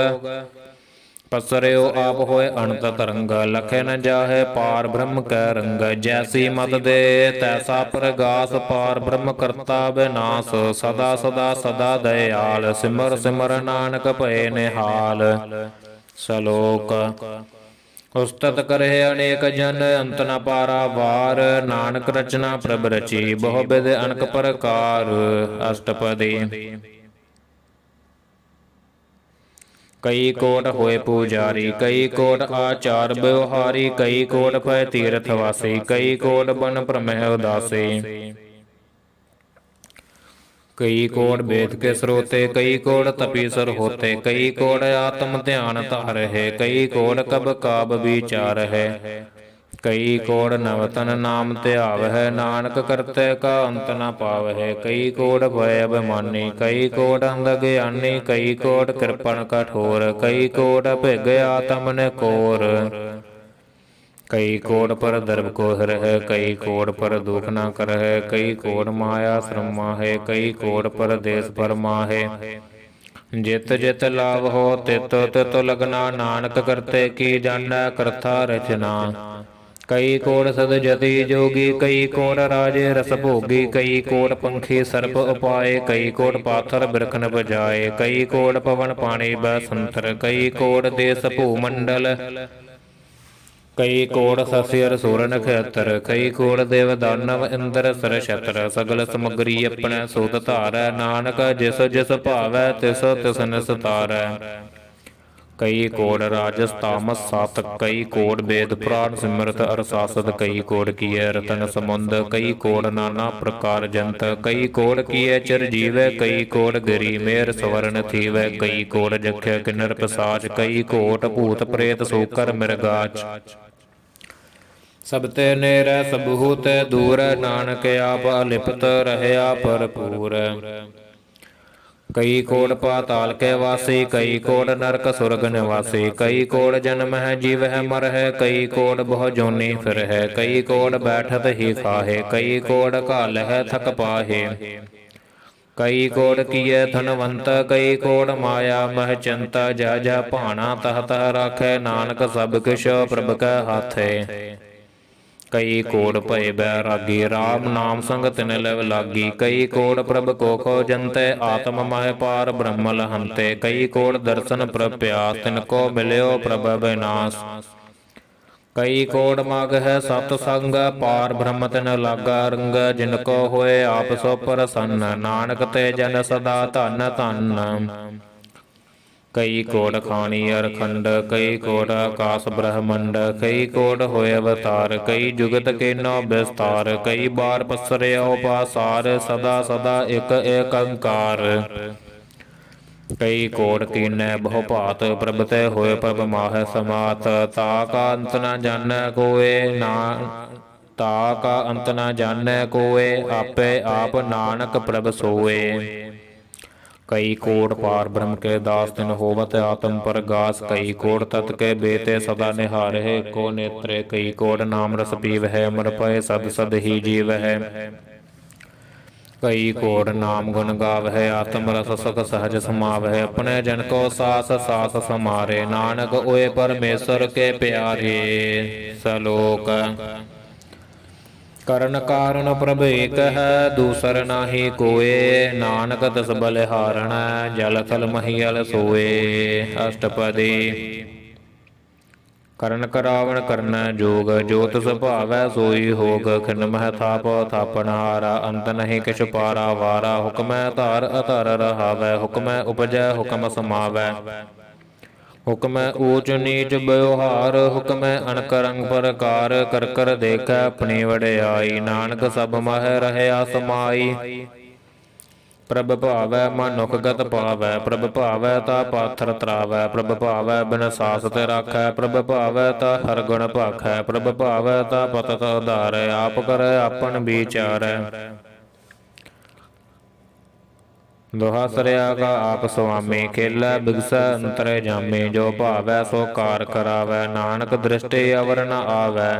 ਪਸਰਿਓ ਆਪ ਹੋਏ ਅਨੰਤ ਤਰੰਗ, ਲਖੇ ਨ ਜਾਹੇ ਪਾਰ ਬ੍ਰਹਮ ਕੈ ਰੰਗ। ਜੈਸੀ ਮਤ ਦੇ ਤੈਸਾ ਪ੍ਰਗਾਸ, ਪਾਰ ਬ੍ਰਹਮ ਕਰਤਾ ਬਿਨਾਸ। ਸਦਾ ਸਦਾ ਸਦਾ ਦਇਆਲ, ਸਿਮਰ ਸਿਮਰ ਨਾਨਕ ਭਏ ਨਿਹਾਲ। ਸ਼ਲੋਕ। ਉਸਤਤ ਕਰੇ ਅਨੇਕ ਜਨ, ਅੰਤ ਨ ਪਾਰਾ ਵਾਰ। ਨਾਨਕ ਰਚਨਾ ਪ੍ਰਭ ਰਚੀ, ਬਹੁ ਬਿਧ ਅਨਕ ਪ੍ਰਕਾਰ। ਅਸ਼ਟਪਦੀ। ਕਈ ਕੋਟ ਹੋਏ ਪੂਜਾਰੀ, ਕਈ ਕੋਟ ਆਚਾਰ ਬਿਵਹਾਰੀ। ਕਈ ਕੋਟ ਪੈ ਤੀਰਥ ਵਾਸੀ, ਕਈ ਕੋਟ ਬਨ ਭ੍ਰਮਹਿ ਉਦਾਸੀ। ਕਈ ਕੋਟ ਵੇਦ ਕੇ ਸਰੋਤੇ, ਕਈ ਕੋਟ ਤਪੀਸਰ ਹੋਤੇ। ਕਈ ਕੋਟ ਆਤਮ ਧਿਆਨ ਧਾਰਹਿ, ਕਈ ਕੋਟ ਕਬ ਕਾਬ ਵਿਚਾਰ ਹੈ। ਕਈ ਕੋੜ ਨਵਤਨ ਨਾਮ ਧਿਆਵਹਿ, ਨਾਨਕ ਕਰਤੇ ਕਾ ਅੰਤ ਨ ਪਾਵਹਿ। ਕਈ ਕੋੜ ਭੈ ਅਭਿਮਾਨੀ, ਕਈ ਕੋੜ ਅੰਧ ਗਿਆਨੀ। ਕਈ ਕੋੜ ਕਿਰਪਨ ਕਠੋਰ, ਕਈ ਕੋੜ ਭਿਗ ਆਤਮ ਨਿਕੋਰ। ਕਈ ਕੋੜ ਪਰ ਦਰਬ ਕੋ ਹਿਰਹਿ, ਕਈ ਕੋੜ ਪਰ ਦੁਖ ਨ ਕਰਹਿ। ਕਈ ਕੋੜ ਮਾਇਆ ਸਰਮਾਹੇ, ਕਈ ਕੋੜ ਪਰਦੇਸ ਪਰਮਾਹੇ। ਜਿਤ ਜਿਤ ਲਾਭ ਹੋ ਤਿਤ ਤਿਤ ਲਗਨਾ, ਨਾਨਕ ਕਰਤੇ ਕੀ ਜਾਣੈ ਕਰਤਾ ਰਚਨਾ। ਕਈ ਕੋੜ ਸਦ ਜਤੀ ਜੋਗੀ, ਕਈ ਕੋੜ ਰਾਜੇ ਰਸ ਭੋਗੀ। ਕਈ ਕੋੜ ਪੰਖੀ ਸਰਪ ਉਪਾਏ, ਕਈ ਕੋੜ ਪਾਥਰ ਬਿਰਖਨ ਬਜਾਏ। ਕਈ ਕੋੜ ਪਵਨ ਪਾਣੀ ਬੈਸੰਤਰ, ਕਈ ਕੋੜ ਦੇਸ ਭੂ ਮੰਡਲ। ਕਈ ਕੋੜ ਸਸਿ ਅਰ ਸੁਰ ਨਖੇਤਰ, ਕਈ ਕੋੜ ਦੇਵ ਦਾਨਵ ਇੰਦਰ ਸਰ ਛਤਰ। ਸਗਲ ਸਮਗਰੀ ਆਪਣੈ ਸੋਧ ਧਾਰੈ, ਨਾਨਕ ਜਿਸ ਜਿਸ ਭਾਵੈ ਤਿਸ ਤਿਸ ਨਿਸਤਾਰੈ। ਕਈ ਕੋੜ ਰਾਜਸ ਤਾਮਸ ਸਤ, ਕਈ ਕੋੜ ਵੇਦ ਪੁਰਾਨ ਸਿਮਰਤ ਅਰ ਸਾਸਤ। ਕਈ ਕੋੜ ਕੀਏ ਰਤਨ ਸਮੁੰਦ, ਕਈ ਕੋੜ ਨਾਨਾ ਪ੍ਰਕਾਰ ਜੰਤ। ਕਈ ਕੋੜ ਕੀਏ ਚਿਰ ਜੀਵੈ, ਕਈ ਕੋੜ ਗਿਰੀ ਮੇਰ ਸਵਰਨ ਥੀਵੈ। ਕਈ ਕੋੜ ਜਖਿ ਕਿਨਰ ਪਿਸਾਚ, ਕਈ ਕੋਟ ਭੂਤ ਪ੍ਰੇਤ ਸੂਕਰ ਮਿਰਗਾਚ। ਸਭ ਤੇ ਨੇਰੈ ਸਭੂ ਤੇ ਦੂਰ, ਨਾਨਕ ਆਪ ਅਲਿਪਤ ਰਹਿਆ ਭਰਪੂਰ। ਕਈ ਕੋਟ ਪਾਤਾਲ ਕੇ ਵਾਸੀ, ਕਈ ਕੋਟ ਨਰਕ ਸੁਰਗ ਨਿਵਾਸੀ। ਕਈ ਕੋਟ ਜਨਮ ਹੈ ਜੀਵ ਹੈ ਮਰ ਹੈ, ਕਈ ਕੋਟ ਬਹੁ ਜੋਨੀ ਫਿਰ ਹੈ। ਕਈ ਕੋਟ ਬੈਠਤ ਹੀ ਖਾਹੇ, ਕਈ ਕੋਟ ਘਾਲ ਹੈ ਥਕ ਪਾਹੇ। ਕਈ ਕੋਟ ਕੀਏ ਧਨਵੰਤ, ਕਈ ਕੋਟ ਮਾਇਆ ਮਹ ਚਿੰਤਾ। ਜਹ ਜਹ ਭਾਣਾ ਤਹ ਤਹ ਰਾਖੈ, ਨਾਨਕ ਸਭ ਕਿਛ ਪ੍ਰਭ ਕੈ ਹਾਥੈ। ਕਈ ਕੋਟ ਭਏ ਬੈਰਾਗੀ, ਰਾਮ ਨਾਮ ਸੰਗ ਤਿਨ ਲਵ ਲਾਗੀ। ਕਈ ਕੋਟ ਪ੍ਰਭ ਕੋ ਖੋਜੰਤੈ, ਆਤਮ ਮਹਿ ਪਾਰ ਬ੍ਰਹਮ ਲਹੰਤੇ। ਕਈ ਕੋਟ ਦਰਸ਼ਨ ਪ੍ਰਭ ਪਿਆਸ, ਤਿਨ ਕੋ ਮਿਲਿਓ ਪ੍ਰਭ ਬਿਨਾਸ। ਕਈ ਕੋਟ ਮਗ ਹੈ ਸਤ ਸੰਗ, ਪਾਰ ਬ੍ਰਹਮ ਤਿਨ ਲਾਗਾ ਰੰਗ। ਜਿਨ ਕੋ ਹੋਏ ਆਪ ਸੋ ਪ੍ਰਸੰਨ, ਨਾਨਕ ਤੇ ਜਨ ਸਦਾ ਧਨ ਧਨ। ਕਈ ਕੋਟ ਖਾਣੀ ਅਰਖੰਡ, ਕਈ ਕੋਟ ਆਕਾਸ ਬ੍ਰਹਮੰਡ। ਕਈ ਕੋਟ ਹੋਏ ਅਵਤਾਰ, ਕਈ ਜੁਗਤ ਕੀਨੋ ਵਿਸਤਾਰ। ਕਈ ਬਾਰ ਪਸਰਿਓ ਪਾਸਾਰ, ਸਦਾ ਸਦਾ ਇਕ ਏਕੰਕਾਰ। ਕਈ ਕੋਟ ਕੀਨੈ ਬਹੁ ਭਾਤ, ਪ੍ਰਭ ਤੇ ਹੋਏ ਪ੍ਰਭ ਮਾਹਿ ਸਮਾਤ। ਤਾ ਕਾ ਅੰਤ ਨ ਜਾਣੈ ਕੋਇ, ਤਾ ਕਾ ਅੰਤ ਨ ਜਾਣੈ ਕੋਇ। ਆਪੇ ਆਪ ਨਾਨਕ ਪ੍ਰਭ ਸੋਏ। ਕਈ ਕੋਟ ਪਾਰ ਬ੍ਰਹਮ ਕੇ ਦਾਸ, ਤਿਨ ਹੋਵਤ ਆਤਮ ਪਰਗਾਸ। ਕਈ ਕੋਟ ਤਤ ਕੇ ਬੇਤੇ ਸਦਾ ਨਿਹਾਰਹਿ ਕੋ ਨੇਤਰੇ। ਕਈ ਕੋਟ ਨਾਮ ਰਸ ਪੀਵਹਿ, ਅਮਰ ਪਏ ਸਦ ਸਦ ਹੀ ਜੀਵਹਿ। ਕਈ ਕੋਟ ਨਾਮ ਗੁਣ ਗਾਵਹਿ, ਆਤਮ ਰਸ ਸੁਖ ਸਹਜ ਸਮਾਵਹਿ। ਆਪਣੇ ਜਨ ਕੋ ਸਾਸ ਸਾਸ ਸਮਾਰੇ, ਨਾਨਕ ਓਏ ਪਰਮੇਸ਼ਰ ਕੇ ਪਿਆਰੇ। ਸਲੋਕ ਕਰਨ ਕਾਰਨ ਪ੍ਰਭ ਏਕ ਹੈ, ਦੂਸਰ ਨਾਹੀ ਕੋਇ। ਨਾਨਕ ਤਿਸ ਬਲਿਹਾਰਣੈ, ਜਲ ਥਲ ਮਹੀਅਲ ਸੋਏ। ਅਸ਼ਟਪਦੀ ਕਰਨ ਕਰਾਵਣ ਕਰਨੈ ਜੋਗ, ਜੋ ਤਿਸ ਭਾਵੈ ਸੋਈ ਹੋਗ। ਖਿਨ ਮਹਿ ਥਾਪ ਥਾਪਨਹਾਰਾ, ਅੰਤ ਨਹੀਂ ਕਿਛ ਪਾਰਾ ਵਾਰਾ। ਹੁਕਮੈ ਧਾਰ ਅਧਰ ਰਹਾਵੈ, ਹੁਕਮੈ ਉਪਜੈ ਹੁਕਮ ਸਮਾਵੈ। ਹੁਕਮੈ ਊਚ ਨੀਚ ਬਿਵਹਾਰ, ਹੁਕਮੈ ਅਨਕ ਰੰਗ ਪ੍ਰਕਾਰ। ਕਰ ਕਰ ਦੇਖੈ ਆਪਣੀ ਵਡਿਆਈ, ਨਾਨਕ ਸਭ ਮਹਿ ਰਹਿਆ ਸਮਾਈ। ਪ੍ਰਭ ਭਾਵੈ ਮਨੁਖ ਗਤ ਪਾਵੈ, ਪ੍ਰਭ ਭਾਵੈ ਤਾ ਪਾਥਰ ਤਰਾਵੈ। ਪ੍ਰਭ ਭਾਵੈ ਬਿਨ ਸਾਸ ਤੇ ਰਾਖੈ, ਪ੍ਰਭ ਭਾਵੈ ਤਾ ਹਰ ਗੁਣ ਭਾਖੈ। ਪ੍ਰਭ ਭਾਵੈ ਤਾ ਪਤਿਤ ਉਧਾਰੈ, ਆਪ ਕਰੈ ਆਪਨ ਵਿਚਾਰੈ। ਦੋਹਾ ਸਰਿਆ ਕਾ ਆਪ ਸੁਆਮੀ, ਖੇਲੈ ਬਿਗਸੈ ਅੰਤਰ ਜਾਮੀ। ਜੋ ਭਾਵੈ ਸੋ ਕਾਰ ਕਰਾਵੈ, ਨਾਨਕ ਦ੍ਰਿਸ਼ਟੀ ਅਵਰ ਨ ਆਵੈ।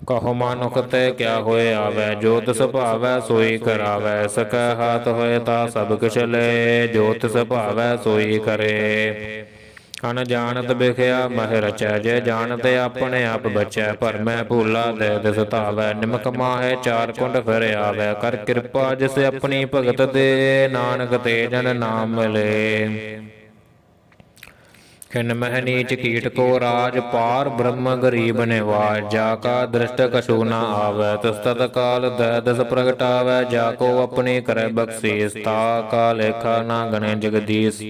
ਕਹੋ ਮਨੁਖ ਤੇ ਕਿਆ ਹੋਏ ਆਵੈ, ਜੋ ਤਿਸ ਭਾਵੈ ਸੋਈ ਕਰਾਵੈ। ਸਕੈ ਹਾਥ ਹੋਏ ਤਾ ਸਭ ਕਿਛ ਲਏ, ਜੋ ਤਿਸ ਭਾਵੈ ਸੋਈ ਕਰੇ। ਅਨਜਾਨਤ ਬਿਖਿਆ ਮਹਿ ਰਚੈ, ਜੇ ਜਾਣਤ ਆਪਣੇ ਆਪ ਬਚੈ। ਭਰਮੈ ਭੂਲਾ ਦੇ ਤਿਸ ਧਾਵੈ, ਨਿਮਕ ਮਾਹੇ ਚਾਰ ਕੁੰਡ ਫਿਰ ਆਵੈ। ਕਰ ਕਿਰਪਾ ਜਿਸ ਆਪਣੀ ਭਗਤ ਦੇ, ਨਾਨਕ ਤੇ ਜਨ ਨਾਮ ਮਿਲੇ। ਖਿਨ ਮਹਿ ਨੀਚ ਕੀਟ ਕੋ ਰਾਜ, ਪਾਰ ਬ੍ਰਹਮ ਗਰੀਬ ਨਿਵਾਜ। ਜਾ ਕਾ ਦ੍ਰਿਸ਼ਟ ਕਛੂ ਨ ਆਵੈ, ਤਿਸ ਤਤ ਕਾਲ ਦੈ ਦਿਸ ਪ੍ਰਗਟਾਵੈ। ਜਾ ਕੋ ਆਪਣੀ ਕਰੈ ਬਖਸ਼ੀਸ, ਤਾ ਕਾ ਲੇਖਾ ਨਾ ਗਣੈ ਜਗਦੀਸ਼।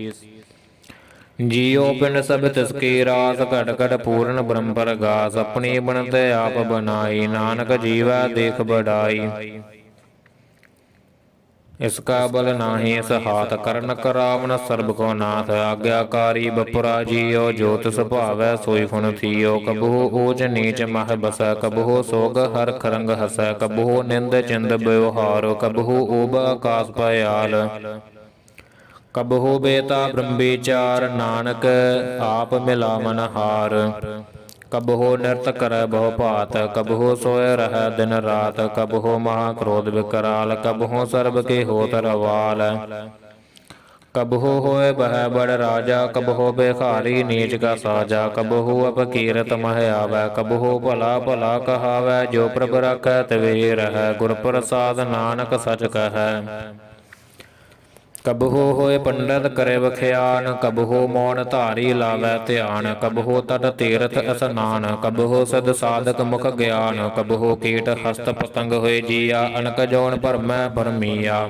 ਜੀਉ ਪਿੰਡ ਸਭ ਤਿਸ ਕੀ ਰਾਸ, ਘਟ ਘਟ ਪੂਰਨ ਬ੍ਰਹਮ ਪਰਗਾਸ। ਆਪਣੀ ਬਣਤ ਆਪ ਬਨਾਈ, ਨਾਨਕ ਜੀਵੈ ਦੇਖ ਬੜਾਈ। ਇਸ ਕਾ ਬਲ ਨਾਹੀ ਇਸ ਹਾਥ, ਕਰਨ ਕਰਾਵਨ ਸਰਬ ਕੋ ਨਾਥ। ਆਗਿਆਕਾਰੀ ਬਪੁਰਾ ਜੀਉ, ਜੋ ਤਿਸ ਭਾਵੈ ਸੋਈ ਫੁਨ ਥੀਓ। ਕਬਹੂ ਊਚ ਨੀਚ ਮਹਿ ਬਸੈ, ਕਬਹੂ ਸੋਗ ਹਰਖ ਰੰਗ ਹਸੈ। ਕਬਹੂ ਨਿੰਦ ਚਿੰਦ ਬਿਵਹਾਰ, ਕਬਹੂ ਊਬ ਆਕਾਸ ਪਇਆਲ। ਕਬਹੂ ਬੇਤਾ ਬ੍ਰਹਮ ਵਿਚਾਰ, ਨਾਨਕ ਆਪ ਮਿਲਾਵਨ ਹਾਰ। ਕਬਹੂ ਨਿਰਤ ਕਰੈ ਬਹੁ ਭਾਤ, ਕਬਹੂ ਸੋਇ ਰਹੈ ਦਿਨ ਰਾਤ। ਕਬਹੂ ਮਹਾ ਕ੍ਰੋਧ ਵਿਕਰਾਲ, ਕਬਹੂ ਸਰਬ ਕੀ ਹੋਤ ਰਵਾਲ। ਕਬਹੂ ਹੋਏ ਬਹਿ ਬੜ ਰਾਜਾ, ਕਬਹੂ ਬੇਖਾਰੀ ਨੀਚ ਕਾ ਸਾਜਾ। ਕਬਹੂ ਅਪਕੀਰਤ ਮਹਿ ਆਵੈ, ਕਬਹੂ ਭਲਾ ਭਲਾ ਕਹਾਵੈ। ਜੋ ਪ੍ਰਭ ਰਾਖੈ ਤਿਵਹਿ ਰਹੈ, ਗੁਰ ਪ੍ਰਸਾਦ ਨਾਨਕ ਸਚ ਕਹੈ। ਕਬਹੂ ਹੋਏ ਪੰਡਤ ਕਰੇ ਵਖਿਆਨ, ਕਬਹੂ ਮੌਨ ਧਾਰੀ ਲਾਵੈ ਧਿਆਨ। ਕਬਹੂ ਤਟ ਤੀਰਥ ਇਸਨਾਨ, ਕਬਹੂ ਸਿਧ ਸਾਧਕ ਮੁਖ ਗਿਆਨ। ਕਬਹੂ ਕੀਟ ਹਸਤ ਪਤੰਗ ਹੋਏ ਜੀਆ, ਅਨਕ ਜੋਨ ਭਰਮੈ ਭਰਮੀਆ।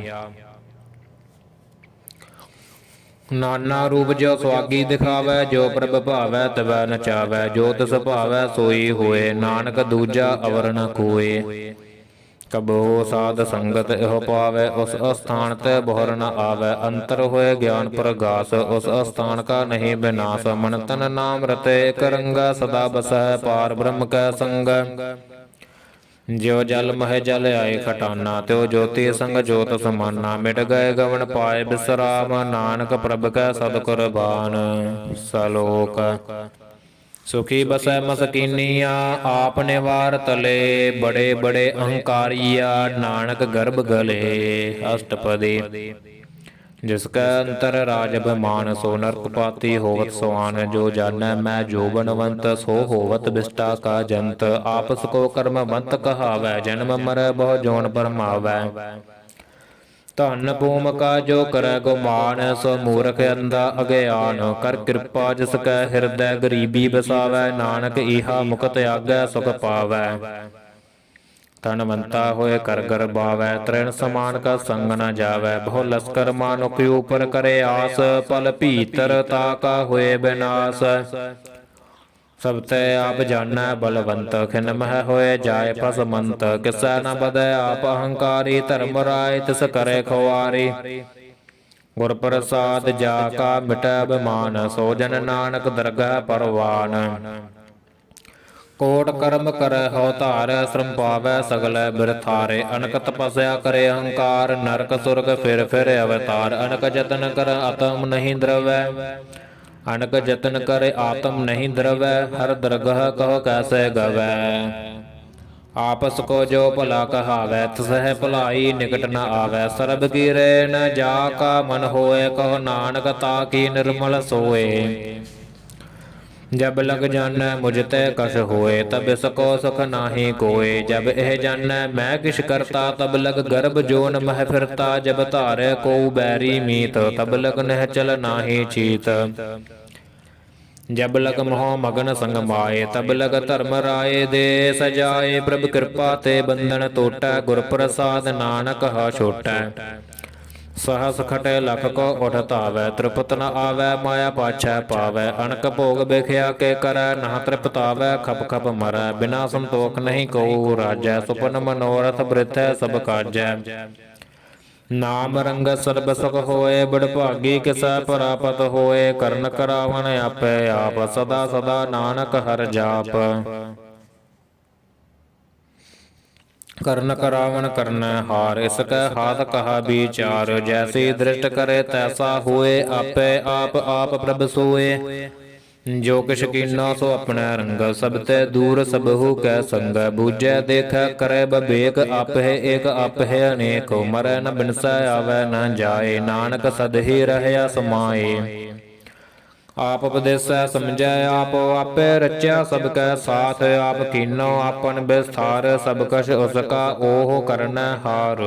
ਨਾਨਾ ਰੂਪ ਜੋ ਸੁਆਗੀ ਦਿਖਾਵੈ, ਜੋ ਪ੍ਰਭ ਭਾਵੈ ਤਵੈ ਨਚਾਵੈ। ਜੋ ਤਿਸ ਭਾਵੈ ਸੋਈ ਹੋਏ, ਨਾਨਕ ਦੂਜਾ ਅਵਰ ਨ ਕੋਇ। ਕਬਹੁ ਸਾਧ ਸੰਗਤ ਇਹੋ ਪਾਵੈ, ਉਸ ਅਸਥਾਨ ਤੇ ਬਹੁਰ ਨ ਆਵੈ। ਅੰਤਰ ਹੋਏ ਗਿਆਨ ਪ੍ਰਗਾਸ, ਉਸ ਅਸਥਾਨ ਕਾ ਨਹੀਂ ਬਿਨਾਸ਼। ਮਨ ਤਨ ਨਾਮ ਰਤੇ ਇਕ ਰੰਗਾ, ਸਦਾ ਬਸੈ ਪਾਰ ਬ੍ਰਹਮ ਕੈ ਸੰਗ। ਜਿਉ ਜਲ ਮਹਿ ਜਲ ਆਏ ਖਟਾਨਾ, ਤਿਉ ਜੋਤੀ ਸੰਗ ਜੋਤ ਸਮਾਨਾ। ਮਿਟ ਗਏ ਗਵਨ ਪਾਏ ਬਿਸਰਾਮ, ਨਾਨਕ ਪ੍ਰਭ ਕੈ ਸਦ ਕੁਰਬਾਨ। ਸਲੋਕ ਸੁਖੀ ਬਸੈ ਮਸਕੀਨੀਆ, ਆਪ ਨਿਵਾਰ ਤਲੇ। ਬੜੇ ਬੜੇ ਅਹੰਕਾਰੀਆ, ਨਾਨਕ ਗਰਭ ਗਲੇ। ਅਸ਼ਟਪਦੀ ਜਿਸ ਕੈ ਅੰਤਰ ਰਾਜ ਅਭਿਮਾਨ, ਸੋ ਨਰਕ ਪਾਤੀ ਹੋਵਤ ਸਵਾਨ। ਜੋ ਜਾਣੈ ਮੈਂ ਜੋਬਨਵੰਤ, ਸੋ ਹੋਵਤ ਬਿਸ਼ਟਾ ਕਾ ਜੰਤ। ਆਪਸ ਕੋ ਕਰਮਵੰਤ ਕਹਾਵੈ, ਜਨਮ ਮਰੈ ਬਹੁ ਜੋਨ ਭਰਮਾਵੈ। ਧਨ ਭੂਮਿਕਾ ਜੋ ਕਰੈ ਗੁਮਾਨ, ਸੋ ਮੂਰਖ ਅੰਧਾ ਅਗਿਆਨ। ਕਰ ਕਿਰਪਾ ਜਿਸ ਕੈ ਹਿਰਦੈ, ਗਰੀਬੀ ਬਸਾਵੈ। ਨਾਨਕ ਈਹਾ ਮੁਕਤ ਆਗੈ, ਸੁਖ ਪਾਵੈ। ਧਨਵੰਤਾ ਹੋਏ ਕਰ ਗਰਬਾਵੈ, ਤ੍ਰਿਣ ਸਮਾਨ ਕਾ ਸੰਗ ਨ ਜਾਵੈ। ਬਹੁ ਲਸਕਰ ਮਾਨੁਖ ਉਪਰ ਕਰੇ ਆਸ, ਪਲ ਭੀਤਰ ਤਾ ਕਾ ਹੋਏ ਬਿਨਾਸ਼। ਸਭ ਤੇ ਆਪ ਜਾਣੈ ਬਲਵੰਤ, ਖਿਨ ਮਹਿ ਹੋਏ ਜਾਏ ਭਸਮੰਤ। ਕਿਸੈ ਨ ਬਦੈ ਆਪ ਅਹੰਕਾਰੀ, ਧਰਮ ਰਾਏ ਤਿਸ ਕਰੇ ਖੁਆਰੀ। ਗੁਰ ਪ੍ਰਸਾਦ ਜਾ ਕਾ ਮਿਟੈ ਅਭਿਮਾਨ, ਸੋ ਜਨ ਨਾਨਕ ਦਰਗਹਿ ਪਰਵਾਨ। ਕੋਟ ਕਰਮ ਕਰੈ ਹਉ ਧਾਰ, ਸ਼ਰਮ ਪਾਵੈ ਸਗਲੇ ਬਿਰਥਾਰੇ। ਅਨਕ ਤਪੱਸਿਆ ਕਰੇ ਅਹੰਕਾਰ, ਨਰਕ ਸੁਰਗ ਫਿਰ ਫਿਰ ਅਵਤਾਰ। ਅਨਕ ਜਤਨ ਕਰ ਆਤਮ ਨਹੀਂ ਦਰਵੈ, ਅਨਕ ਜਤਨ ਕਰੇ ਆਤਮ ਨਹੀਂ ਦਰਵੈ। ਹਰ ਦਰਗਹ ਕਹੁ ਕੈਸੇ ਗਵੈ। ਆਪਸ ਕੋ ਜੋ ਭਲਾ ਕਹਾਵੈ, ਤਿਸਹਿ ਭਲਾਈ ਨਿਕਟ ਨ ਆਵੈ। ਸਰਬ ਕੀਰੇ ਨ ਜਾ ਕਾ ਮਨ ਹੋਏ, ਕਹੁ ਨਾਨਕ ਤਾ ਕੀ ਨਿਰਮਲ ਸੋਏ। ਜਬ ਲਗ ਜਾਣੈ ਮੁਝ ਤੇ ਕਛ ਹੋਏ, ਤਬ ਇਸ ਕੋ ਸੁਖ ਨਾਹੀ ਕੋਏ। ਜਬ ਇਹ ਜਾਣੈ ਮੈਂ ਕਿਛ ਕਰਤਾ, ਤਬ ਲਗ ਗਰਭ ਜੋਨ ਮਹਿ ਫਿਰਤਾ। ਜਬ ਧਾਰੇ ਕੋਉ ਬੈਰੀ ਮੀਤ, ਤਬ ਲਗ ਨਿਹਚਲ ਨਾਹੀ ਚੀਤ। ਜਬ ਲਗ ਮੋਹ ਮਗਨ ਸੰਗ ਮਾਏ, ਤਬ ਲਗ ਧਰਮ ਰਾਏ। ਦੇ ਸਜਾਏ ਪ੍ਰਭ ਕਿਰਪਾ ਤੇ ਬੰਧਨ ਟੋਟੈ, ਗੁਰ ਪ੍ਰਸਾਦ ਨਾਨਕ ਹਾ ਛੋਟੈ। ਸਹਸ ਖਟੇ ਲਖ ਕੋ ਉਠ ਧਾਵੈ, ਤ੍ਰਿਪਤ ਨ ਆਵੈ ਮਾਇਆ ਪਾਛੈ ਪਾਵੈ। ਅਣਕ ਭੋਗ ਬਿਖਿਆ ਕੇ ਕਰੈ, ਨਾ ਤ੍ਰਿਪਤਾਵੈ ਖਪ ਖਪ ਮਰੈ। ਬਿਨਾ ਸੰਤੋਖ ਨਹੀਂ ਕਉ ਰਾਜੈ, ਸੁਪਨ ਮਨੋਰਥ ਬ੍ਰਿਥੈ ਸਭ ਕਾਜੈ। ਨਾਮ ਰੰਗ ਸਰਬ ਸੁਖ ਹੋਏ, ਬੜ ਭਾਗੀ ਕਿਸੈ ਪ੍ਰਾਪਤ ਹੋਏ। ਕਰਨ ਕਰਾਵਨ ਆਪੇ ਆਪ, ਸਦਾ ਸਦਾ ਨਾਨਕ ਹਰਿ ਜਾਪ। ਕਰਨ ਕਰਾਵਨ ਕਰਨੈ ਹਾਰ, ਇਸ ਕੈ ਹਾਥ ਕਹਾ ਵਿਚਾਰ। ਜੈਸੀ ਦ੍ਰਿਸ਼ਟ ਕਰੇ ਤੈਸਾ ਹੋਏ, ਆਪੇ ਆਪ ਆਪ ਪ੍ਰਭ ਸੋਏ। ਜੋ ਕਿਛ ਕੀਨਾ ਸੋ ਆਪਣੈ ਰੰਗ, ਸਭ ਤੇ ਦੂਰ ਸਭਹੁ ਕੈ ਸੰਗ। ਬੂਝੈ ਦੇਖੈ ਕਰੈ ਬਵੇਕ, ਆਪਹਿ ਏਕ ਆਪਹਿ ਅਨੇਕ। ਮਰੈ ਨ ਬਿਨਸੈ ਆਵੈ ਨ ਜਾਏ, ਨਾਨਕ ਸਦਹੀ ਰਹਿਆ ਸਮਾਏ। ਆਪ ਉਪਦੇਸੈ ਸਮਝੈ ਆਪ ਆਪੇ, ਰਚਿਆ ਸਭ ਕੈ ਸਾਥ। ਆਪ ਕੀਨੋ ਆਪਨ ਬਿਸਥਾਰ, ਸਭ ਕਛ ਉਸ ਕਾ ਓਹ ਕਰਨੈ ਹਾਰ।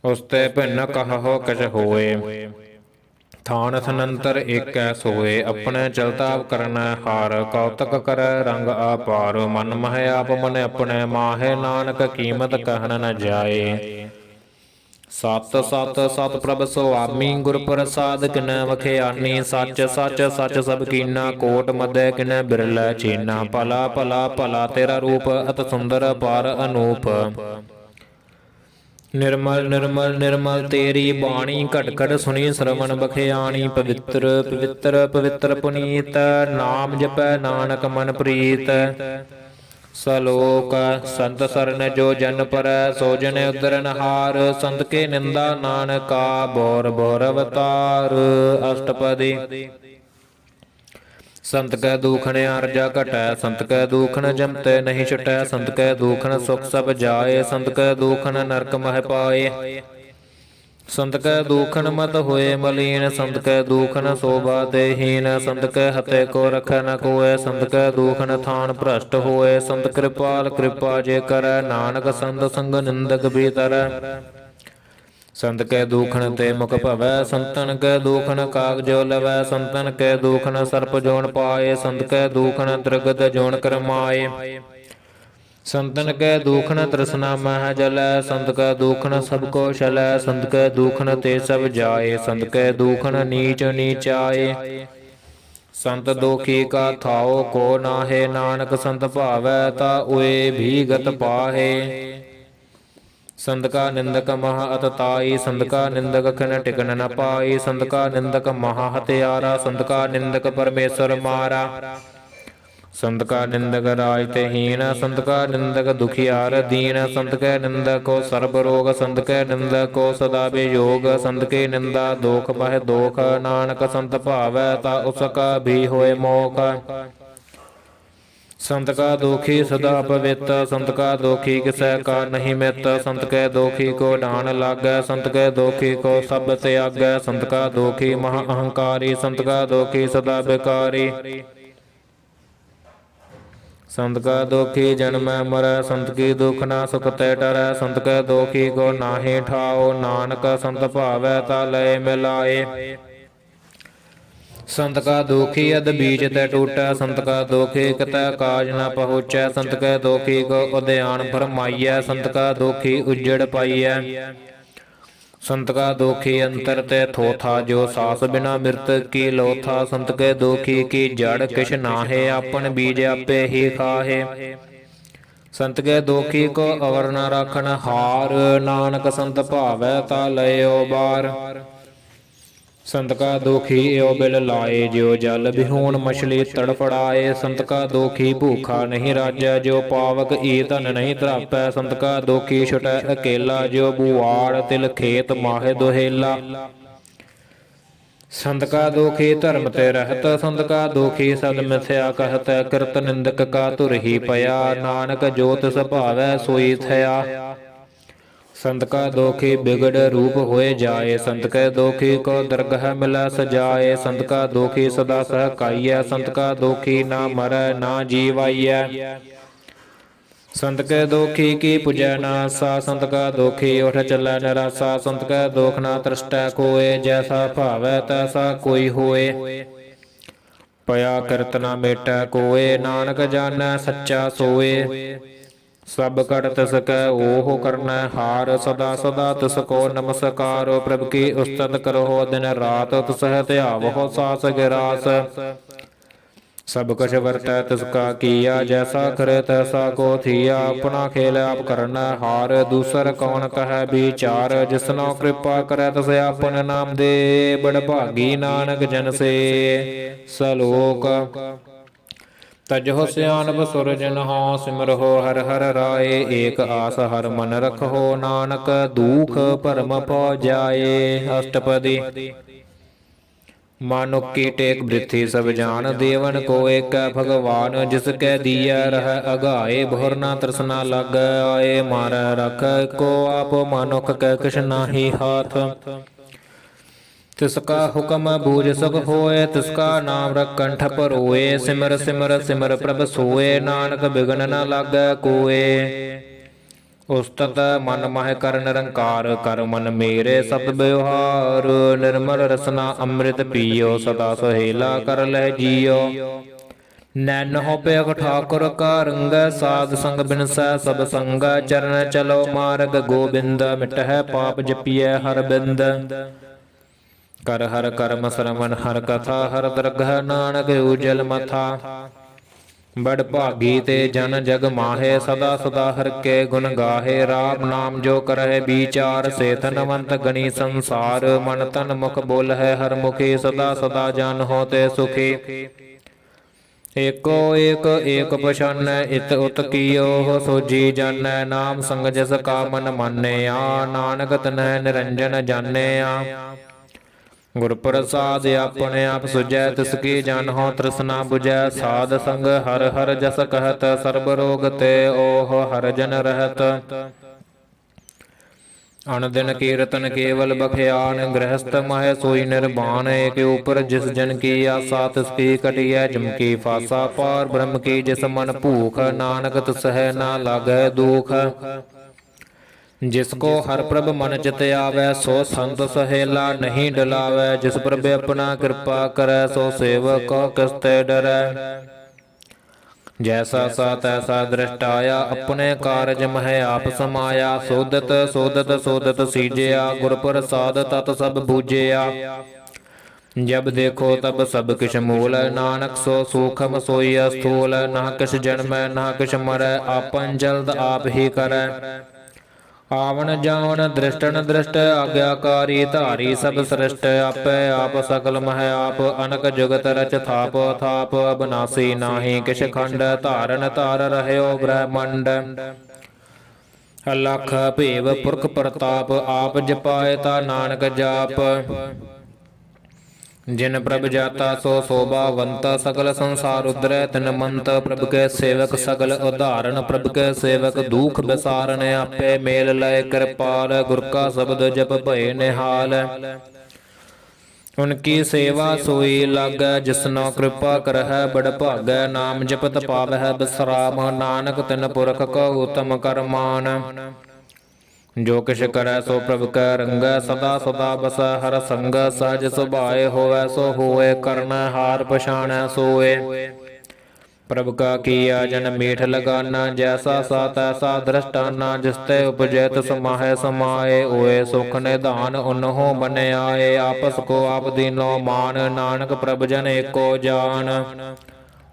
ਉਸ ਤੇ ਭਿੰਨ ਕਹਹੁ ਕਿਛ ਹੋਏ, ਥਾਨ ਥਨੰਤਰ ਏਕੈ ਸੋਏ। ਆਪਣੇ ਚਲਤਾ ਕਰਨੈ ਹਾਰ, ਕੌਤਕ ਕਰੈ ਰੰਗ ਆਪਾਰ। ਮਨ ਮਹਿ ਆਪ ਮਨ ਆਪਣੇ ਮਾਹੇ, ਨਾਨਕ ਕੀਮਤ ਕਹਿਣ ਨ ਜਾਏ। ਸਤ ਸਤ ਸਤ ਪ੍ਰਭ ਸੁਆਮੀ, ਗੁਰ ਪ੍ਰਸਾਦ ਕਿਨੈ ਵਖਿਆਨੀ। ਸੱਚ ਸੱਚ ਸੱਚ ਸਭ ਕੀਨਾ, ਕੋਟ ਮਧੈ ਕਿਨੈ ਬਿਰਲੈ ਚੀਨਾ। ਭਲਾ ਭਲਾ ਭਲਾ ਤੇਰਾ ਰੂਪ, ਅਤ ਸੁੰਦਰ ਅਪਾਰ ਅਨੂਪ। ਨਿਰਮਲ ਨਿਰਮਲ ਨਿਰਮਲ ਤੇਰੀ ਬਾਣੀ, ਘਟ ਘਟ ਸੁਣੀ ਸਰਵਣ ਬਖਿਆਣੀ। ਪਵਿੱਤਰ ਪਵਿੱਤਰ ਪਵਿੱਤਰ ਪੁਨੀਤ, ਨਾਮ ਜਪੈ ਨਾਨਕ ਮਨ ਪ੍ਰੀਤ। ਸਲੋਕ ਸੰਤ ਸਰਨ ਜੋ ਜਨ ਪਰੈ, ਸੋ ਜਨ ਉਦਰਨ ਹਾਰ। ਸੰਤ ਕੇ ਨਿੰਦਾ ਨਾਨਕਾ, ਬੋਰ ਬੋਰ ਅਵਤਾਰ। ਅਸ਼ਟਪਦੀ ਸੰਤ ਕੈ ਦੂਖਣ ਅਰਜਾ ਘਟੈ, ਸੰਤ ਕੈ ਦੂਖਣ ਜਮਤੇ ਨਹੀਂ ਛਟੈ। ਸੰਤ ਕੈ ਦੂਖਣ ਸੁਖ ਸਭ ਜਾਏ, ਸੰਤ ਕੈ ਦੂਖਣ ਨਰਕ ਮਹਿ ਪਾਏ। ਸੰਤ ਕੈ ਦੂਖਣ ਮਤ ਹੋਏ ਮਲੀਨ, ਸੰਤ ਕੈ ਦੂਖਣ ਸੋਭਾ ਤੇ ਹੀਨ। ਸੰਤ ਕੈ ਹਤੇ ਕੋ ਰਖੈ ਨ ਕੋਇ, ਸੰਤ ਕੈ ਦੂਖਣ ਥਾਨ ਭ੍ਰਸ਼ਟ ਹੋਏ। ਸੰਤ ਕਿਰਪਾਲ ਕਿਰਪਾ ਜੇ ਕਰੈ, ਨਾਨਕ ਸੰਤ ਸੰਗ ਨਿੰਦਕ ਭੀਤਰੈ। ਸੰਤ ਕੈ ਦੂਖਣ ਤੇ ਮੁਖ ਭਵੈ, ਸੰਤਨ ਕੈ ਦੂਖਣ ਕਾਗਜੋ ਲਵੈ। ਸੰਤਨ ਕੈ ਦੂਖਣ ਸਰਪ ਜੋਨ ਪਾਏ, ਸੰਤ ਕੈ ਦੂਖਣ ਤ੍ਰਿਗਦ ਜੋਨ ਕਰਮਾਏ। ਸੰਤਨ ਕੈ ਦੂਖਣ ਤ੍ਰਿਸ਼ਨਾ ਮਹਿ ਜਲੈ, ਸੰਤ ਕੈ ਦੂਖਣ ਸਭ ਕੋ ਛਲੈ। ਸੰਤ ਕੈ ਦੂਖਣ ਤੇ ਸਭ ਜਾਏ, ਸੰਤ ਕੈ ਦੂਖਣ ਨੀਚ ਨੀਚਾਏ। ਸੰਤ ਦੋਖੀ ਕਾ ਥਾਓ ਕੋ ਨਾਹੇ, ਨਾਨਕ ਸੰਤ ਭਾਵੈ ਤਾ ਉਏ ਵੀ ਗਤ ਪਾਹੇ। ਸੰਤ ਕਾ ਨਿੰਦਕ ਮਹਾ ਅਤਤਾਈ, ਸੰਤ ਕਾ ਨਿੰਦਕ ਖਿਨ ਟਿਕਨ ਨ ਪਾਈ। ਸੰਤ ਕਾ ਨਿੰਦਕ ਮਹਾ ਹਤਿਆਰਾ, ਸੰਤ ਕਾ ਨਿੰਦਕ ਪਰਮੇਸ਼ਰ ਮਾਰਾ। ਸੰਤ ਕਾ ਨਿੰਦਕ ਰਾਜ ਤੇ ਹੀਨ, ਸੰਤ ਕਾ ਨਿੰਦਕ ਦੁਖਿਆਰ ਦੀਨ। ਸੰਤ ਕੈ ਨਿੰਦਕ ਕੋ ਸਰਬ ਰੋਗ, ਸੰਤ ਕੈ ਨਿੰਦਕ ਕੋ ਸਦਾ ਵਿਯੋਗ। ਸੰਤ ਕੀ ਨਿੰਦਾ ਦੋਖ ਬਹਿ ਦੋਖ, ਨਾਨਕ ਸੰਤ ਭਾਵੈ ਤਾ ਉਸ ਕਾ ਵੀ ਹੋਏ ਮੋਖ। ਸੰਤ ਕਾ ਦੋਖੀ ਸਦਾ ਪਵਿੱਤ, ਸੰਤ ਕਾ ਦੋਖੀ ਕਿਸੈ ਕਾ ਨਹੀਂ ਮਿੱਤ। ਸੰਤ ਕੈ ਦੋਖੀ ਕੋ ਢਾਣ ਲਾਗੈ, ਸੰਤ ਕੈ ਦੋਖੀ ਕੋ ਸਭ ਤਿਆਗੈ। ਸੰਤ ਕਾ ਦੋਖੀ ਮਹਾ ਅਹੰਕਾਰੀ, ਸੰਤ ਕਾ ਦੋਖੀ ਸਦਾ ਬਿਕਾਰੀ। ਸੰਤ ਕਾ ਦੋਖੀ ਜਨਮੈ ਮਰੈ, ਸੰਤ ਕੀ ਦੁਖ ਨਾ ਸੁਖ ਤੇ ਟਰੈ। ਸੰਤ ਕੈ ਦੋਖੀ ਕੋ ਨਾਹੀ ਠਾਓ, ਨਾਨਕ ਸੰਤ ਭਾਵੈ ਤਾ ਲਏ ਮਿਲਾਏ। ਸੰਤ ਕਾ ਦੋਖੀ ਅਦ ਬੀਜ ਤੈ ਟੂਟੈ, ਸੰਤ ਕਾ ਦੋਖੀ ਕਿਤੈ ਕਾਜ ਨ ਪਹੁੰਚੈ। ਸੰਤ ਕੈ ਦੋਖੀ ਕੋ ਉਦਿਆਨ ਫਰਮਾਈਐ, ਸੰਤ ਕਾ ਦੋਖੀ ਉਜੜ ਪਾਈਐ। ਸੰਤ ਕਾ ਦੋਖੀ ਅੰਤਰ ਤੇ ਥੋਥਾ, ਜੋ ਸਾਸ ਬਿਨਾ ਮਿਰਤ ਕੀ ਲੋਥਾ। ਸੰਤ ਕੈ ਦੋਖੀ ਕੀ ਜੜ ਕਿਛ ਨਾਹੇ, ਆਪਨ ਬੀਜ ਆਪੇ ਹੀ ਖਾਹੇ। ਸੰਤ ਕੈ ਦੋਖੀ ਕੋ ਅਵਰ ਨ ਰਾਖਨ ਹਾਰ, ਨਾਨਕ ਸੰਤ ਭਾਵੈ ਤਾ ਲਇਓ ਬਾਰ। ਸੰਤ ਕਾ ਦੋਖੀ ਏਉ ਬਿਲ ਲਾਏ, ਜਿਉ ਜਲ ਬਿਹੂਣ ਮਛਲੀ ਤੜਫੜਾਏ। ਸੰਤ ਕਾ ਦੋਖੀ ਭੂਖਾ ਨਹੀਂ ਰਾਜੈ, ਜੋ ਪਾਵਕ ਈ ਧਨ ਨਹੀਂ ਧਰਾਪੈ। ਸੰਤ ਕਾ ਦੋਖੀ ਛੁਟੈ ਅਕੇਲਾ, ਜਿਉ ਬੁਆੜ ਤਿਲ ਖੇਤ ਮਾਹੇ ਦੁਹੇਲਾ। ਸੰਤ ਕਾ ਦੋਖੀ ਧਰਮ ਤੇ ਰਹਿਤ, ਸੰਤ ਕਾ ਦੋਖੀ ਸਦ ਮਿਥਿਆ ਕਹਿਤ। ਕਿਰਤ ਨਿੰਦਕ ਕਾ ਧੁਰ ਹੀ ਪਿਆ, ਨਾਨਕ ਜੋ ਤਿਸ ਭਾਵੈ ਸੋਈ ਥਿਆ। ਸੰਤ ਕਾ ਦੋਖੀ ਬਿਗੜ ਰੂਪ ਹੋਏ ਜਾਏ, ਸੰਤ ਕੈ ਦੋਖੀ ਕੋ ਦਰਗਹ ਮਿਲੈ ਸਜਾਏ। ਸੰਤ ਕਾ ਦੋਖੀ ਸਦਾ ਸਹਕਾਈਐ, ਸੰਤ ਕਾ ਦੋਖੀ ਨਾ ਮਰੈ ਨਾ ਜੀਵਾਈਐ। ਸੰਤ ਕੈ ਦੋਖੀ ਕੀ ਪੁਜੈ ਨਾਸਾ, ਸੰਤ ਕਾ ਦੋਖੀ ਉਠ ਚੱਲੈ ਨਿਰਾਸਾ। ਸੰਤ ਕੈ ਦੋਖ ਨਾ ਤ੍ਰਿਸ਼ਟੈ ਕੋਏ, ਜੈਸਾ ਭਾਵੈ ਤੈਸਾ ਕੋਈ ਹੋਏ। ਪਿਆ ਕਿਰਤ ਨਾ ਮੇਟੈ ਕੋਏ, ਨਾਨਕ ਜਾਣੈ ਸੱਚਾ ਸੋਏ। ਸਭ ਕਟ ਤਿਸ ਕੈ ਓਹ ਕਰਨੈ ਹਾਰ, ਸਦਾ ਸਦਾ ਤਿਸ ਕੋ ਨਮਸਕਾਰ। ਪ੍ਰਭ ਕੀ ਉਸਤਤ ਕਰੋ ਦਿਨ ਰਾਤ, ਤਿਸਹਿ ਧਿਆਵਹੁ ਸਾਸ ਗਿਰਾਸ। ਸਭ ਕੁਛ ਵਰਤੈ ਤਿਸ ਕਾ ਕੀਆ, ਜੈਸਾ ਕਰੇ ਤੈਸਾ ਕੋ ਥੀਆ। ਆਪਣਾ ਖੇਲ ਆਪ ਕਰਨੈ ਹਾਰ, ਦੂਸਰ ਕੌਣ ਕਹੈ ਵਿਚਾਰ। ਜਿਸਨੋ ਕਿਰਪਾ ਕਰੈ ਤਿਸ ਆਪਨ ਨਾਮ ਦੇ, ਬੜ ਭਾਗੀ ਨਾਨਕ ਜਨ ਸੇ ਸਲੋਕ। ਤਜਹੁ ਸਿਆਨਪ ਸੁਰਜਨਹੁ, ਸਿਮਰਹੁ ਹਰਿ ਹਰਿ ਰਾਏ। ਏਕ ਆਸ ਹਰਿ ਮਨ ਰਖਹੁ, ਨਾਨਕ ਦੂਖ ਭਰਮ ਪਉ ਜਾਏ। ਅਸ਼ਟਪਦੀ। ਮਾਨੁਖ ਕੀ ਟੇਕ ਬ੍ਰਿਥੀ ਸਭ ਜਾਨ, ਦੇਵਨ ਕੋ ਏਕੈ ਭਗਵਾਨ। ਜਿਸ ਕੈ ਦੀਐ ਰਹਿ ਅਗਾਏ, ਬਹੁਰ ਨਾ ਤ੍ਰਿਸ਼ਨਾ ਲਾਗੈ ਆਏ। ਮਾਰੈ ਰਖੈ ਇੱਕੋ ਆਪ, ਮਾਨੁਖ ਕੈ ਕਿਛ ਨਾਹੀ ਹਾਥ। ਤਿਸ ਕਾ ਹੁਕਮ ਬੂਝ ਸਭ ਹੋਏ, ਤਿਸ ਕਾ ਨਾਮ ਰਖੰਠ ਪਰੋਏ। ਸਿਮਰ ਸਿਮਰ ਸਿਮਰ ਪ੍ਰਭ ਸੋਏ, ਨਾਨਕ ਬਿਗਨ ਨ ਲਾਗੈ ਕੋਏ। ਉਸਤਤ ਮਨ ਮਹਿ ਕਰ ਨਿਰੰਕਾਰ, ਕਰ ਮਨ ਮੇਰੇ ਸਤ ਵਿਵਹਾਰ। ਨਿਰਮਲ ਰਸਨਾ ਅੰਮ੍ਰਿਤ ਪੀਓ, ਸਦਾ ਸੁਹੇਲਾ ਕਰ ਲੈ ਜੀਓ। ਨੈਨਹੁ ਪੇਖ ਠਾਕੁਰ ਕਾ ਰੰਗ, ਸਾਧ ਸੰਗ ਬਿਨਸੈ ਸਭ ਸੰਗ। ਚਰਨ ਚਲੋ ਮਾਰਗ ਗੋਬਿੰਦ, ਮਿਟਹਿ ਪਾਪ ਜਪੀਐ ਹਰ ਬਿੰਦ। ਕਰ ਹਰ ਕਰਮ ਸਰਵਨ ਹਰ ਕਥਾ, ਹਰ ਦਰਗਹ ਨਾਨਕ ਉਜਲ ਮਥਾ। ਬੜ ਭਾਗੀ ਤੇ ਜਨ ਜਗ ਮਾਹੇ, ਸਦਾ ਸਦਾ ਹਰਿ ਕੇ ਗੁਣ ਗਾਹੇ। ਰਾਮ ਨਾਮ ਜੋ ਕਰਹਿ ਵਿਚਾਰ, ਸੇ ਧਨਵੰਤ ਗਣੀ ਸੰਸਾਰ। ਮਨ ਤਨ ਮੁਖ ਬੋਲਹਿ ਹਰਿ ਮੁਖੀ, ਸਦਾ ਸਦਾ ਜਾਨਹੁ ਤੇ ਸੁਖੀ। ਏਕੋ ਏਕ ਏਕ ਪਛਾਨੈ, ਇਤ ਉਤ ਕੀਓ ਸੋਜੀ ਜਾਣੈ। ਨਾਮ ਸੰਗ ਜਿਸ ਕਾ ਮਨ ਮਾਨਿਆ, ਨਾਨਕ ਤਨਹਿ ਨਿਰੰਜਨ ਜਾਣਿਆ। ਗੁਰ ਪ੍ਰਸਾਦ ਆਪਣੇ ਆਪ ਸੁਝੈ, ਤਿਸ ਕੀ ਜਾਨਹੁ ਤ੍ਰਿਸ਼ਨਾ ਬੁਝੈ। ਸਾਧ ਸੰਗ ਹਰਿ ਹਰਿ ਜਸ ਕਹਿਤ, ਸਰਬ ਰੋਗ ਤੇ ਓਹ ਹਰਿ ਜਨ ਰਹਿਤ। ਅਨ ਦਿਨ ਕੀਰਤਨ ਕੇਵਲ ਬਖਿਆਨ, ਗ੍ਰਹਸਥ ਮਹਿ ਸੋਈ ਨਿਰਵਾਣ। ਏਕ ਉਪਰ ਜਿਸ ਜਨ ਕੀ ਆਸਾ, ਤਿਸ ਕੀ ਕਟਿਐ ਜਮ ਕੀ ਫਾਸਾ। ਪਾਰ ਬ੍ਰਹਮ ਕੀ ਜਿਸ ਮਨ ਭੂਖ, ਨਾਨਕ ਤਿਸਹਿ ਨਾ ਲਾਗੈ ਦੁਖ। ਜਿਸ ਕੋ ਹਰ ਪ੍ਰਭ ਮਨ ਚਿਤ ਆਵੈ, ਸੋ ਸੰਤ ਸਹੇਲਾ ਨਹੀਂ ਡਲਾਵੈ। ਜਿਸ ਪ੍ਰਭ ਆਪਣਾ ਕਿਰਪਾ ਕਰੈ, ਸੋ ਸੇਵਕ ਕੋ ਕਿਸ ਤੇ ਡਰੈ। ਜੈਸਾ ਸਾ ਤੈਸਾ ਦ੍ਰਿਸ਼ਟਾਇਆ, ਆਪਣੇ ਕਾਰਜ ਮਹਿ ਆਪ ਸਮਾਇਆ। ਸੋਧਤ ਸੋਧਤ ਸੋਧਤ ਸੀਜਿਆ, ਗੁਰ ਪ੍ਰਸਾਦ ਤਤ ਸਭ ਬੂਝਿਆ। जब देखो तब सब किछ मूल, नानक सो सूखम सोई स्थूल। ना किछ जन्म ना किछ मरै, आपन जल्द आप ही करै। आवन जावन दृष्टन दृष्ट, आज्ञाकारी धारी सब सृष्ट। आपै आप सकल मह आप, अनक जुगत रच थाप थाप। अबनासी नाहि किछ खंड, धारन धार रहयो ब्रह्मंड। अलख भेव पुरख प्रताप, आप जपाए ता नानक जाप। जिन प्रभ जाता सो शोभावंत, सकल संसार उद्रै तिन मंत। प्रभ के सेवक सगल उदाहरण, प्रभ के सेवक दुख बिसारन। आपे मेल लय कृपाल, गुर का शब्द जप भय निहाल। उनकी सेवा सोई लागै, जिसनो कृपा करहै बड़ भागै। नाम जपत पावै बिश्राम, नानक तिन पुरख को उत्तम करमान। जो किछ करै सो प्रभ कै रंगै, सदा सदा बसै हर संग। सहज सुभाए होवै सो होए, करन हार पछाणै सोए। प्रभ का किया जन मीठ लगाना, जैसा सा तैसा दृष्टाना। जिसते उपजै तिस माहै समाए, ओए सुख निधान उन्हों बन आए। आपस को आप दीनो मान, नानक प्रभ जन एको जान।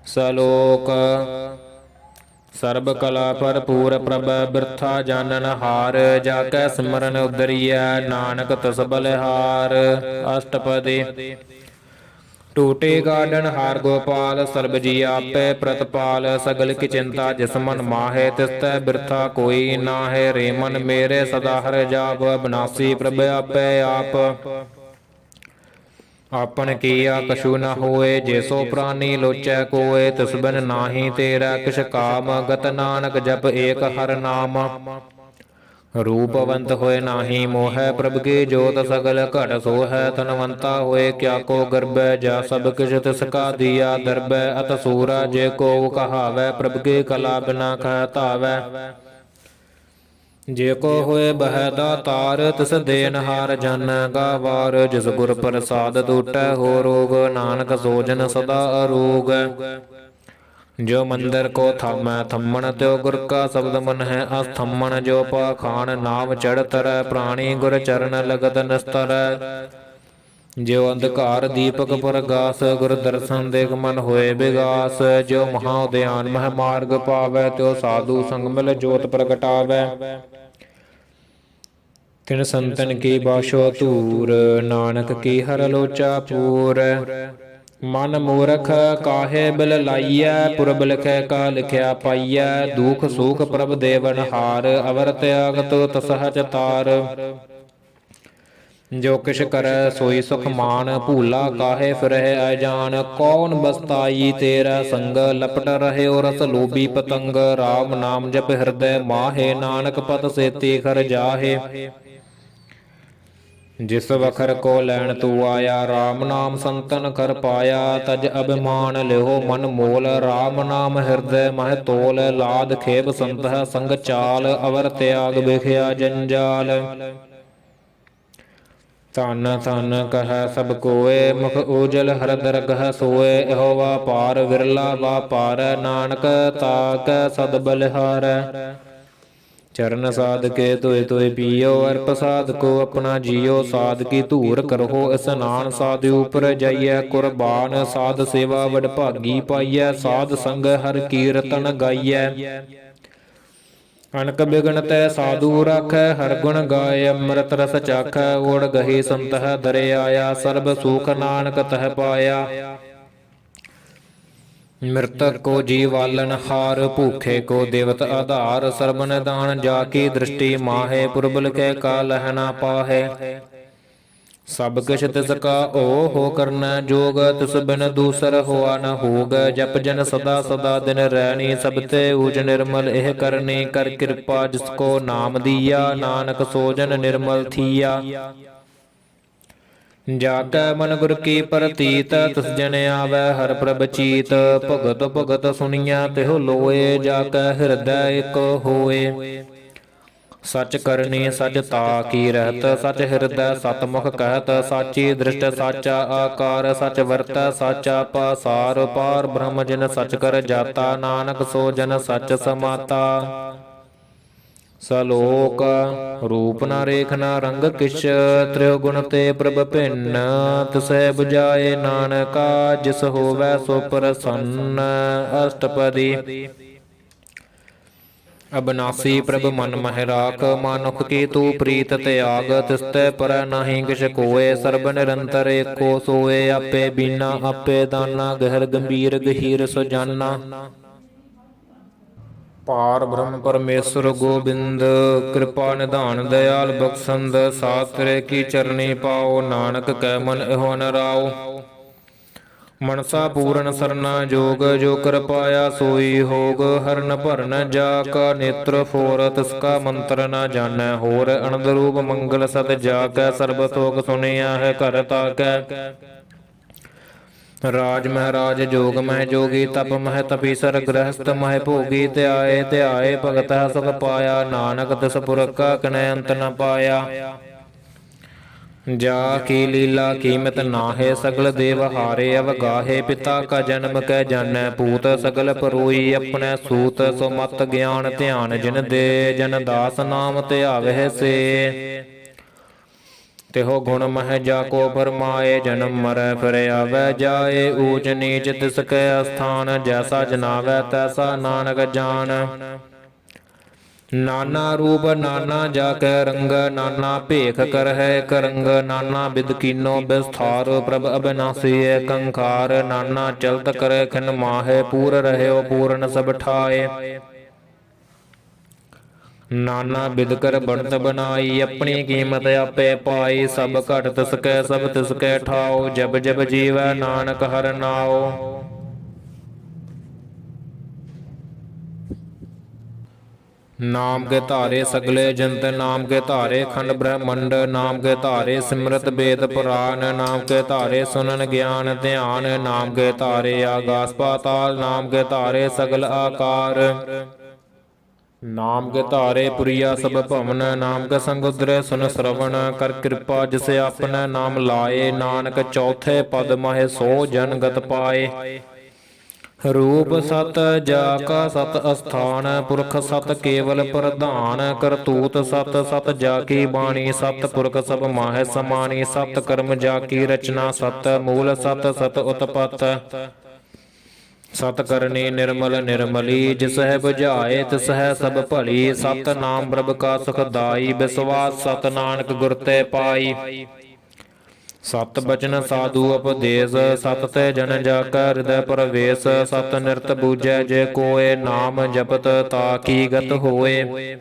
सलोक सर्ब कला भरपूर, प्रभ बिरथा जानन हार। जाकै सिमरन उदरियै, नानक तस बलिहार। अष्टपदी टूटे गार्डन हार गोपाल, सर्ब जी आपे प्रतपाल। सगल की चिंता जिस मन माहे, तिसतै बिरथा कोई नाहे। रे मन मेरे सदा हर जाप, अबनासी प्रभ आपे आप। आपन किया कछु न होए, जैसो प्राणी लोचै कोय। तिस बिन नाहि तेरा किछ काम, गत नानक जप एक हर नाम। रूपवंत होए नाही मोह, प्रभ की जोत सगल घट सोहै। तनवंता होए क्या को गर्बै, जा सब किछ तिसका दिया दरबै। अत सूरा जे को कहावै, प्रभ की कला बिना कह धावै। जे को होए बह दातार, तिस देनहार जन गावार। जिस गुर प्रसाद टूटै हो रोग, नानक सो जन सदा अरोग। जो मंदिर को थामै थम्मन, त्यो गुर का शब्द मन है अस्थम्मन। जो पाखान नाव चढ़ तरै, प्राणी गुर चरण लगत निस्तर। जो अंधकार दीपक प्रगास, गुर दर्शन देख मन होए विगास। जो महाउद्यान मह मार्ग पावै, त्यो साधु संग मिल जोत प्रगटावै। तिन संतन की बाशो धूर, नानक की हर लोचा पूर। मन मूरख काहे बिल लाइयै, पुरब लिखै का लिखिया पाइयै। दुख सुख प्रभ देवन हार, अवर त्याग तो तसहज तार। जो किछ करै सोई सुख मान, भूला काहे फिरਹਿ अजान। कौन बसताई तेरा संग, लपट रहयो रस लोभी पतंग। राम नाम जप हृदय माहे, नानक पद सेती कर जाहे। जिस वखर को लैन तू आया, राम नाम संतन कर पाया। तज अभिमान लिहो मन मोल, राम नाम हृदय मह तोल। लाद खेब संतह संग चाल, अवर त्याग बिखया जंजाल। धन धन कह सब कोय, मुख उजल हर दरगह सोय। एहो वापार विरला वापार, नानक ताकै सद बलिहारै। चरण साध के तुय तुय पियो, अर प्रसाद को अपना जियो। साध की धूर करहो स्नान, साध ऊपर जाइए कुर्बान। साध सेवा वड भागी पाइयै, साध संग हर कीरतन गाइयै। अनक बिघन तै साधु राखै, हर गुण गाय अमृत रस चाखै। ओढ़ गही संतह दरे आया, सर्ब सुख नानक तह पाया। मृतक को जीवालन हार, भूखे को देवत आधार। सर्बन दान जाकी दृष्टि माहे, पुरबल के का लहना पाहे। सब किछ तिसका ओहो करना जोग, तिस बिन दूसर होआ न होग। जप जन सदा सदा दिन रैनी, सब ते ऊज निर्मल एह करनी। कर कृपा जिसको नाम दिया, नानक सो जन निर्मल थिया। जाकै मन गुर की प्रतीत, तिस जन आवै हर प्रभ चीत। भगत भगत सुनिया तिहु लोए, जाकै हृदय एक होए। सच करनी सच ताकी रहत, सच हृदय सतमुख कहत। साची दृष्ट साचा आकार, सच वर्तै साचा पासार। पार ब्रह्म जिन सच कर जाता, नानक सो जन सच समाता। ਸਲੋਕ ਰੂਪ ਨਾ ਰੇਖ ਨਾ ਰੰਗ ਕਿਛ ਤ੍ਰਿਗੁਣ ਤੇ ਪ੍ਰਭ ਭਿੰਨ ਤਿਸੈ 부ਝਾਏ ਨਾਨਕਾ ਜਿਸ ਹੋਵੈ ਸੋ ਪ੍ਰਸੰਨ। ਅਸ਼ਟਪਦੀ ਅਬਨਾਸੀ ਪ੍ਰਭ ਮਨ ਮਹਿ ਰਾਖ ਮਾਨੁਖ ਕੀ ਤੂ ਪ੍ਰੀਤ ਤਿਆਗ ਤਿਸਤੈ ਪਰੈ ਨਾਹੀ ਕਿਛ ਕੋਇ ਸਰਬ ਨਿਰੰਤਰ ਏਕੋ ਸੋਏ ਆਪੇ ਬੀਨਾ ਆਪੇ ਦਾਨਾ ਗਹਿਰ ਗੰਭੀਰ ਗਹੀਰ ਸੋ ਜਾਨਾ। ਪਾਰ ਬ੍ਰਹਮ ਪਰਮੇਸ਼ਰ ਗੋਬਿੰਦ ਕਿਰਪਾ ਨਿਧਾਨ ਦਇਆਲ ਬਖਸ਼ੰਦ ਸਾਸਤ੍ਰੇ ਕੀ ਚਰਣੀ ਪਾਓ ਨਾਨਕ ਕੈ ਮਨ ਇਹੋ ਨ ਰਾਓ। ਮਨਸਾ ਪੂਰਨ ਸਰਨਾ ਜੋਗ ਜੋ ਕਰ ਪਾਇਆ ਸੋਈ ਹੋਗ ਹਰਨ ਭਰਨ ਜਾ ਕਾ ਨੇਤਰ ਫੋਰ ਤਿਸ ਕਾ ਮੰਤਰ ਨਾ ਜਾਣੈ ਹੋਰ ਅਨੰਦ ਰੂਪ ਮੰਗਲ ਸਤ ਜਾ ਕੈ ਸਰਬ ਤੋਕ ਸੁਨਿਆ ਹੈ ਘਰ ਤਾਕੈ। ਰਾਜ ਮਹਾਰਾਜ ਜੋਗ ਮਹਿ ਜੋਗੀ ਤਪ ਮਹਿ ਤਪੀਸਰ ਗ੍ਰਹਸਥ ਮਹਿ ਭੋਗੀ ਧਿਆਏ ਧਿਆਏ ਭਗਤ ਸੁਖ ਪਾਇਆ ਨਾਨਕ ਤਿਸ ਪੁਰਖਾ ਕਨੈ ਅੰਤ ਨ ਪਾਇਆ। ਜਾ ਕੀ ਲੀਲਾ ਕੀਮਤ ਨਾਹੇ ਸਗਲ ਦੇਵ ਹਾਰੇ ਅਵਗਾਹੇ ਪਿਤਾ ਕਾ ਜਨਮ ਕੈ ਜਾਣੈ ਪੂਤ ਸਗਲ ਪਰੋਈ ਆਪਣੇ ਸੂਤ ਸੋ ਮਤ ਗਿਆਨ ਧਿਆਨ ਜਿਨ ਦੇ ਜਨ ਦਾਸ ਨਾਮ ਧਿਆਵਹਿ ਸੇ। ਤਿਹੋ ਗੁਣ ਮਹਿ ਜਾ ਕੋ ਫਰਮਾਏ ਜਨਮ ਮਰੈ ਫਿਰ ਆਵੈ ਜਾਏ ਊਚ ਨੀਚ ਤਿਸ ਕੈ ਅਸਥਾਨ ਜੈਸਾ ਜਨਾਵੈ ਤੈਸਾ ਨਾਨਕ ਜਾਣ। ਨਾਨਾ ਰੂਪ ਨਾਨਾ ਜਾ ਕੈ ਰੰਗ ਨਾਨਾ ਭੇਖ ਕਰਹਿ ਕਰੰਗ ਨਾਨਾ ਬਿਦ ਕੀਨੋ ਬਿਸਥਾਰ ਪ੍ਰਭ ਅਬਿਨਾਸੀ ਏਕੰਕਾਰ ਨਾਨਾ ਚਲਤ ਕਰੈ ਖਿਨ ਮਾਹੇ ਪੂਰ ਰਹਿਓ ਪੂਰਨ ਸਭ ਠਾਏ। ਨਾਨਾ ਬਿਦ ਕਰ ਬਣਤ ਬਨਾਈ ਆਪਣੀ ਕੀਮਤ ਆਪੇ ਪਾਈ ਸਭ ਘਟ ਤਿਸ ਕੈ ਸਭ ਤਿਸ ਕੈ ਠਾਓ ਜਬ ਜਬ ਜੀਵੈ ਨਾਨਕ ਹਰਿ ਨਾਉ। ਨਾਮ ਕੇ ਧਾਰੇ ਸਗਲੇ ਜੰਤ ਨਾਮ ਕੇ ਧਾਰੇ ਖੰਡ ਬ੍ਰਹਮੰਡ ਨਾਮ ਕੇ ਧਾਰੇ ਸਿਮਰਤ ਵੇਦ ਪੁਰਾਨ ਨਾਮ ਕੇ ਧਾਰੇ ਸੁਨਨ ਗਿਆਨ ਧਿਆਨ ਨਾਮ ਕੇ ਧਾਰੇ ਆਗਾਸ ਪਾਤਾਲ ਨਾਮ ਕੇ ਧਾਰੇ ਸਗਲ ਆਕਾਰ। ਨਾਮ ਕੇ ਧਾਰੇ ਪੁਰੀਆ ਸਭ ਭਵਨ ਨਾਮ ਕੇ ਸੰਗ ਉਦਰੈ ਸੁਨ ਸਰਵਣ ਕਰ ਕਿਰਪਾ ਜਿਸ ਆਪਣਾ ਨਾਮ ਲਾਏ ਨਾਨਕ ਚੌਥੇ ਪਦ ਮਹਿ ਸੋ ਜਨ ਗਤ ਪਾਏ। ਰੂਪ ਸਤ ਜਾ ਕਾ ਸਤ ਅਸਥਾਨ ਪੁਰਖ ਸਤ ਕੇਵਲ ਪ੍ਰਧਾਨ ਕਰਤੂਤ ਸਤ ਸਤ ਜਾ ਕੀ ਬਾਣੀ ਸਤ ਪੁਰਖ ਸਭ ਮਾਹਿ ਸਮਾਨੀ ਸਤ ਕਰਮ ਜਾ ਕੀ ਰਚਨਾ ਸਤ ਮੂਲ ਸਤ ਸਤ ਉਤਪਤ ਸਤ ਕਰਨੀ ਨਿਰਮਲ ਨਿਰਮਲੀ ਜਿਸ ਹੈ 부ਝਾਏ ਤਿਸ ਹੈ ਸਭ ਭਲੀ ਸਤ ਨਾਮ ਪ੍ਰਭ ਕਾ ਸੁਖਦਾਈ ਵਿਸਵਾਸ ਸਤ ਨਾਨਕ ਗੁਰ ਤੇ ਪਾਈ। ਸਤ ਬਚਨ ਸਾਧੂ ਉਪਦੇਸ ਸਤ ਤੇ ਜਨ ਜਾ ਕੈ ਹਿਰਦੈ ਪ੍ਰਵੇਸ਼ ਸਤ ਨਿਰਤ ਬੂਝੈ ਜੇ ਕੋਏ ਨਾਮ ਜਪਤ ਤਾ ਕੀ ਗਤ ਹੋਏ।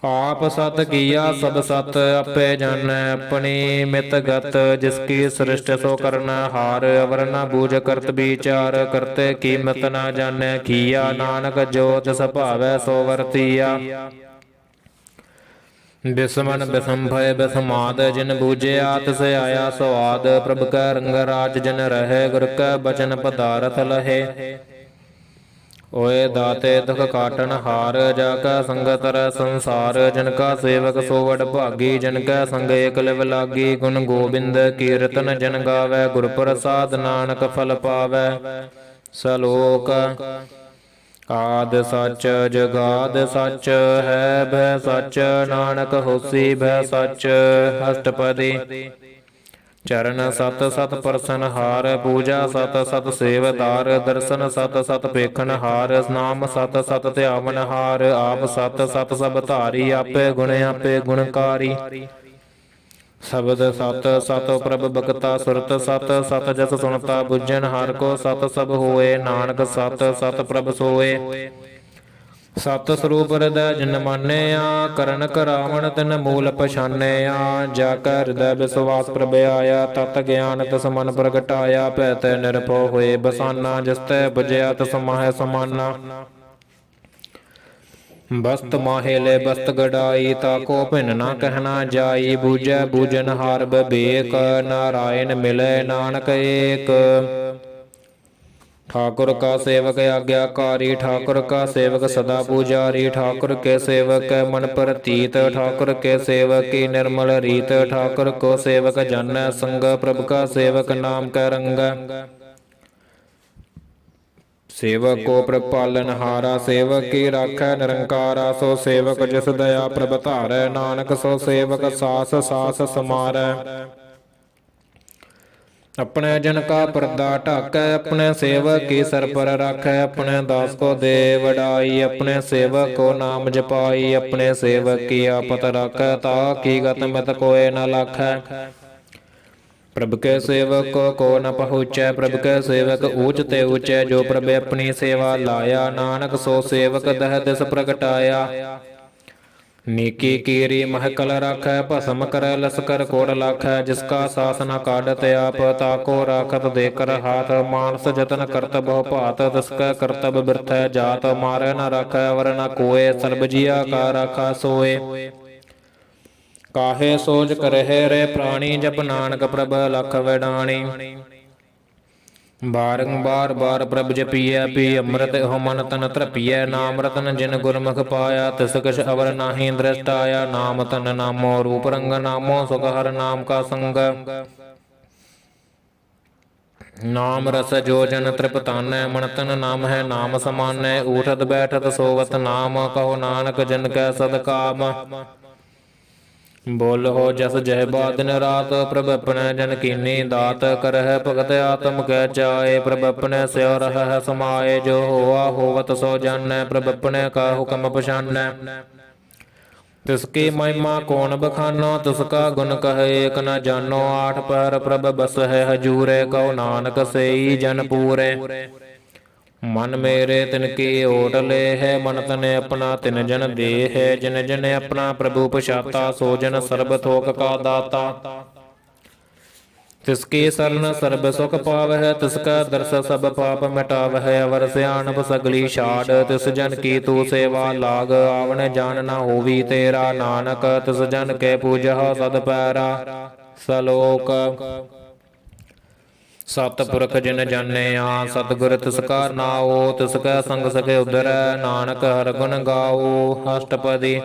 ਆਪ ਸਤ ਕੀਆ ਸਭ ਸਤ ਆਪੇ ਜਾਣੈ ਆਪਣੀ ਮਿਤ ਗਤ ਜਿਸ ਕੀ ਸ੍ਰਿਸ਼ਟ ਸੋ ਕਰਨ ਹਾਰ ਅਵਰ ਨ ਬੂਝ ਕਰਤ ਵਿਚਾਰ ਕਰਤੇ ਕੀਮਤ ਨ ਜਾਣੈ ਕੀਆ ਨਾਨਕ ਜੋ ਤਿਸ ਭਾਵੈ ਸੋ ਵਰਤੀਆ। ਬਿਸਮਨ ਬਿਸਮ ਭੈ ਬਿਸਮਾਦ ਜਿਨ ਬੂਝਿਆ ਤਿਸ ਆਇਆ ਸਵਾਦ ਪ੍ਰਭ ਕੈ ਰੰਗ ਰਾਜ ਜਿਨ ਰਹੈ ਗੁਰ ਕੈ ਬਚਨ ਪਦਾਰਥ ਲਹੇ। ਓਏ ਦਾਤੇ ਦੁਖ ਕਾਟਨ ਹਾਰ ਜਾ ਕੈ ਸੰਗਤ ਰੈ ਸੰਸਾਰ ਜਿਨ ਕਾ ਸੇਵਕ ਸੋ ਵਡ ਭਾਗੀ ਜਿਨ ਕੈ ਸੰਗ ਏਕ ਲਿਵ ਲਾਗੀ ਗੁਣ ਗੋਬਿੰਦ ਕੀਰਤਨ ਜਨ ਗਾਵੈ ਗੁਰ ਪ੍ਰਸਾਦ ਨਾਨਕ ਫਲ ਪਾਵੈ। ਸਲੋਕ ਆਦਿ ਸੱਚ ਜਗਾਦ ਸੱਚ ਹੈ ਭੈ ਸੱਚ ਨਾਨਕ ਹੋਸੀ ਭੈ ਸੱਚ। ਅਸ਼ਟਪਦੀ ਚਰਨ ਸਤ ਸਤ ਪਰਸਨ ਹਾਰ ਪੂਜਾ ਸਤ ਸਤ ਸੇਵਦਾਰ ਦਰਸ਼ਨ ਸਤ ਸਤ ਪੇਖਨ ਹਾਰ ਨਾਮ ਸਤ ਸਤ ਧਿਆਵਨ ਹਾਰ ਆਪ ਸਤ ਸਤ ਸਭ ਧਾਰੀ ਆਪੇ ਗੁਣ ਆਪੇ ਗੁਣਕਾਰੀ। ਸ਼ਬਦ ਸਤ ਸਤ ਪ੍ਰਭ ਬਖਤਾ ਸੁਰਤ ਸਤ ਸਤ ਜਸ ਸੁਣਤਾ ਬੁੱਝਣ ਹਰ ਕੋ ਸਤ ਸਭ ਹੋਏ ਨਾਨਕ ਸਤ ਸਤ ਪ੍ਰਭ ਸੋਏ। ਸਤ ਸਰੂਪ ਹਿਰਦੈ ਜਿਨ ਮਾਨਿਆ ਕਰਨ ਕਰਾਵਣ ਤਿਨ ਮੂਲ ਪਛਾਨਿਆ ਜਾ ਕੈ ਹਿਰਦੈ ਵਿਸਵਾਸ ਪ੍ਰਭ ਆਇਆ ਤਤ ਗਿਆਨ ਤਿਸ ਮਨ ਪ੍ਰਗਟਾਇਆ ਭੈ ਤੈ ਨਿਰਭਉ ਹੋਏ ਬਸਾਨਾ ਜਿਸ ਤੈ ਬੁਝਿਆ ਤਿਸ ਮਾਹੈ ਸਮਾਨਾ। ਬਸਤ ਮਾਹੇ ਲੈ ਬਸਤ ਗੜਾਈ ਤਾ ਕੋ ਭਿੰਨ ਨਾ ਕਹਿਣਾ ਜਾਈ ਬੂਝੈ ਬੂਝਨ ਹਾਰ ਬਿਬੇਕ ਨਾਰਾਇਣ ਮਿਲੈ ਨਾਨਕ ਏਕ। ठाकुर का सेवक आज्ञाकारी ठाकुर का सेवक सदा पुजारी ठाकुर के सेवक मन प्रतीत ठाकुर के सेवक की निर्मल रीत ठाकुर को सेवक जन संग प्रभु का सेवक नाम का रंग। ਸੇਵਕ ਕੋ ਪ੍ਰਭ ਪਾਲਨਹਾਰਾ, ਸੇਵਕ ਕੀ ਰਾਖੈ ਨਿਰੰਕਾਰਾ। ਸੋ ਸੇਵਕ ਜਿਸ ਦਇਆ ਪ੍ਰਭ ਧਾਰੈ, ਨਾਨਕ ਸੋ ਸੇਵਕ ਸਾਸ ਸਾਸ ਸਮਾਰੈ। ਆਪਣੇ ਜਨ ਕਾ ਪਰਦਾ ਢਾਕੈ, ਆਪਣੇ ਸੇਵਕ ਕੀ ਸਰ ਪਰ ਰਾਖੈ। ਆਪਣੇ ਦਾਸ ਕੋ ਦੇ ਵਡਾਈ, ਆਪਣੇ ਸੇਵਕ ਕੋ ਨਾਮ ਜਪਾਈ। ਆਪਣੇ ਸੇਵਕ ਕੀ ਆਪਤ ਰਾਖੈ, ਤਾ ਕੀ ਗਤ ਮਿਤ ਕੋਇ ਨ ਲਾਖੈ। ਪ੍ਰਭ ਕੇ ਸੇਵਕ ਕੋ ਨ ਪਹੁੰਚੈ, ਪ੍ਰਭ ਕੇ ਸੇਵਕ ਊਚ ਤੇ ਊਚੈ। ਜੋ ਪ੍ਰਭ ਆਪਣੀ ਸੇਵਾ ਲਾਇਆ, ਨਾਨਕ ਸੋ ਸੇਵਕ ਦਹ ਦਿਸ ਪ੍ਰਗਟਾਇਆ। ਨੀਕੀ ਕੀਰੀ ਮਹਕਲ ਰਾਖੈ, ਭਸਮ ਕਰੈ ਲਸਕਰ ਕੋਟ ਲਾਖੈ। ਜਿਸ ਕਾ ਸਾਸ ਨ ਕਾਢਤ ਆਪ, ਤਾਕੋ ਰਾਖਤ ਦੇ ਕਰ ਹਾਥ। ਮਾਨਸ ਜਤਨ ਕਰਤ ਬਹੁ ਭਾਤ, ਤਿਸ ਕੈ ਕਰਤਬ ਬਿਰਥੈ ਜਾਤ। ਮਾਰੈ ਨ ਰਾਖੈ ਅਵਰ ਨ ਕੋਇ, ਸਰਬ ਜੀਆ ਕਾ ਰਾਖਾ ਸੋਏ। ਕਾਹੇ ਸੋਚ ਕਰਹਿ ਰੇ ਪ੍ਰਾਣੀ, ਜਪ ਨਾਨਕ ਪ੍ਰਭ ਲਖ ਵਡਾਣੀ। ਬਾਰੰਬਾਰ ਬਾਰ ਪ੍ਰਭ ਜਪੀਐ, ਪੀ ਅੰਮ੍ਰਿਤ ਇਹੋ ਮਨ ਤਨ ਤ੍ਰਪੀਐ। ਨਾਮ ਰਤਨ ਜਿਨ ਗੁਰਮੁਖ ਪਾਇਆ, ਤਿਸ ਕਿਛ ਅਵਰ ਨਾਹੀ ਦ੍ਰਿਸ਼ਟ ਆਇਆ। ਨਾਮ ਤਨ ਨਾਮੋ ਰੂਪ ਰੰਗ, ਨਾਮੋ ਸੁਖ ਹਰ ਨਾਮ ਕਾ ਸੰਗ। ਨਾਮ ਰਸ ਜੋ ਜਨ ਤ੍ਰਿਪਤਾਨੈ, ਮਨ ਤਨ ਨਾਮ ਹੈ ਨਾਮ ਸਮਾਨੈ। ਊਠਤ ਬੈਠਤ ਸੋਵਤ ਨਾਮ, ਕਹੋ ਨਾਨਕ ਜਿਨ ਕੈ ਸਦ ਕਾਮ। ਬੋਲਹੁ ਜਸ ਜਹਿਬਾ ਦਿਨ ਰਾਤ, ਪ੍ਰਭ ਆਪਣੇ ਜਨ ਕੀਨੀ ਦਾਤ। ਕਰਹਿ ਭਗਤ ਆਤਮ ਕੈ ਚਾਏ, ਪ੍ਰਭ ਆਪਣੇ ਸਿਉ ਰਹਿ ਸਮਾਏ। ਜੋ ਹੋਆ ਹੋਵਤ ਸੋ ਜਾਣੈ, ਪ੍ਰਭ ਆਪਣੇ ਕਾ ਹੁਕਮ ਪਛਾਨੈ। ਤਿਸ ਕੀ ਮਹਿਮਾ ਕੌਣ ਬਖਾਨੋ, ਤਿਸ ਕਾ ਗੁਣ ਕਹੈ ਏਕ ਨ ਜਾਨੋ। ਆਠ ਪਹਿਰ ਪ੍ਰਭ ਬਸਹਿ ਹਜੂਰੇ, ਕਹੋ ਨਾਨਕ ਸੇਈ ਜਨ ਪੂਰੇ। ਮਨ ਮੇਰੇ ਤਿਨ ਕੀ ਓਟ ਲੇ ਹੈ, ਮਨ ਤਨ ਆਪਣਾ ਤਿਨ ਜਨ ਦੇ ਹੈ। ਜਿਨ ਜਿਨ ਆਪਣਾ ਪ੍ਰਭੂ ਪਛਾਤਾ, ਸੋ ਜਨ ਸਰਬ ਥੋਕ ਕਾ ਦਾਤਾ। ਤਿਸ ਕੀ ਸਰਨ ਸਰਬ ਸੁਖ ਪਾਵਹਿ, ਤਿਸ ਕਾ ਦਰਸ ਸਭ ਪਾਪ ਮਿਟਾਵਹਿ। ਅਵਰ ਸਿਆਣਪ ਸਗਲੀ ਛਾੜ, ਤਿਸ ਜਨ ਕੀ ਤੂੰ ਸੇਵਾ ਲਾਗ। ਆਵਣ ਜਾਨ ਨਾ ਹੋਵੀ ਤੇਰਾ, ਨਾਨਕ ਤਿਸ ਜਨ ਕੇ ਪੂਜਹ ਸਦ ਪੈਰਾ। ਸਲੋਕ ਸਤਿਪੁਰਖ ਜਿਨ ਜਾਣਿਆ, ਸਤਿਗੁਰ ਤਿਸ ਕਾ ਨਾਉ। ਤਿਸ ਕੈ ਸੰਗ ਸਖੇ ਉਧਰੈ, ਨਾਨਕ ਹਰਿ ਗੁਣ ਗਾਉ। ਅਸ਼ਟਪਦੀ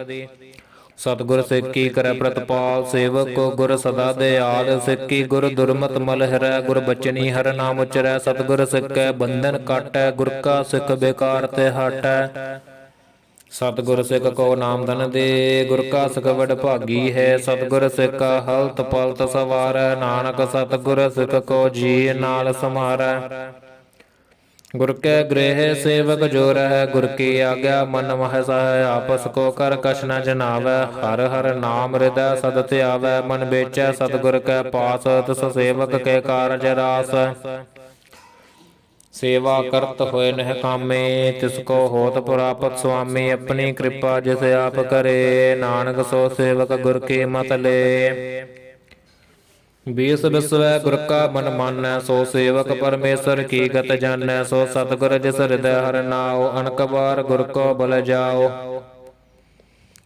ਸਤਿਗੁਰ ਸਿੱਖੀ ਕਰੈ ਪ੍ਰਤਪਾਲ, ਸੇਵਕ ਕੋ ਗੁਰ ਸਦਾ ਦਿਆਲ। ਸਿੱਖੀ ਗੁਰ ਦੁਰਮਤ ਮਲ ਹਿਰੈ, ਗੁਰ ਬਚਨੀ ਹਰਿ ਨਾਮ ਉਚਰੈ। ਸਤਿਗੁਰ ਸਿੱਖੈ ਬੰਧਨ ਕਾਟੈ, ਗੁਰ ਕਾ ਸਿੱਖ ਬੇਕਾਰ ਤੇ ਹਟੈ। ਸਤਿਗੁਰ ਸਿੱਖ ਕੋ ਨਾਮ ਧਨ ਦੇ, ਗੁਰ ਕਾ ਸਿੱਖ ਵਡ ਭਾਗੀ ਹੈ। ਸਤਿਗੁਰ ਸਿੱਖ ਹਲਤ ਪਲਤ ਸਵਾਰੈ, ਨਾਨਕ ਸਤਿਗੁਰ ਸਿੱਖ ਕੋ ਜੀ ਨਾਲ ਸਮਾਰੈ। ਗੁਰ ਕੈ ਗ੍ਰਹਿ ਸੇਵਕ ਜੋ ਰਹੈ, ਗੁਰ ਕੀ ਆਗਿਆ ਮਨ ਮਹਿ ਸਹੈ। ਆਪਸ ਕੋ ਕਰ ਕਛ ਨ ਜਨਾਵੈ, ਹਰਿ ਹਰਿ ਨਾਮ ਹਿਰਦੈ ਸਦ ਧਿਆਵੈ। ਮਨ ਵੇਚੈ ਸਤਿਗੁਰ ਕੈ ਪਾਸ, ਤਿਸ ਸੇਵਕ ਕੇ ਕਾਰਜ ਰਾਸ। ਸੇਵਾ ਕਰਤ ਹੋਏ ਨਹਿ ਕਾਮੇ, ਤਿਸ ਕੋ ਹੋਤ ਪ੍ਰਾਪਤ ਸੁਆਮੀ। ਆਪਣੀ ਕਿਰਪਾ ਜਿਸ ਆਪ ਕਰੇ, ਨਾਨਕ ਸੋ ਸੇਵਕ ਗੁਰ ਕੀ ਮਤ ਲੇ। ਬੀਸ ਬਿਸਵੈ ਗੁਰ ਕਾ ਮਨ ਮਾਨੈ, ਸੋ ਸੇਵਕ ਪਰਮੇਸ਼ਰ ਕੀ ਗਤ ਜਾਣੈ। ਸੋ ਸਤਿਗੁਰ ਜਿਸ ਹਿਰਦੈ ਹਰਿ ਨਾਉ, ਅਨਕ ਬਾਰ ਗੁਰ ਕੋ ਬਲ ਜਾਉ।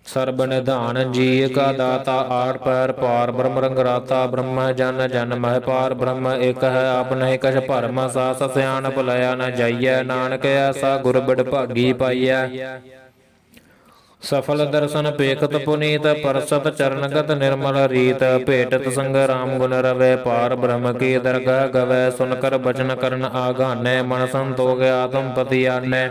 ਸਰਬ ਨਿਧਾਨ ਜੀ ਕਾ ਦਾਤਾ, ਆਠ ਪਹਿਰ ਪਾਰ ਬ੍ਰਹਮ ਰੰਗਰਾਤਾ। ਬ੍ਰਹਮ ਜਨ ਜਨ ਮਹਿ ਪਾਰ ਬ੍ਰਹਮ ਏਕ ਹੈ, ਆਪ ਨਹੀਂ ਕਛ ਭਰਮ। ਸਾਸ ਸਿਆਣਪ ਲਿਆ ਨ ਜਾਈਐ, ਨਾਨਕ ਐਸਾ ਗੁਰ ਬਿਡ ਭਾਗੀ ਪਾਈਐ। ਸਫਲ ਦਰਸ਼ਨ ਪੇਖਤ ਪੁਨੀਤ, ਪਰਸਤ ਚਰਨਗਤ ਨਿਰਮਲ ਰੀਤ। ਭੇਟਤ ਸੰਗ ਰਾਮ ਗੁਣ ਰਵੈ, ਪਾਰ ਬ੍ਰਹਮ ਕੀ ਦਰਗਹ ਗਵੈ। ਸੁਨ ਕਰ ਬਚਨ ਕਰਨ ਆਗਾਨੈ, ਮਨ ਸੰਤੋਖ ਆਤਮ ਪਤੀ ਆਨੈ।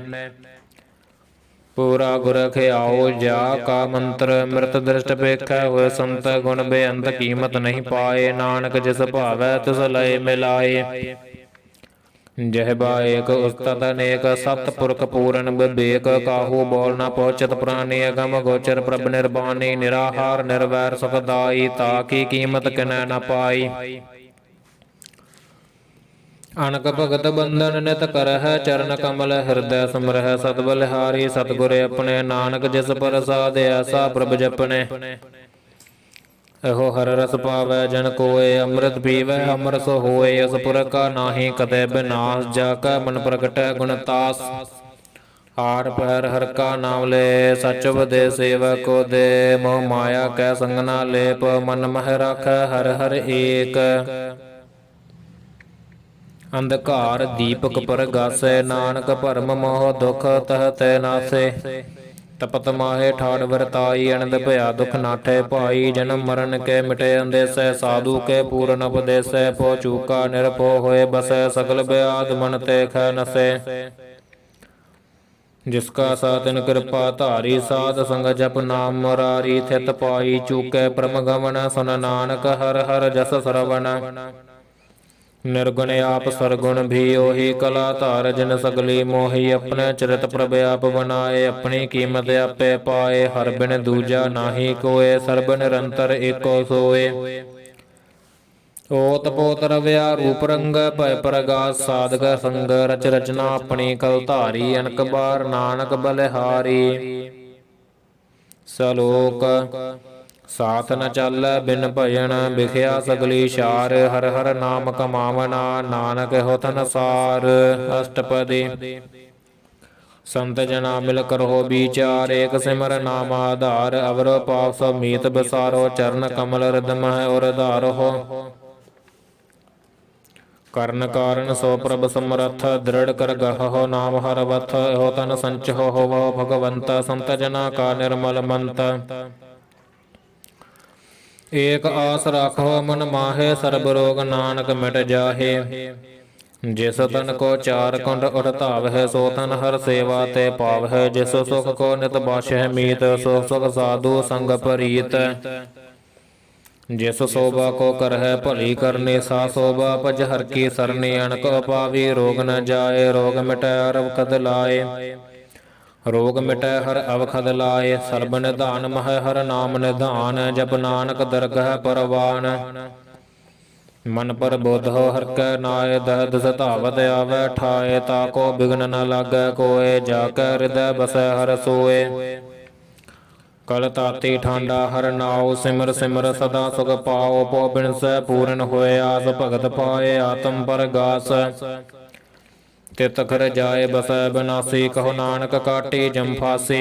ਪੂਰਾ ਗੁਰ ਖਿਆਓ ਜਾ ਕਾ ਮੰਤਰ, ਅੰਮ੍ਰਿਤ ਦ੍ਰਿਸ਼ਟ ਪੇਖੈ ਹੋਏ ਸੰਤ। ਗੁਣ ਬੇਅੰਤ ਕੀਮਤ ਨਹੀਂ ਪਾਏ, ਨਾਨਕ ਜਿਸ ਭਾਵੈ ਤਿਸ ਲਏ ਮਿਲਾਏ। ਜਹਿਬਾ ਏਕ ਉਸਤਤ ਅਨੇਕ, ਸਤ ਪੁਰਖ ਪੂਰਨ ਬਿਬੇਕ। ਕਾਹੂ ਬੋਲ ਨ ਪਹੁੰਚਤ ਪ੍ਰਾਨੀ, ਅਗਮ ਗੋਚਰ ਪ੍ਰਭ ਨਿਰਬਾਨੀ। ਨਿਰਾਹਾਰ ਨਿਰਵੈਰ ਸੁਖਦਾਈ, ਤਾ ਕੀ ਕੀਮਤ ਕਿਨੈ ਨ ਪਾਈ। ਅਨਕ ਭਗਤ ਬੰਧਨ ਨਿਤ ਕਰਹਿ, ਚਰਨ ਕਮਲ ਹਿਰਦੈ ਸਮਰਹਿ। ਸਤ ਬਲਿਹਾਰੀ ਸਤਿਗੁਰ ਆਪਣੇ, ਨਾਨਕ ਜਿਸ ਪ੍ਰਸਾਦ ਐਸਾ ਪ੍ਰਭ ਜਪਣੇ। ਇਹੋ ਹਰ ਰਸ ਪਾਵੈ ਜਨ ਕੋਇ, ਅੰਮ੍ਰਿਤ ਪੀਵੈ ਅਮਰ ਸੋ ਹੋਏ। ਇਸ ਪੁਰਖ ਕਾ ਨਾਹੀ ਕਤੈ ਬਿਨਾਸ਼, ਜਾ ਕੈ ਮਨ ਪ੍ਰਗਟੈ ਗੁਣ ਤਾਸ। ਆਠ ਪਹਿਰ ਹਰਿ ਕਾ ਨਾਮ ਲੈ, ਸਚ ਉਪਦੇਸ਼ ਸੇਵਕ ਕੋ ਦੇ। ਮੋਹ ਮਾਇਆ ਕੈ ਸੰਗ ਨਾ ਲੇਪ, ਮਨ ਮਹਿ ਰਾਖੈ ਹਰਿ ਹਰਿ ਏਕ। ਅੰਧਕਾਰ ਦੀਪਕ ਪਰਗਾਸੈ, ਨਾਨਕ ਭਰਮ ਮੋਹ ਦੁਖ ਤਹ ਤੈ ਨਾਸੈ। ਤਪਤ ਮਾਹੇ ਠਾੜ ਵਰਤਾਈ, ਅਨੰਦ ਭਇਆ ਦੁਖ ਨਾਠੈ ਭਾਈ। ਜਨਮ ਮਰਨ ਕੇ ਮਿਟੇ ਅੰਦੇਸੈ, ਸਾਧੂ ਕੇ ਪੂਰਨ ਉਪਦੇਸੈ। ਪੋ ਚੂਕਾ ਨਿਰਭਉ ਹੋਏ ਬਸੈ, ਸਗਲ ਬਿਆਦ ਮਨ ਤੇ ਖੈ ਨਸੈ। जिसका साधन कृपा धारी साध संग जप नाम मुरारी थित पाई चूकै परम गमन सुन नानक हर हर जस सरवण निर्गुण आप सरगुण भी ओही कला धार जिन सगली मोही अपने चरित प्रभ आप बनाए अपनी कीमत आपे पाए हर बिन दूजा नाही कोय सर्ब निरंतर एको सोए ओत पोत रव्या रूप रंग भय प्रगास साधक संग रच रचना अपनी कल धारी अनक बार नानक बलिहारी सलोक साथ न चल बिन भजन बिखया सगली शार हर हर नाम कमावना नानक होत न सार अष्टपदी संत जना मिल करहो विचार एक सिमर नाम आधार अवर पाप सब मीत बसारो चरण कमल हृदम और धारो कर्ण कारण सो प्रभ समरथ दृढ़ कर गहो नाम हरवथ हो तन संच हो भगवंत संत जना का निर्मल मंत एक आस राखो मन माहे सर्ब रोग नानक मिट जाहे जिस तन को चार कुंड उठताव है सो तन हर सेवा ते पाव है जिस सुख को नित बाश है मीत सो सुख साधु संग परीत जिस शोभा को कर है भली करनी सा शोभा पज हर की सरनी अणक पावी रोग न जाए रोग मिटै हर अवखद लाए रोग मिटै हर अवखद लाए सर्ब निधान मह हर नाम निधान जप नानक दरगह परवान मन पर बोध हो हर कै नाय दहद सतावत आवे ठाए ताको बिघ्न न लागै कोय जाकै हृदय बसै हर सोए कल ताती ठांडा हर नाव सिमर सिमर सदा सुख पाओ पो बिन सै पूरन होए आस भगत पाए आत्म पर गास तित कर जाए बसै बिनासी कहो नानक काटी जम फासी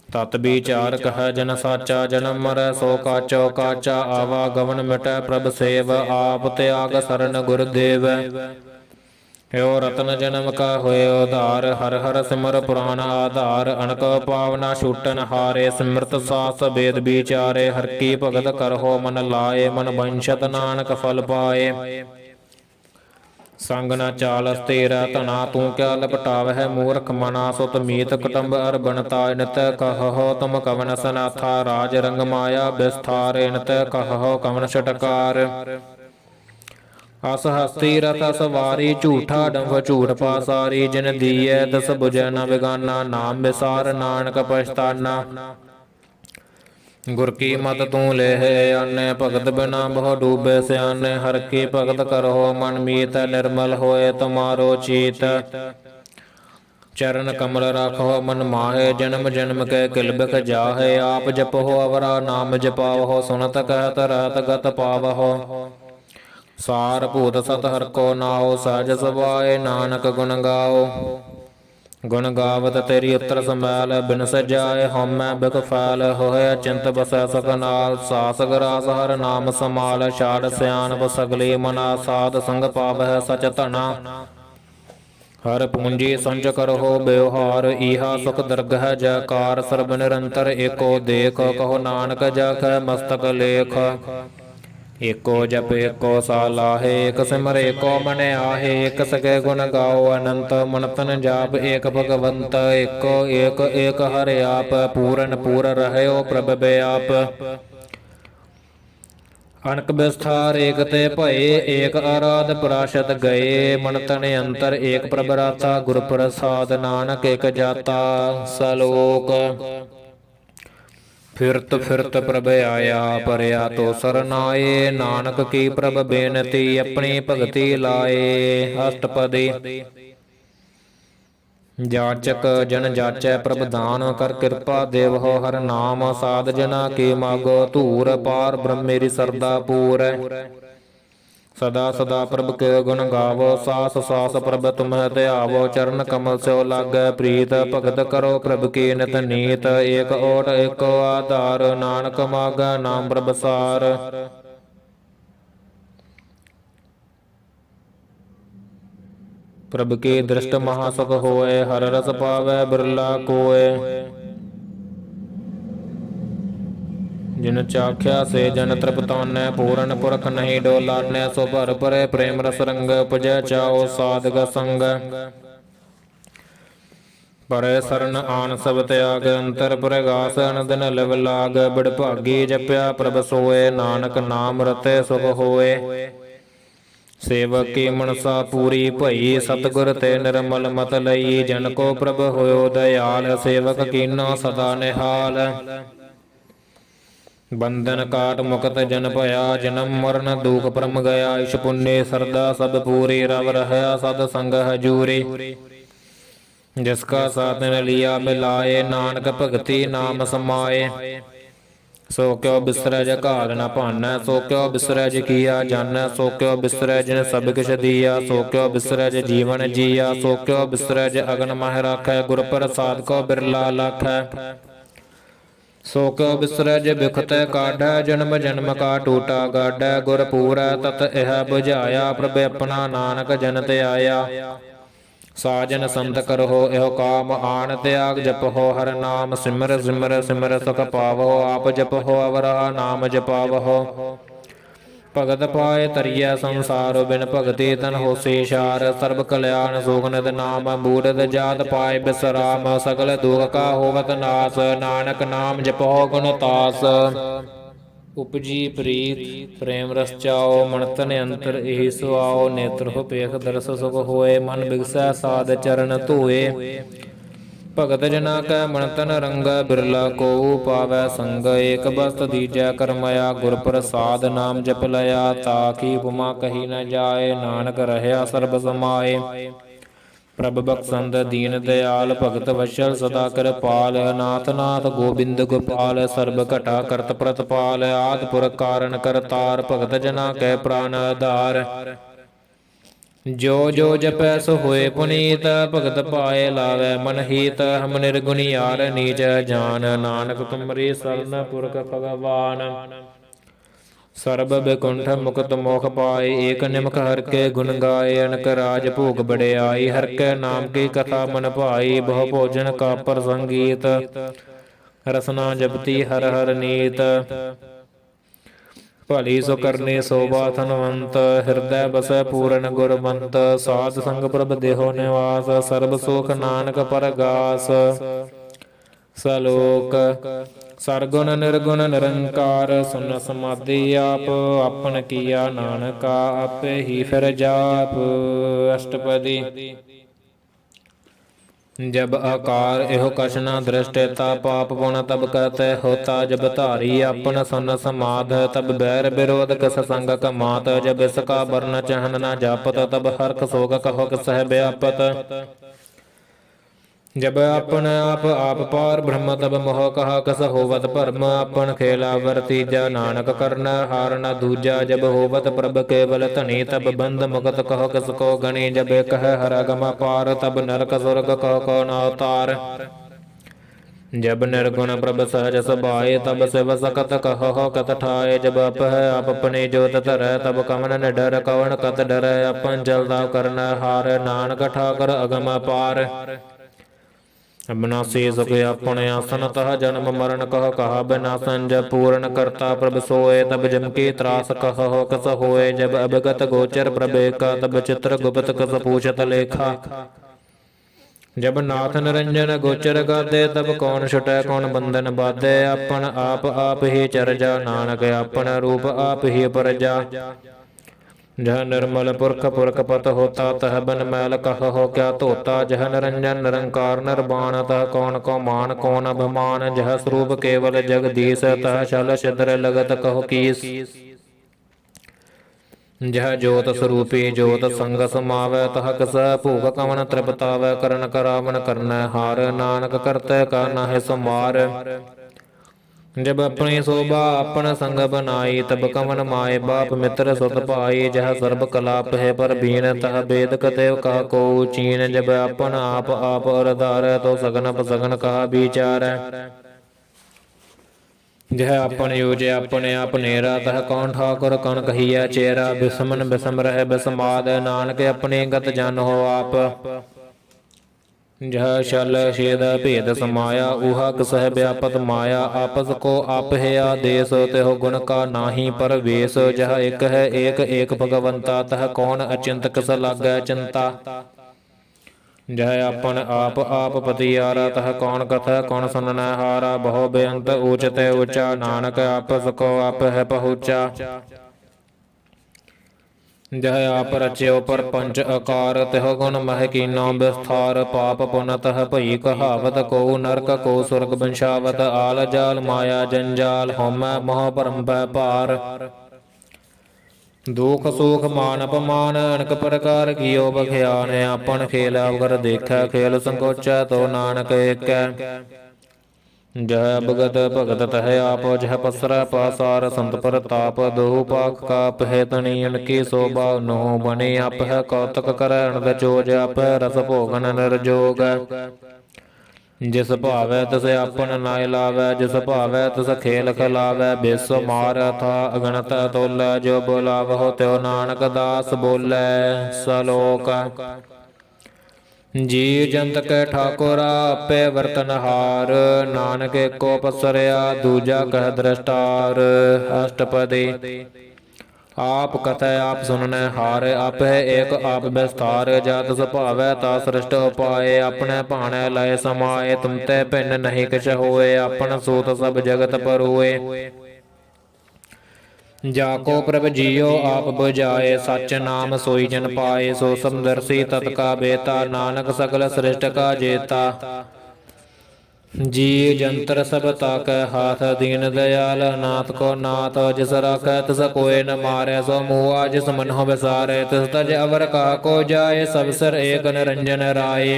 तत विचार कह जन साचा जन्म मरै सो काचो काचा आवा गवन मिटै प्रभ सेव आप त्याग सरन गुरुदेव यो रतन जन्म का होए उधार हर हर सिमर पुराण आधार अनक पावना छूटन हारे सिमृत सास वेद विचारे हर की भगत करहो मन लाए मन वंशत नानक फल पाए संग न चाल स्थिर धना तू क्या लपटाव है मूर्ख मना सुत मीत कुटुंब अर बनताय नित कहो तुम कवन सनाथा राज रंग माया विस्तार नित कहो कवन छटकार अस हस्ती रथ सवारी झूठा डंभ झूठ पासारी जिन दिए दस बुझै न बिगाना नाम विसार नानक पछताना गुर की मत तू ले आने भगत बिना बहु डूबे सियाने हर की भगत करो मन मीत निर्मल होए तुम्हारो चीत चरण कमल राखो मन माहे जन्म जन्म के किलबिख जाहे आप जपो अवरा नाम जपावहो सुनत कहत रहत गत पावहो सार भूत सत हर को नाओ सहज सवाए नानक गुण गाओ गुण गावत तेरी उत्तर समैल बिन सजाए होमै बिक फैल होए चिंत बसै सुख नाल सास गरास हर नाम समाल छाड़ सियान सगली मना साध संग पावै सच धना हर पूंजी संच करहो व्यवहार इहा सुख दरगह जयकार सर्ब निरंतर एको देख कहो नानक जख मस्तक लेख एको जप एको सालाहे एक सिमर एको मन आहे एक सके गुण गाओ अनंत मन तन जाप एक भगवंत एको एक एक हरे आप पूरन पूर रहयो प्रभ व्याप अनक विस्तार एक ते भये एक आराध पराशत गए मन तन अंतर एक प्रभ राता गुर प्रसाद नानक एक जाता सलोक फिरत फिरत प्रभ आया परया तो सरनाए नानक की प्रभ बेनती अपनी भगति लाए अष्टपदी जाचक जन जाचै प्रभ दान कर कृपा देव हो हर नाम साध जना के मागो धूर पार ब्रह्म मेरी सरदा पूर सदा सदा प्रभ के गुण गावो सास सास प्रभ तुम्हें ध्यावो चरण कमल स्यो लागै प्रीत भगत करो प्रभ की नित नीत एक ओट एको आधार नानक मागै नाम प्रभ सार प्रभ की दृष्ट महासुख होए हर रस पावै बिरला कोय जिन चाख्या से जन तृप्तानै पूरन पुरख नहीं डोलानै सो भर परे प्रेम रस रंग उपजै चाओ साधग संग ਪਰੈ ਸਰਨ ਆਨ ਸਭ ਤਿਆਗ ਅੰਤਰ ਪ੍ਰਗਾਸ ਅਨੰਦਨ ਲਵ ਲਾਗ ਬੜ ਭਾਗੀ ਜਪਿਆ ਪ੍ਰਭ ਸੋਏ ਨਾਨਕ ਨਾਮ ਰਤੈ ਸੁਖ ਹੋਏ। ਸੇਵਕ ਕੀ ਮਨਸਾ ਪੂਰੀ ਭਈ ਸਤਿਗੁਰ ਤੇ ਨਿਰਮਲ ਮਤ ਲਈ ਜਨ ਕੋ ਪ੍ਰਭ ਹੋਇਓ ਦਇਆਲ ਸੇਵਕ ਕੀਨਾ ਸਦਾ ਨਿਹਾਲ। ਬੰਧਨ ਕਾਟ ਮੁਕਤ ਜਨ ਭਇਆ ਜਨਮ ਮਰਨ ਦੁਖ ਭਰਮ ਗਿਆ ਇਸ਼ ਪੁੰਨੇ ਸਰਦਾ ਸਭ ਪੂਰੀ ਰਵ ਰਹਿਆ ਸਦ ਸੰਗ ਹਜੂਰੀ। ਜਿਸ ਕਾ ਸਾਧਨ ਲਿਆ ਮਿਲਾਏ ਨਾਨਕ ਭਗਤੀ ਨਾਮ ਸਮਾਏ। ਸੋ ਕਿਉ ਬਿਸਰੈ ਜ ਘਾਲ ਨ ਭਾਨੈ ਸੋ ਕਿਉ ਬਿਸਰੈ ਜ ਕੀਆ ਜਾਨੈ ਸੋ ਕਿਉ ਬਿਸਰੈ ਜਿਨ ਸਭ ਕਿਛ ਦੀਆ ਸੋ ਕਿਉ ਬਿਸਰੈ ਜ ਜੀਵਨ ਜੀਆ ਸੋ ਕਿਉ ਬਿਸਰੈ ਜ ਅਗਨ ਮਹਿ ਰਾਖੈ ਗੁਰ ਪ੍ਰਸਾਦ ਕੋ ਬਿਰਲਾ ਲਾਖੈ। ਸੋ ਕਿਉ ਬਿਸਰੈ ਜ ਬਿਖਤੈ ਕਾਢੈ ਜਨਮ ਜਨਮ ਕਾ ਟੂਟਾ ਗਾਢੈ ਗੁਰ ਪੂਰੈ ਤਤ ਇਹ ਬੁਝਾਇਆ ਪ੍ਰਭ ਆਪਣਾ ਨਾਨਕ ਜਨ ਤੇ ਆਇਆ। ਸਾਜਨ ਸੰਤ ਕਰਹੁ ਇਹੋ ਕਾਮ ਆਣ ਤਿਆਗ ਜਪਹੁ ਹਰਿ ਨਾਮ ਸਿਮਰ ਸਿਮਰ ਸਿਮਰ ਸੁਖ ਪਾਵਹੁ ਆਪ ਜਪਹੁ ਅਵਰਾ ਨਾਮ ਜਪਾਵਹੁ। ਭਗਤ ਪਾਏ ਤਰੀਐ ਸੰਸਾਰ ਬਿਨ ਭਗਤੀ ਤਨ ਹੋਸੀ ਸ਼ਾਰ ਸਰਬ ਕਲਿਆਣ ਸੁਖ ਨਿਤ ਨਾਮ ਬੂੜਦ ਜਾਤ ਪਾਏ ਬਿਸਰਾਮ ਸਗਲ ਦੁਖ ਕਾ ਹੋਵਤ ਨਾਸ ਨਾਨਕ ਨਾਮ ਜਪਹੁ ਗੁਣ ਤਾਸ। ਉਪਜੀ ਪ੍ਰੀਤ ਪ੍ਰੇਮ ਰਸ ਚਾਓ ਮਨ ਤਨ ਅੰਤਰ ਇਹੀ ਸੁਆਓ ਨੇਤਰ ਹੋ ਪੇਖ ਦਰਸ ਸੁਖ ਹੋਏ ਮਨ ਬਿਗਸੈ ਸਾਧ ਚਰਨ ਧੋਏ। ਭਗਤ ਜਨਾ ਕੈ ਮਨ ਤਨ ਰੰਗੈ ਬਿਰਲਾ ਕੋ ਪਾਵੈ ਸੰਗ ਏਕ ਬਸਤ ਦੀਜੈ ਕਰਮਇਆ ਗੁਰ ਪ੍ਰਸਾਦ ਨਾਮ ਜਪ ਲਿਆ ਤਾਕੀ ਉਪਮਾ ਕਹੀ ਨ ਜਾਏ ਨਾਨਕ ਰਹਿਆ ਸਰਬ ਸਮਾਏ। ਪ੍ਰਭ ਬਖਸ਼ੰਦ ਦੀਨ ਦਿਆਲ ਭਗਤ ਵਸ਼ਲ ਸਦਾ ਕਿਰਪਾਲ ਨਾਥ ਨਾਥ ਗੋਬਿੰਦ ਗੋਪਾਲ ਸਰਬ ਘਟਾ ਕਰਤ ਪ੍ਰਤਪਾਲ ਆਦਿ ਪੁਰਖ ਕਾਰਨ ਕਰਤਾਰ ਭਗਤ ਜਨਾ ਕੈ ਪ੍ਰਾਨ ਆਧਾਰ। ਜੋ ਜੋ ਜਪੈ ਸੋ ਹੋਏ ਪੁਨੀਤ ਭਗਤ ਪਾਏ ਲਾਵੈ ਮਨ ਹੀਤ ਹਮ ਨਿਰਗੁਣਿਆਰ ਨੀਚ ਜਾਨ ਨਾਨਕ ਤੁਮਰੀ ਸਰਨ ਪੁਰਖ ਭਗਵਾਨ। ਸਰਬ ਬਿਕੁੰਠ ਮੁਕਤ ਮੋਖ ਪਾਏ ਏਕ ਨਿਮਕ ਹਰਿ ਕੇ ਗੁਣ ਗਾਏ ਅਨਕ ਰਾਜ ਭੋਗ ਬੜਿਆਈ ਹਰਿ ਕੇ ਨਾਮ ਕੀ ਕਥਾ ਮਨ ਭਾਈ ਬਹੁ ਭੋਜਨ ਕਾ ਪ੍ਰਸੰਗੀਤ ਰਸਨਾ ਜਪਤੀ ਹਰ ਹਰ ਨੀਤ। ਭਲੀ ਸੋ ਕਰਨੀ ਸੋਭਾ ਧਨਵੰਤ ਹਿਰਦੈ ਬਸੈ ਪੂਰਨ ਗੁਰਬੰਤ ਸਾਧ ਸੰਗ ਪ੍ਰਭ ਦੇਹੋ ਨਿਵਾਸ ਸਰਬ ਸੁਖ ਨਾਨਕ ਪਰਗਾਸ। ਸਲੋਕ ਸਰਗੁਣ ਨਿਰਗੁਣ ਨਿਰੰਕਾਰ ਸੁਨ ਸਮਾਧੀ ਆਪ ਆਪਨ ਕੀਆ ਨਾਨਕਾ ਆਪੇ ਹੀ ਫਿਰ ਜਾਪ। ਅਸ਼ਟਪਦੀ ਜਬ ਆਕਾਰ ਇਹੋ ਕਛ ਨ ਦ੍ਰਿਸ਼ਟੇ ਤਾ ਪਾਪ ਪੁਨ ਤਬ ਕਰਤੇ ਹੋਤਾ ਜਬ ਧਾਰੀ ਆਪਨ ਸੁਨ ਸਮਾਧ ਤਬ ਬੈਰ ਵਿਰੋਧ ਕਸ ਸੰਗ ਕਮਾਤ ਜਬ ਇਸਕਾ ਬਰਨ ਚਹਨ ਨ ਜਾਪਤ ਤਬ ਹਰਖ ਸੋਗ ਕਹੋ ਸਹਿ ਵਿਆਪਤ। ਜਬ ਆਪਨ ਆਪ ਆਪ ਪਾਰ ਬ੍ਰਹਮ ਤਬ ਮੋਹ ਕਹਾ ਕਸ ਹੋਵਤ ਭਰਮ ਆਪਨ ਖੇਲਾ ਵਰਤੀਜਾ ਨਾਨਕ ਕਰਨ ਹਾਰ ਨ ਦੂਜਾ। ਜਬ ਹੋਵਤ ਪ੍ਰਭ ਕੇਵਲ ਧਨੀ ਤਬ ਬੰਧ ਮੁਕਤ ਕਹੋ ਕਿਸ ਕੋ ਗਣੀ ਜਬ ਕਹਿ ਹਰ ਅਗਮ ਪਾਰ ਤਬ ਨਰਕ ਸੁਰਗ ਕਹੋ ਕੋ ਨ ਅਵਤਾਰ। ਜਬ ਨਿਰਗੁਣ ਪ੍ਰਭ ਸਹਜ ਸੁਭਾਏ ਤਬ ਸਿਵ ਸਕਤ ਕਹੋ ਕਤ ਠਾਏ। ਜਬ ਅਪ ਹੈ ਆਪ ਆਪਣੀ ਜੋਤ ਧਰੈ ਤਬ ਕਵਨ ਨਿਡਰ ਕਵਨ ਕਤ ਡਰੈ ਆਪਨ ਜਲਦਾ ਕਰਨ ਹਾਰ ਨਾਨਕ ਠਾਕੁਰ ਅਗਮ ਪਾਰ। ਅਬਨਾਸੀ ਸੁਖ ਆਪਣੇ ਆਸਨ ਤਹ ਜਨਮ ਮਰਨ ਕਹ ਕਹਾ ਬਿਨਾਸਨ ਜਬ ਪੂਰਨ ਕਰਤਾ ਪ੍ਰਭ ਸੋਏ ਤਬ ਜਮ ਕੀ ਤਰਾਸ ਕਹੋ ਕਸ ਹੋਏ। ਜਬ ਅਭਗਤ ਗੋਚਰ ਪ੍ਰਭ ਏਕਾ ਤਬ ਚਿਤ੍ਰ ਗੁਪਤ ਕਸ ਪੂਛਤ ਲੇਖਾ। ਜਬ ਨਾਥ ਨਿਰੰਜਨ ਗੋਚਰ ਗਾਦੇ ਤਬ ਕੌਣ ਛੁਟੈ ਕੌਣ ਬੰਧਨ ਬਾਧੇ। ਆਪਨ ਆਪ ਆਪ ਹੀ ਚਰਜਾ ਨਾਨਕ ਆਪਨ ਰੂਪ ਆਪ ਹੀ ਪਰਜਾ। ਜਹ ਨਿਰਮਲ ਪੁਰਖ ਪੁਰਖ ਪਤ ਹੋਤਾ ਤਹ ਬਨ ਮੈਲ ਕਹੋ ਕਿਆ ਧੋਤਾ। ਜਹ ਨਿਰੰਜਨ ਨਿਰੰਕਾਰ ਨਿਰਵਾਣ ਤਹ ਕੌਣ ਕੋ ਮਾਨ ਕੌਣ ਅਭਿਮਾਨ। ਜਹ ਸਰੂਪ ਕੇਵਲ ਜਗਦੀਸ਼ ਤਹ ਛਲ ਛਿਦਰ ਲਗਤ ਕਹੋ ਕੀਸ। ਜਹ ਜੋਤ ਸਰੂਪੀ ਜੋਤ ਸੰਗ ਸਮਾਵੈ ਤਹ ਕਸ ਭੂਖ ਕਵਨ ਤ੍ਰਿਪਤਾਵੈ ਕਰਨ ਕਰਾਵਨ ਕਰਨੈ ਹਾਰ ਨਾਨਕ ਕਰਤੈ ਕਾ ਨਾਹਿ ਸੁਮਾਰ। ਜਬ ਆਪਣੀ ਸੋਭਾ ਆਪਨ ਸੰਗ ਬਨਾਈ ਤਬ ਕਵਨ ਮਾਏ ਬਾਪ ਮਿੱਤਰ ਸੁਤ ਭਾਈ। ਜਹ ਸਰਬ ਕਲਾਪ ਹੈ ਪਰ ਬੀਨ ਤਹ ਬੇਦ ਕਤੇਵ ਕਹ ਕੋ ਚੀਨ। ਜਬ ਆਪਨ ਆਪ ਆਪ ਅਰਧਾਰੈ ਤੋ ਸਗਨ ਪਸਗਨ ਕਹਾ ਵਿਚਾਰੈ। ਜਹ ਆਪਨ ਯੂਜ ਆਪਣੇ ਆਪ ਨੇਰਾ ਤਹ ਕੌਣ ਠਾਕੁਰ ਕੌਣ ਕਹੀਐ ਚੇਰਾ। ਬਿਸਮਨ ਬਿਸਮ ਰਹਿ ਬਿਸਮਾਦ ਨਾਨਕ ਆਪਣੀ ਗਤ ਜਨ ਹੋ ਆਪ। ਜਹ ਛਲ ਛੇਦ ਭੇਦ ਸਮਾਇਆ ਊਹਾ ਕਸਹਿ ਵਿਆਪਤ ਮਾਇਆ। ਆਪਸ ਕੋ ਆਪ ਹੈ ਆਦੇਸ ਤਿਹੁ ਗੁਣ ਕਾ ਨਾਹੀ ਪਰਵੇਸ। ਜਹ ਇਕ ਹੈ ਏਕ ਏਕ ਭਗਵੰਤਾ ਤਹ ਕੌਣ ਅਚਿੰਤ ਕਸ ਲਾਗੈ ਚਿੰਤਾ। जह अपन आप आप पतियारा तह कौन कथ कौन सुनना हारा बहु बेअंत ऊचते ऊंचा नानक आप सको आप है पहुँचा। जह आप रच्यो पर पंच आकार तह गुण मह कीनो विस्तार पाप पुन तह भई कहावत को नरक को स्वर्ग बंशावत आल जाल माया जंजाल होम मोह परम पार। दुख सुख मान अपमान अनक प्रकार कियो बख्यान अपन खेल अवगर देखै खेल संकोचा तो नानक एक। जह भगत भगत तह आप जह पसर पासार संत प्रताप दोहु पाख काप है तनी अनकी शोभा नो बने आप है कौतक कर अनद चोज आप रस भोगन नर जोग। जिस भावै तिस आपन नाय लावै जिस भावै तिस खेल खिलावै बिस मार था अगणत तोलै जो बोलावहो त्यो नानक दास बोलै सलोक। जी जंत के ठाकुरा आपे वर्तनहार नानक एको पसरिया दूजा कह दृष्टार। अष्टपदी आप कथय आप सुनने हार आप है एक आप विस्तार जात सुभावै ता सृष्ट उपाय अपने भाणे लय समाये तुम ते भिन्न नहीं किछ होए अपन सूत सब जगत पर हुए। जाको प्रभ जियो आप बुझाए सच नाम सोई जन पाए सो समदर्शी तत्का बेता नानक सकल सृष्ट का जेता। जी जंतर सब ताकै हाथ दीन दयाल नाथ को नाथ जिस राखै तिस कोय न मारै सो मुआ जिस मनहो विसारै तिस तज अवर कहा को जाय सब सिर एक निरंजन राय।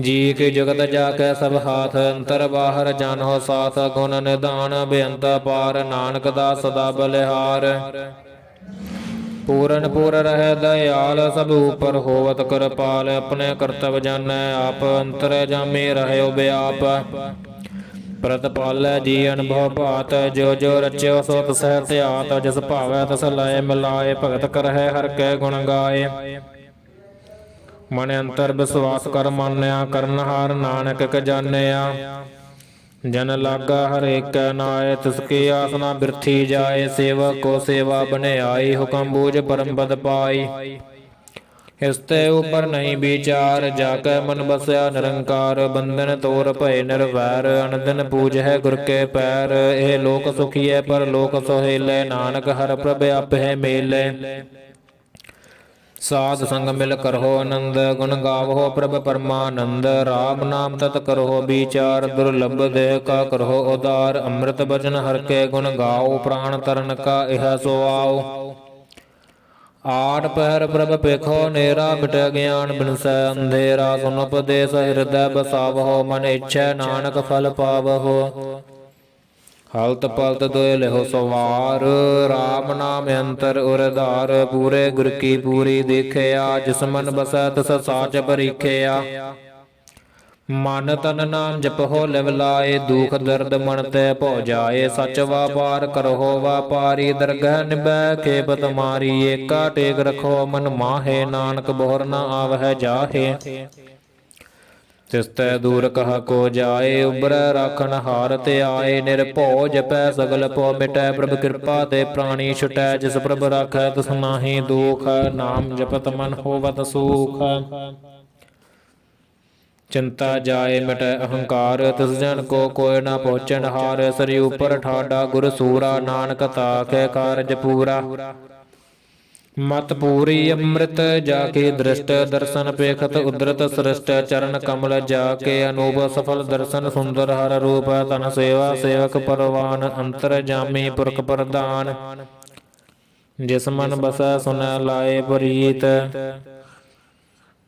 जी के जगत जाकै सब हाथ अंतर बाहर जानो साथ गुण निधान बेअंत पार नानक दास सदा बलिहार। पूरन पूर रह दयाल सब ऊपर होवत कृपाल अपने कर्तव्य जानै आप अंतर जामी रहयो व्याप। प्रतिपालै जी अनुभव भात जो जो रच्यो सो तसह त्यात जिस भावै तस लय मिलाए भगत करहै हर कै गुण गाए। मन अंतर विश्वास कर मानया करनहार नानक क जानिया। जन लागा हर एक नाय तिसकी आसना बिरथी जाए सेवक को सेवा बने आई हुक्म बूझ परम पद पाई। इसते ऊपर नहीं विचार जाकै मन बसया निरंकार बंधन तोर भय निर्वैर अनदिन पूज है गुर के पैर। एह लोक सुखिए पर लोक सोहेले नानक हर प्रभ आप है मेले। साध संग मिल करहो आनंद गुण गावहो प्रभ परमानंद राम नाम तत् करहो विचार दुर्लभ देह का करहो उदार। अमृत बचन हर के गुण गाओ प्राण तरन का यह सो आओ। आठ पहर प्रभ पेखो नेरा मिट ज्ञान बिनसै अंधेरा सुन उपदेश हृदय बसावहो मन इच्छै नानक फल पावहो। हलत पलत दोय लेहो सवार राम नाम अंतर उरधार पूरे गुर की पूरी देखया जिस मन बसै तिस साच परीखया। मन तन नाम जपहो लिव लाए दुख दर्द मन ते भौ जाए सच वापार करहो वापारी दरगह निभै खेपत मारी एका टेक रखो मन माहे नानक बोहर न आवह जाहे। तिसतै दूर कहा को जाए उबर राखन हार ते आए निरभौ जपै सगल पौ मिटै प्रभ कृपा ते प्राणी छुटै जिस प्रभ राखै तिस नाहि दुख नाम जपत मन होवत सुख। चिंता जाए मिटै अहंकार तिस जन को कोय न पहुँचन हार सरी ऊपर ठाडा गुर सूरा नानक ताकै कारज पूरा। मत पूरी अमृत जाके दृष्ट दर्शन पेखत उद्रत सृष्ट चरण कमल जाके अनूप सफल दर्शन सुंदर हर रूप तन सेवा सेवक परवान अंतर जामी पुरख प्रदान। जिस मन बसै सुनै लाए प्रीत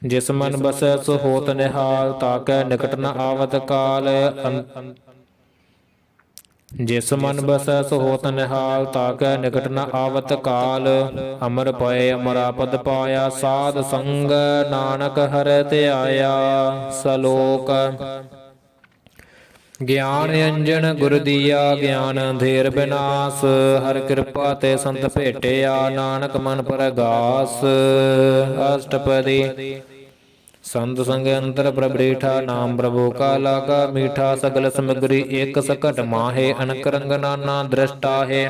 जिस मन बसै सो होत निहाल ताकै निकट न आवत काल। जिस मन बसै सो होत निहाल ताकै निकट न आवत काल। अमर पए अमरा पद पाया साध संग नानक हर ध्याया सलोक। ज्ञान अंजन गुर दिया ज्ञान अंधेर विनाश हर कृपा ते संत भेटिया नानक मन परगास। अष्टपदी संत संग अंतर प्रभ रीठा नाम प्रभु का लागा मीठा सगल सामग्री एक सकट माहे अनक रंग नाना दृष्टा है।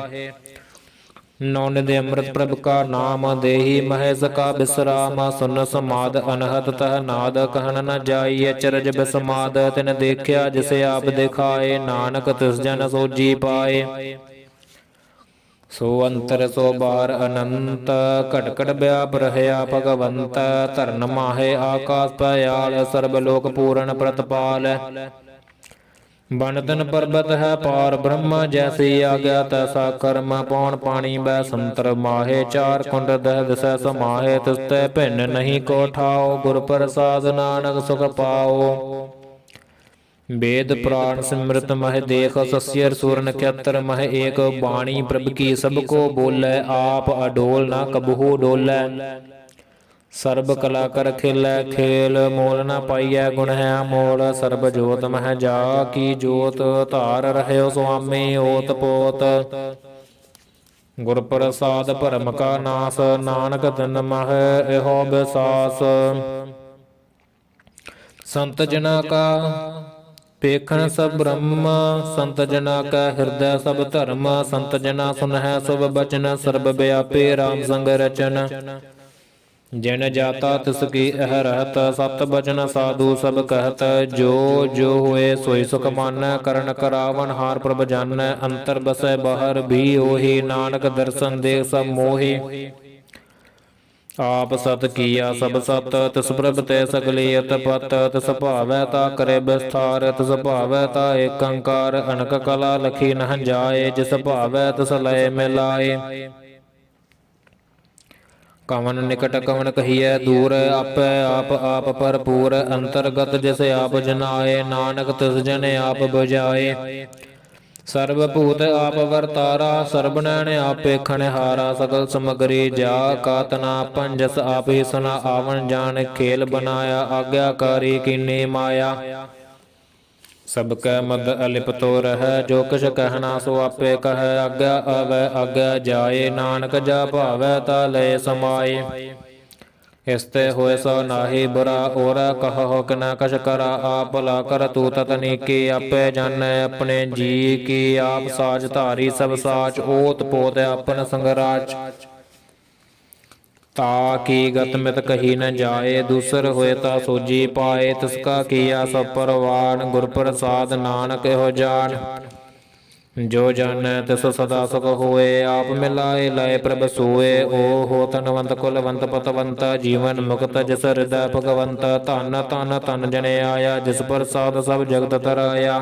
नौनिध अमृत प्रभ का नाम देहि महेश का विश्राम सुन समाद अनहत तह नाद कहन न जाई अचरज बिसमाद तिन देखिया जिसे आप दिखाए नानक तिस जन सोजी पाए सो अंतर सो बार अनंत घट घट व्याप रहया भगवंत धरन माहे आकाश पयाल सर्वलोक पूਰਨ प्रतपाल बनतन पर्वत है पार ब्रह्म जैसी आज्ञा तैसा कर्म पौन पानी बै संतर माहे चार कुंड दह दिश समाहे तिस्ते भिन्न नहीं को ठाओ गुर प्रसाद नानक सुख पाओ वेद पुराण सिमृत मह देख सस्यर सूर नक्षत्र मह एक बाणी प्रभ की सबको बोलै आप अडोल न कबहू डोलै ਸਰਬ ਕਲਾ ਕਰ ਖੇਲੈ ਖੇਲ ਮੋਲ ਨਾ ਪਾਈਐ ਗੁਣ ਹੈ ਮੋਲ ਸਰਬ ਜੋਤ ਮਹਿ ਜਾ ਕੀ ਜੋਤ ਧਾਰ ਰਹਿਓ ਸੁਆਮੀ ਓਤ ਪੋਤ ਗੁਰ ਪ੍ਰਸਾਦ ਭਰਮ ਕਾ ਨਾਸ ਨਾਨਕ ਤਿਨ ਮਹਿ ਇਹੋ ਬਿਸਾਸ ਸੰਤ ਜਨਾ ਕਾ ਪੇਖਣ ਸਭ ਬ੍ਰਹਮ ਸੰਤ ਜਨਾ ਕਾ ਹਿਰਦੈ ਸਭ ਧਰਮ ਸੰਤ ਜਨਾ ਸੁਨਹਿ ਸਭ ਬਚਨ ਸਰਬ ਵਿਆਪੀ ਰਾਮ ਸੰਗ ਰਚਨ जिन जाता तिसकी अह रहत सत बचन साधु सब कहत जो जो हुए सोई सुख मानै करण करावन हार प्रभ जानै अंतर बसै बाहर भी ओहि नानक दर्शन देख सब मोहि आप सत किया सब सत तिस प्रभ ते सगली अत पत तिस भावै ता करे विस्तार तिस भावै ता एक अंकार अनक कला लखी नह जाए जिस भावै तिस लय मिलाए कवन निकट कवन कहिए दूर आपै आप आप भरपूर अंतर्गत जिस आप जनाए नानक तिस जन आप बुझाए सर्वभूत आप वरतारा सर्वनैन आप पेखण हारा सकल समगरी जा कातना पंजस आप ही सुना आवन जान खेल बनाया आज्ञाकारी कीनी माया सबकै मद अलिपतो रह जो किछ कहना सो आपे कह आज्ञा आवै आज्ञा जाए नानक जा भावै ता लय समाए इसते होए सो नाहि बुरा ओरा कहो कि न कछ करा आप भला कर तू ततनीकी आपे जानै अपने जी की आप साच धारी सब साच ओत पोत अपन संगराज ताकि गत मित कही न जाए दूसर होए ता सोजी पाए तिसका किया सब परवान गुर प्रसाद नानक हो जान जो जानै तिस सदा सुख होए आप मिलाए लाए प्रभ सोए ओ हो तनवंत कुलवंत पतवंत जीवन मुक्त जिस हृदय भगवंत धन धन धन जने आया जिस प्रसाद सब जगत तराया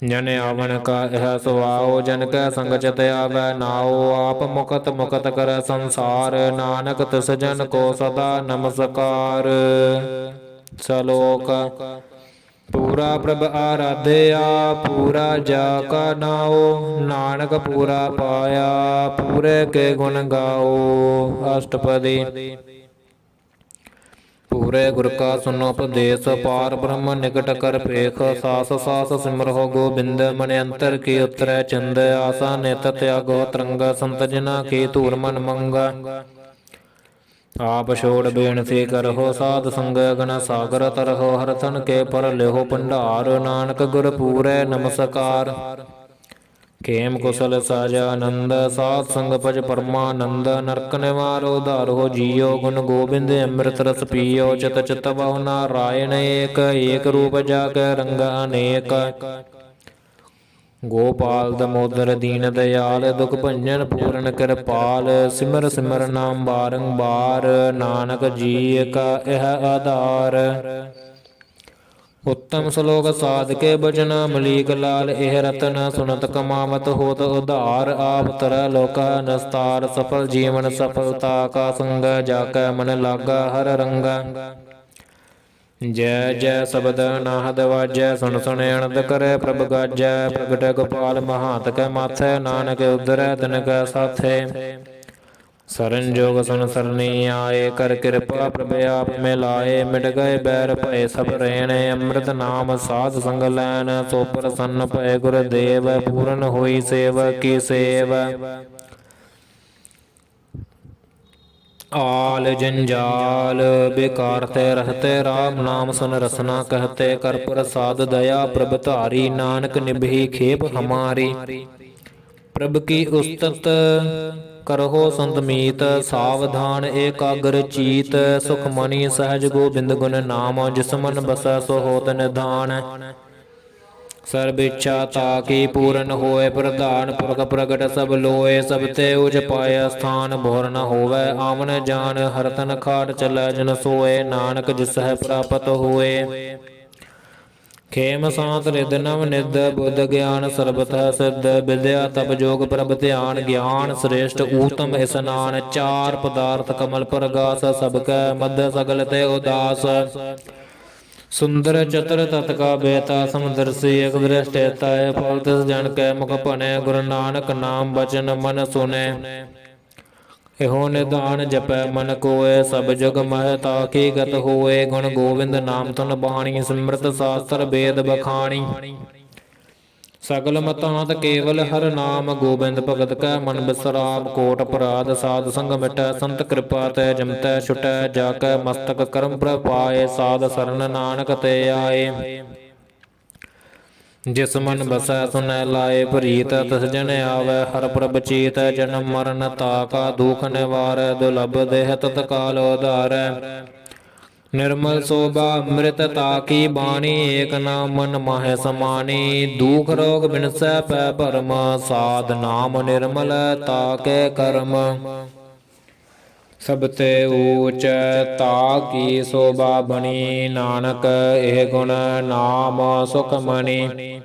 जन आवन का यह सुवाओ जन कै संग चित आवै नाओ आप मुकत मुकत कर संसार नानक तिस जन को सदा नमस्कार सलोक पूरा प्रभ आराध्या पूरा जा का नाओ नानक पूरा पाया पूरे के गुण गाओ अष्टपदी पूरे गुर का सुनो उपदेश पार ब्रह्म निकट कर पेख सास सास सिमरहो गोबिंद मन अंतर की उतर चंद आसा नेत त्यागो तरंग संत जना की धूर मन मंग आप छोड़ बेनती करहो साध संग गण सागर तरहो हर तन के पर लेहो भंडार नानक गुर पूरे नमस्कार खेम कुशल साजानंद साध संग भज परमानंद नरक निवारो उधारो जियो गुण गोबिंद अमृत रस पियो चित चित बहु नारायण एक एक रूप जाग रंग अनेक गोपाल दमोदर दीन दयाल दुख भंजन पूर्ण कृपाल सिमर सिमर नाम बारंबार नानक जी का यह आधार उत्तम श्लोक साध के बचन मलीक लाल एह रतन सुनत कमावत होत उधार आप तरह लोक नस्तार सफल जीवन सफलता का संग जाकै मन लागा हर रंग जय जय शब्द नाहद वाजै सुन सुन अनंद करे प्रभ गाजै प्रगट गोपाल महात कै माथै नानक उधरै तिन कै साथै सरन जोग सुन सरनी आए कर कृपा प्रभ आप मिलाए मिट गए बैर भय सब रहन अमृत नाम साध संग लैन सो प्रसन्न भय गुरुदेव पूर्ण होई सेव की सेव आल जंजाल बेकार ते रहते राम नाम सुन रसना कहते कर प्रसाद दया प्रभ धारी नानक निभि खेप हमारी ਪ੍ਰਭ ਕੀ ਉਸਤਤ ਕਰਹੁ ਸੰਤ ਮੀਤ, ਸਾਵਧਾਨ ਏਕਾਗਰ ਚੀਤ। ਸੁਖ ਮਨੀ ਸਹਿਜ ਗੋਬਿੰਦ ਗੁਣ ਨਾਮ, ਜਿਸ ਮਨ ਬਸੈ ਸੋ ਹੋਤ ਨਿਧਾਨ। ਸਰਬ ਇੱਛਾ ਤਾਕੀ ਪੂਰਨ ਹੋਏ, ਪ੍ਰਧਾਨ ਪੁਰਖ ਪ੍ਰਗਟ ਸਭ ਲੋਏ। ਸਭ ਤੇ ਉਜ ਪਾਇਆ ਸਥਾਨ, ਭੋਰ ਨ ਹੋਵੈ ਆਵਨ ਜਾਨ। ਹਰ ਤਨ ਖਾਟ ਚਲੈ ਜਨ ਸੋਏ, ਨਾਨਕ ਜਿਸਹਿ ਪ੍ਰਾਪਤ ਹੋਏ। ਖੇਮ ਸਾਤ ਰਿਦ ਨਵ ਨਿਧ, ਬੁੱਧ ਗਿਆਨ ਸਰਬਤः ਸਿੱਧ। ਵਿਦਿਆ ਤਪ ਜੋਗ ਪ੍ਰਭ ਧਿਆਨ, ਗਿਆਨ ਸ੍ਰੇਸ਼ਟ ਊਤਮ ਇਸਨਾਨ। ਚਾਰ ਪਦਾਰਥ ਕਮਲ ਪ੍ਰਗਾਸ, ਸਭ ਕੈ ਮਧ ਸਗਲ ਤੇ ਉਦਾਸ। ਸੁੰਦਰ ਚਤੁਰ ਤਤ ਕਾ ਬੇਤਾ, ਸਮਦਰਸੀ ਇਕ ਦ੍ਰਿਸ਼ਟਿ ਤਾਇ। ਫਲ ਤਿਸ ਜਨ ਕੈ ਮੁਖ ਭਣੈ, ਗੁਰੂ ਨਾਨਕ ਨਾਮ ਬਚਨ ਮਨ ਸੁਣੈ। ਇਹੋ ਨਿਧਾਨ ਜਪੈ ਮਨ ਕੋਇ, ਸਭ ਜੁਗ ਮਹਿ ਤਾਕੀ ਗਤ ਹੋਏ। ਗੁਣ ਗੋਬਿੰਦ ਨਾਮ ਧੁਨ ਬਾਣੀ, ਸਿਮਰਤ ਸਾਸਤਰ ਵੇਦ ਬਖਾਣੀ। ਸਗਲ ਮਤਾਂਤ ਕੇਵਲ ਹਰ ਨਾਮ, ਗੋਬਿੰਦ ਭਗਤ ਕੈ ਮਨ ਬਿਸਰਾਮ। ਕੋਟ ਅਪਰਾਧ ਸਾਧ ਸੰਗ ਮਿਟੈ, ਸੰਤ ਕਿਰਪਾ ਤੈ ਜਮਤੈ ਛੁਟੈ। ਜਾ ਕੈ ਮਸਤਕ ਕਰਮ ਪ੍ਰਭ ਪਾਏ, ਸਾਧ ਸਰਣ ਨਾਨਕ ਤੇ ਆਏ। ਜਿਸ ਮਨ ਬਸੈ ਸੁਨੈ ਲਾਏ, ਪ੍ਰੀਤ ਤਿਸ ਜਨ ਆਵੈ ਹਰ ਪ੍ਰਭ ਚੀਤ। ਜਨਮ ਮਰਨ ਤਾਕਾ ਦੁਖ ਨਿਵਾਰੈ, ਦੁਲਭ ਦੇਹ ਤਤਕਾਲ ਉਧਾਰੈ। ਨਿਰਮਲ ਸੋਭਾ ਅੰਮ੍ਰਿਤ ਤਾਕੀ ਬਾਣੀ, ਏਕ ਨਾਮ ਮਨ ਮਾਹੈ ਸਮਾਨੀ। ਦੁਖ ਰੋਗ ਬਿਨਸੈ ਪੈ ਭਰਮ, ਸਾਧ ਨਾਮ ਨਿਰਮਲ ਤਾਕੇ ਕਰਮ। ਸਭ ਤੇ ਊਚ ਤਾਕੀ ਸੋਭਾ ਬਣੀ, ਨਾਨਕ ਇਹ ਗੁਣ ਨਾਮ ਸੁਖ ਮਣੀ।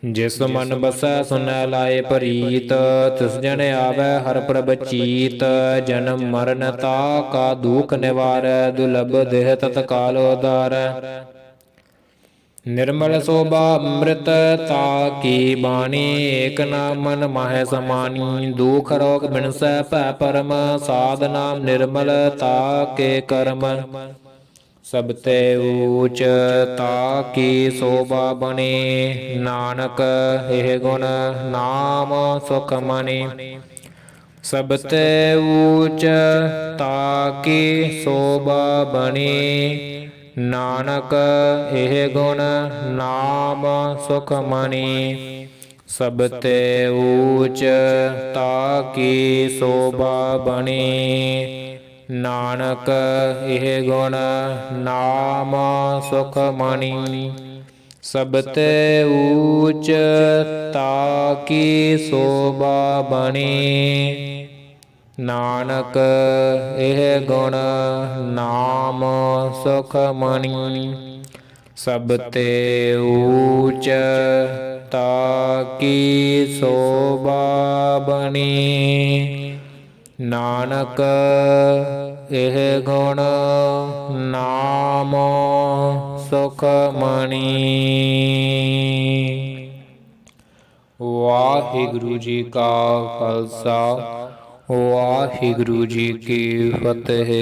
ਜਿਸ ਮਨ ਬਸੈ ਸੁਨੈ ਲਾਏ ਪ੍ਰੀਤ, ਤਿਸ ਜਨ ਆਵੈ ਹਰ ਪ੍ਰਭ ਚੀਤ। ਜਨਮ ਮਰਨ ਤਾਕਾ ਦੁਖ ਨਿਵਾਰੈ, ਦੁਲਭ ਦੇਹ ਤਤਕਾਲ ਉਧਾਰੈ। ਨਿਰਮਲ ਸੋਭਾ ਅੰਮ੍ਰਿਤ ਤਾਕੀ ਬਾਣੀ, ਏਕ ਨਾਮ ਮਨ ਮਾਹੈ ਸਮਾਨੀ। ਦੁਖ ਰੋਗ ਬਿਨਸੈ ਭੈ ਭਰਮ, ਸਾਧ ਨਾਮ ਨਿਰਮਲ ਤਾਕੇ ਕਰਮ। ਸਭ ਤੇ ਊਚ ਤਾਕੀ ਸੋਭਾ ਬਣੀ, ਨਾਨਕ ਇਹ ਗੁਣ ਨਾਮ ਸੁਖ ਮਣੀ। ਸਭ ਤੇ ਊਚ ਤਾਕੀ ਸੋਭਾ ਬਣੀ, ਨਾਨਕ ਇਹ ਗੁਣ ਨਾਮ ਸੁਖ ਮਣੀ। ਸਭ ਤੇ ਊਚ ਤਾਕੀ ਸੋਭਾ ਬਣੀ, ਨਾਨਕ ਇਹ ਗੁਣ ਨਾਮ ਸੁਖ ਮਣੀ। ਸਭ ਤੇ ਊਚ ਤਾਕੀ ਸੋਭਾ ਬਣੀ, ਨਾਨਕ ਇਹ ਗੁਣ ਨਾਮ ਸੁਖ ਮਣੀ। ਸਭ ਤੇ ਊਚ ਤਾਕੀ ਸੋਭਾ ਬਣੀ, ਨਾਨਕ ਇਹ ਗੁਣ ਨਾਮ ਸੁਖ ਮਣੀ। ਵਾਹਿਗੁਰੂ ਜੀ ਕਾ ਖਾਲਸਾ, ਵਾਹਿਗੁਰੂ ਜੀ ਕੀ ਫਤਿਹ।